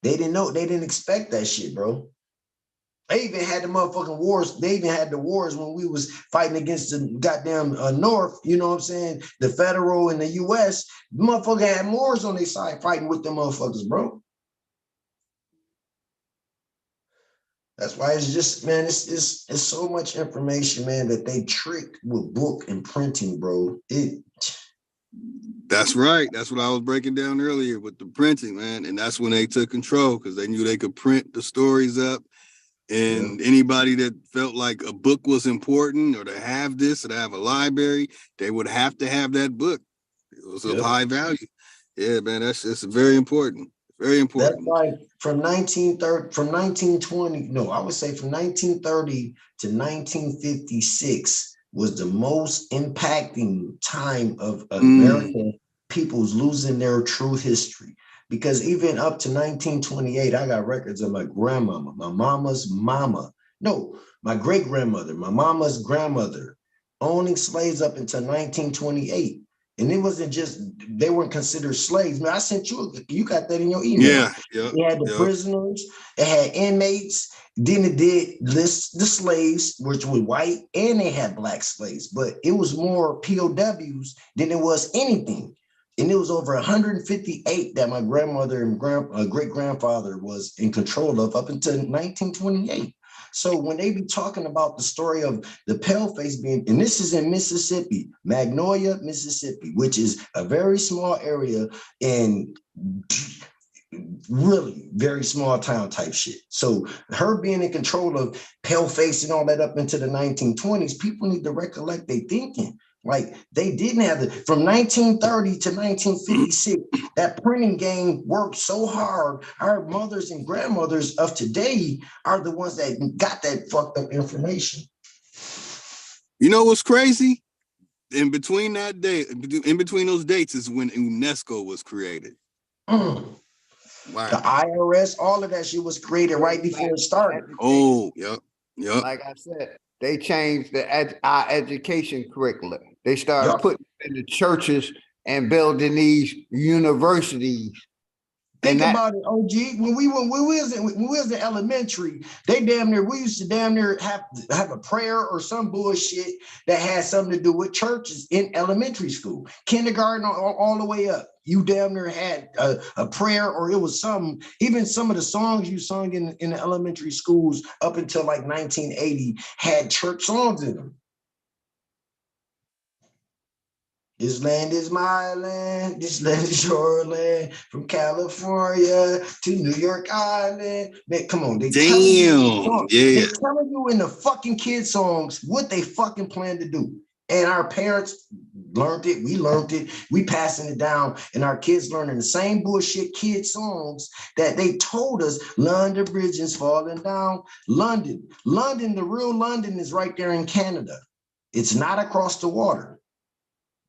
They didn't know. They didn't expect that shit, bro. They even had the motherfucking wars. They even had the wars when we was fighting against the goddamn North, you know what I'm saying? The federal and the US, the motherfucker had Moors on their side fighting with them motherfuckers, bro. That's why it's just, man, it's so much information, man, that they trick with book and printing, bro. That's right. That's what I was breaking down earlier with the printing, man. And that's when they took control because they knew they could print the stories up. And anybody that felt like a book was important or to have this or to have a library, they would have to have that book. It was of high value. Yeah, man, that's very important. Very important. That's like from 1920, no, I would say from 1930 to 1956 was the most impacting time of American people's losing their true history. Because even up to 1928, I got records of my grandmama, my mama's mama. No, my great-grandmother, my mama's grandmother, owning slaves up until 1928. And it wasn't just, they weren't considered slaves. Man, I sent you got that in your email. Yeah. They had the prisoners, they had inmates, Then it did list the slaves, which were white, and they had black slaves, but it was more POWs than it was anything. And it was over 158 that my grandmother and great-grandfather was in control of up until 1928. So when they be talking about the story of the paleface being, and this is in Mississippi, Magnolia, Mississippi, which is a very small area in really very small town type shit. So her being in control of paleface and all that up into the 1920s, people need to recollect they thinking. Like they didn't have from 1930 to 1956, that printing game worked so hard. Our mothers and grandmothers of today are the ones that got that fucked up information. You know what's crazy? In between that day, in between those dates is when UNESCO was created. Wow. The IRS, all of that shit was created right before it started. Oh, yep. Like I said, they changed our education curriculum. They started putting in the churches and building these universities. Think about it, OG. When we was in elementary, we used to damn near have a prayer or some bullshit that had something to do with churches in elementary school, kindergarten all the way up. You damn near had a prayer, or it was even some of the songs you sung in the elementary schools up until like 1980 had church songs in them. This land is my land. This land is your land. From California to New York Island. Man, come on. They're telling you in the fucking kid songs what they fucking plan to do. And our parents learned it. We learned it. We passing it down. And our kids learning the same bullshit kid songs that they told us. London Bridge is falling down. London, the real London is right there in Canada. It's not across the water.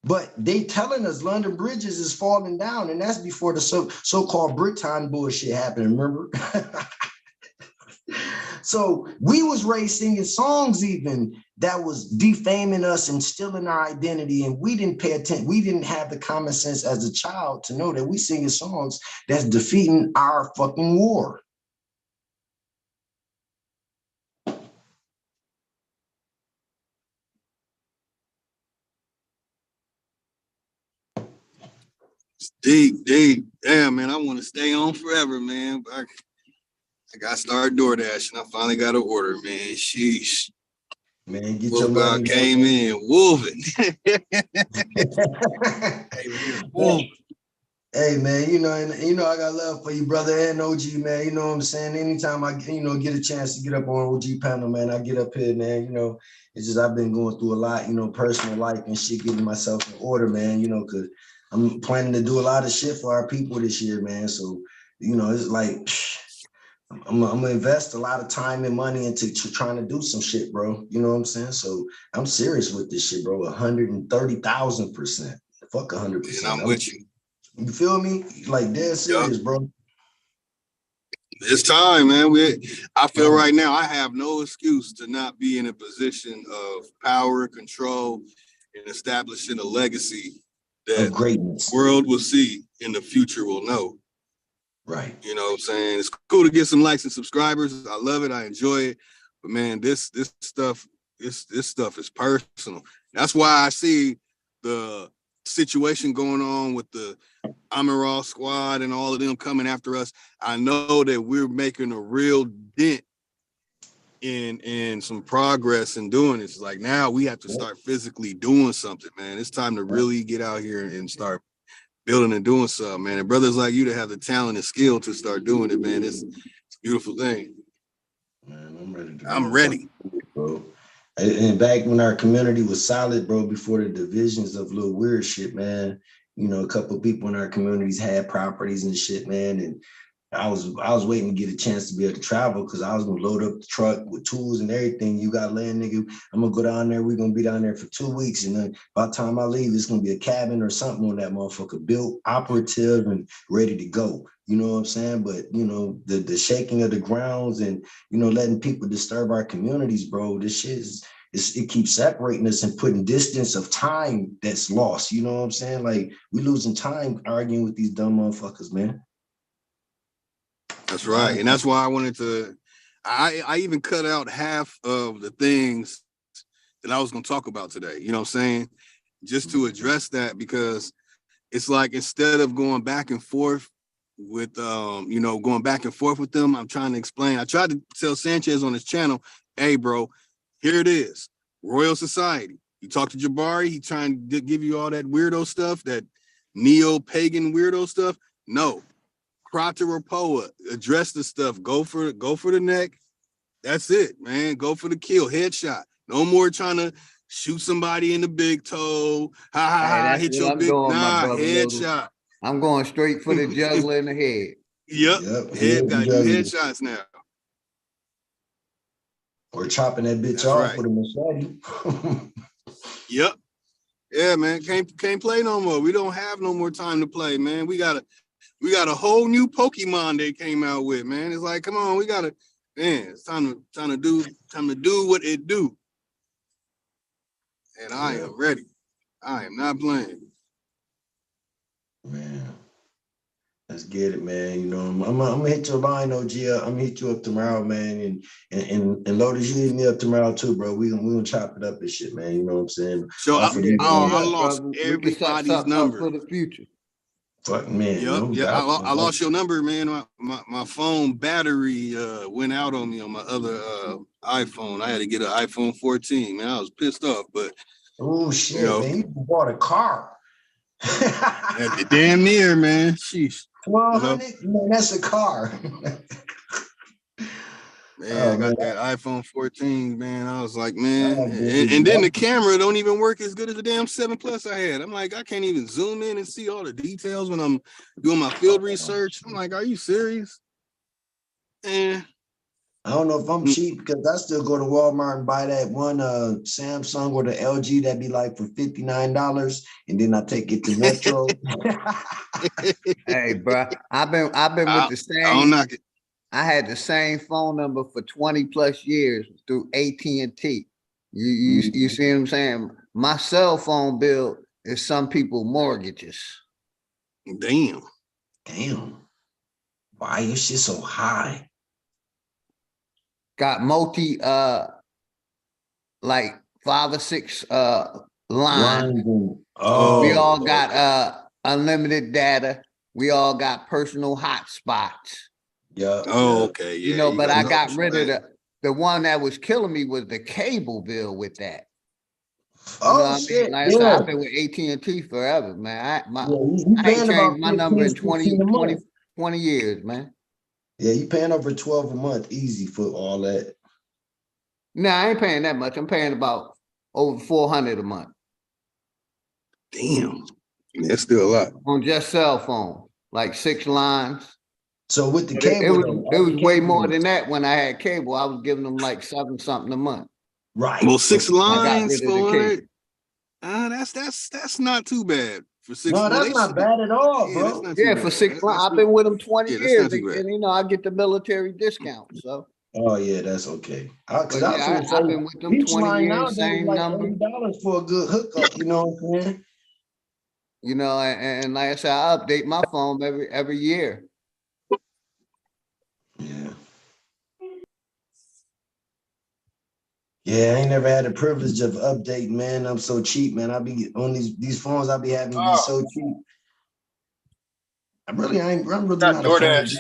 But they telling us London Bridges is falling down, and that's before the so-called Britain bullshit happened, remember? So we was raised singing songs even that was defaming us and stealing our identity, and we didn't pay attention. We didn't have the common sense as a child to know that we singing songs that's defeating our fucking war. Deep. Damn, man, I want to stay on forever, man. But I got to start DoorDash, and I finally got an order, man. Sheesh. Man, get your money. Came in wolving. Hey, man, I got love for you, brother, and OG, man. You know what I'm saying? Anytime I, get a chance to get up on OG panel, man, I get up here, man. It's just I've been going through a lot, personal life and shit, getting myself in order, man, because I'm planning to do a lot of shit for our people this year, man. So, it's like I'm gonna invest a lot of time and money into trying to do some shit, bro. You know what I'm saying? So I'm serious with this shit, bro. 130,000%. Fuck 100%. And I'm with you. You feel me? Like dead serious, bro. It's time, man. I feel right now I have no excuse to not be in a position of power, control, and establishing a legacy that greatness the world will see and the future will know. Right. You know what I'm saying? It's cool to get some likes and subscribers. I love it. I enjoy it. But man, this stuff is personal. That's why I see the situation going on with the Amiral squad and all of them coming after us. I know that we're making a real dent in some progress in doing this. Like now we have to start physically doing something, man. It's time to really get out here and start building and doing something, man. And brothers like you that have the talent and skill to start doing it, man, it's a beautiful thing. Man, I'm ready. Bro. And back when our community was solid, bro, before the divisions of little weird shit, man, a couple of people in our communities had properties and shit, man. And I was waiting to get a chance to be able to travel because I was gonna load up the truck with tools and everything. You got land, nigga. I'm gonna go down there. We're gonna be down there for 2 weeks, and then by the time I leave, it's gonna be a cabin or something on that motherfucker built, operative, and ready to go. You know what I'm saying? But the shaking of the grounds and letting people disturb our communities, bro. This shit it keeps separating us and putting distance of time that's lost. You know what I'm saying? Like we losing time arguing with these dumb motherfuckers, man. That's right. And that's why I wanted to I even cut out half of the things that I was going to talk about today. You know what I'm saying? Just to address that, because it's like, instead of going back and forth with, going back and forth with them, I'm trying to explain. I tried to tell Sanchez on his channel, hey, bro, here it is. Royal Society. You talk to Jabari, he trying to give you all that weirdo stuff, that neo-pagan weirdo stuff. No. Krata Rapoa, address the stuff. Go for the neck. That's it, man. Go for the kill. Headshot. No more trying to shoot somebody in the big toe. Hit your big headshot. I'm going straight for the juggler in the head. Yep. Head got to do headshots now. Or chopping that bitch off with a machete. Yep. Yeah, man. Can't play no more. We don't have no more time to play, man. We got a whole new Pokemon they came out with, man. It's like, come on, it's time to do what it do. And I am ready. I am not playing. Man, let's get it, man. You know, I'm gonna hit your line, OG. I'm gonna hit you up tomorrow, man. And Lotus, you hit me up tomorrow too, bro. We gonna chop it up and shit, man. You know what I'm saying? So I lost everybody's number for the future. Fuck, man. Yep. I lost your number, man. My phone battery went out on me on my other iPhone. I had to get an iPhone 14, man. I was pissed off, but oh shit, man, you bought a car. Damn near, man. Sheesh. 1,200, man, that's a car. Man, I got that iPhone 14, man. I was like, man, and then the camera don't even work as good as the damn 7 Plus I had. I'm like, I can't even zoom in and see all the details when I'm doing my field research. I'm like, are you serious? I don't know if I'm cheap, because I still go to Walmart and buy that one Samsung or the LG that be like for $59, and then I take it to Metro. Hey, bro, I've been with the same. I don't knock it. I had the same phone number for 20 plus years through AT&T. You see what I'm saying? My cell phone bill is some people mortgages. Damn. Why your shit so high? Got multi like 5 or 6 lines. We all got unlimited data. We all got personal hotspots. Yeah. Oh, okay. Yeah. You know, but I got rid of the one that was killing me was the cable bill with that. Oh, shit. Like I said, I've been with AT&T forever, man. I ain't changed my number in 20 years, man. Yeah, you paying over 12 a month easy for all that. No, I ain't paying that much. I'm paying about over 400 a month. Damn. That's still a lot. On just cell phone, like 6 lines. So with the cable, it was way more than that when I had cable. I was giving them like 7 something a month. Right. Well, 6 lines for it. That's not too bad for 6. No, that's not bad at all, bro. Yeah, for 6 lines. I've been with them 20 years, and you know I get the military discount. So. Oh yeah, that's okay. I've been with them 20 years, same like number. $80 for a good hookup. You know what I'm saying? You know, and like I said, I update my phone every year. Yeah, I ain't never had the privilege of updating, man. I'm so cheap, man. I be on these phones. I be having to be so cheap. I'm really not a DoorDash.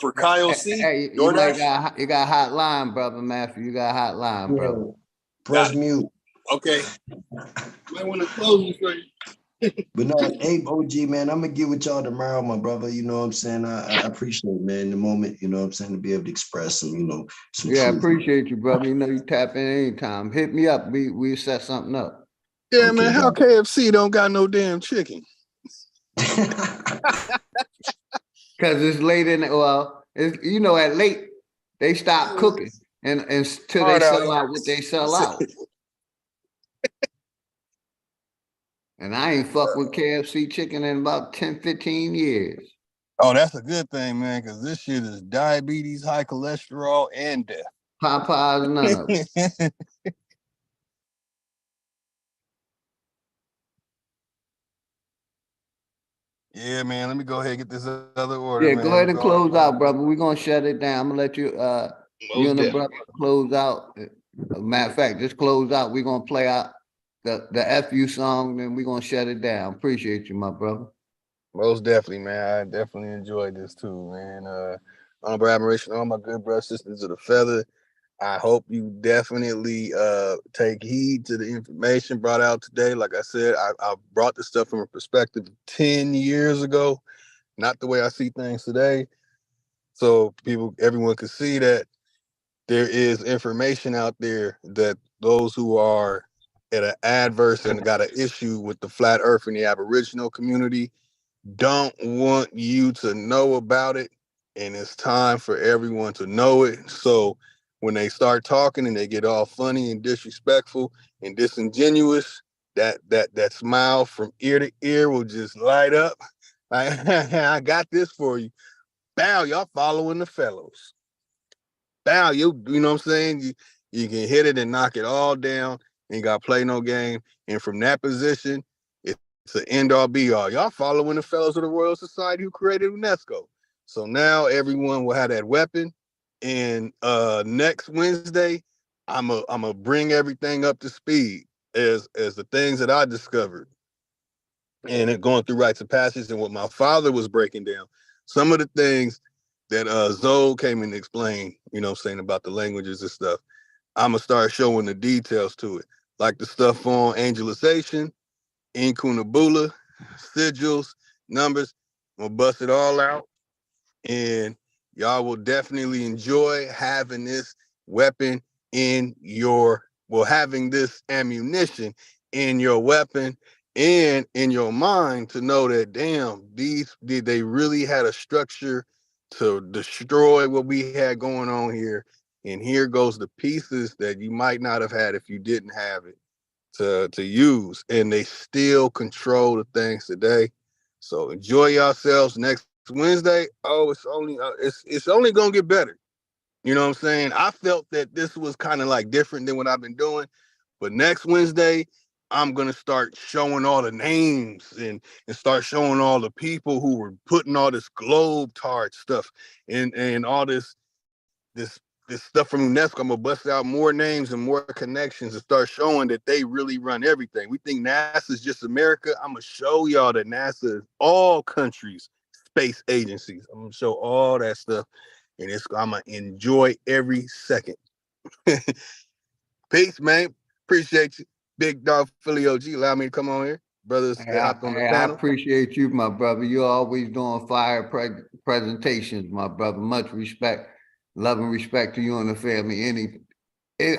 For Kyle C. Hey, you got hot line, brother Matthew. You got hot line, brother. Press mute. Okay. Might want to close this for you. But no, hey, OG, man, I'm gonna get with y'all tomorrow, my brother. You know what I'm saying? I appreciate, man, the moment, you know what I'm saying, to be able to express some, some truth. I appreciate man. you, brother. You know, you tap in anytime. Hit me up. We set something up. Yeah, okay, man, how KFC don't got no damn chicken? Because it's late at late, they stop cooking and until they sell out what they sell out. And I ain't fucked with KFC chicken in about 10, 15 years. Oh, that's a good thing, man, because this shit is diabetes, high cholesterol, and death. Popeyes, none of it. Yeah, man. Let me go ahead and get this other order. Yeah, man. go ahead and close out, brother. We're gonna shut it down. I'm gonna let you you and the brother close out. Matter of fact, just close out. We're gonna play out the FU song, then we're gonna shut it down. Appreciate you, my brother. Most definitely, man. I definitely enjoyed this too, man. Honorable admiration, all my good brothers, sisters of the feather. I hope you definitely take heed to the information brought out today. Like I said, I brought this stuff from a perspective 10 years ago, not the way I see things today. So everyone can see that there is information out there that those who are at an adverse and got an issue with the flat earth and the Aboriginal community don't want you to know about it, and it's time for everyone to know it. So when they start talking and they get all funny and disrespectful and disingenuous, that smile from ear to ear will just light up. I got this for you. Bow, y'all following the fellows. Bow, you know what I'm saying? You can hit it and knock it all down. Ain't got to play no game. And from that position, it's an end all be all. Y'all following the fellows of the Royal Society who created UNESCO. So now everyone will have that weapon. And next Wednesday, I'm a bring everything up to speed as the things that I discovered. And it going through rites of passage and what my father was breaking down. Some of the things that Zoe came and explained, you know, saying about the languages and stuff. I'm gonna start showing the details to it, like the stuff on Anglicization, Inkunabula, sigils, numbers. I'm gonna bust it all out, and y'all will definitely enjoy having this weapon in your, having this ammunition in your weapon and in your mind to know that, damn, they really had a structure to destroy what we had going on here. And here goes the pieces that you might not have had if you didn't have it to use, and they still control the things today. So enjoy yourselves next Wednesday. Oh, it's only gonna get better. You know what I'm saying? I felt that this was kind of like different than what I've been doing, but next Wednesday I'm gonna start showing all the names and start showing all the people who were putting all this globe tard stuff and all this stuff from UNESCO. I'm gonna bust out more names and more connections and start showing that they really run everything. We think NASA is just America. I'm gonna show y'all that NASA is all countries, space agencies. I'm gonna show all that stuff, and I'm gonna enjoy every second. Peace, man. Appreciate you, big dog Philly OG. Allow me to come on here, brothers. Hopped on the panel. I appreciate you, my brother. You're always doing fire presentations, my brother. Much respect. Love and respect to you and the family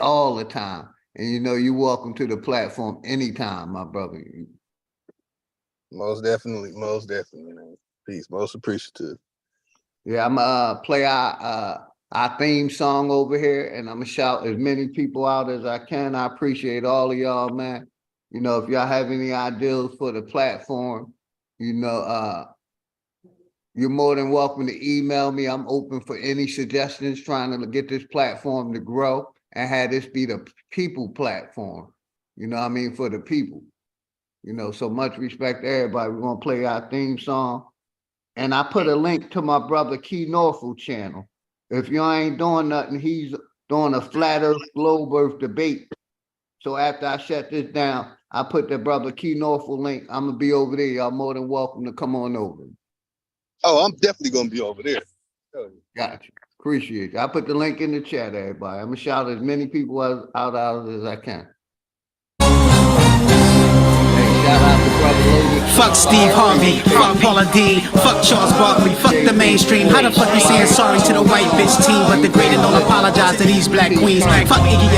all the time. And you know, you're welcome to the platform anytime, my brother. Most definitely, man. Peace, most appreciative. Yeah, I'm gonna play our theme song over here, and I'm gonna shout as many people out as I can. I appreciate all of y'all, man. You know, if y'all have any ideas for the platform, you know, you're more than welcome to email me. I'm open for any suggestions, trying to get this platform to grow and have this be the people platform. You know what I mean? For the people. You know, so much respect to everybody. We're going to play our theme song. And I put a link to my brother Key Norfolk channel. If y'all ain't doing nothing, he's doing a flat earth, globe earth debate. So after I shut this down, I put the brother Key Norfolk link. I'm going to be over there. Y'all more than welcome to come on over. Oh, I'm definitely gonna be over there. Gotcha. Appreciate you. I put the link in the chat, everybody. I'm gonna shout as many people out as I can. Hey, shout out to brother Lotus. Fuck Steve Harvey, fuck Paula D, fuck Charles Barkley, fuck the mainstream. How the fuck you saying sorry to the white bitch team, but the great and don't apologize to these black queens? Fuck Iggy.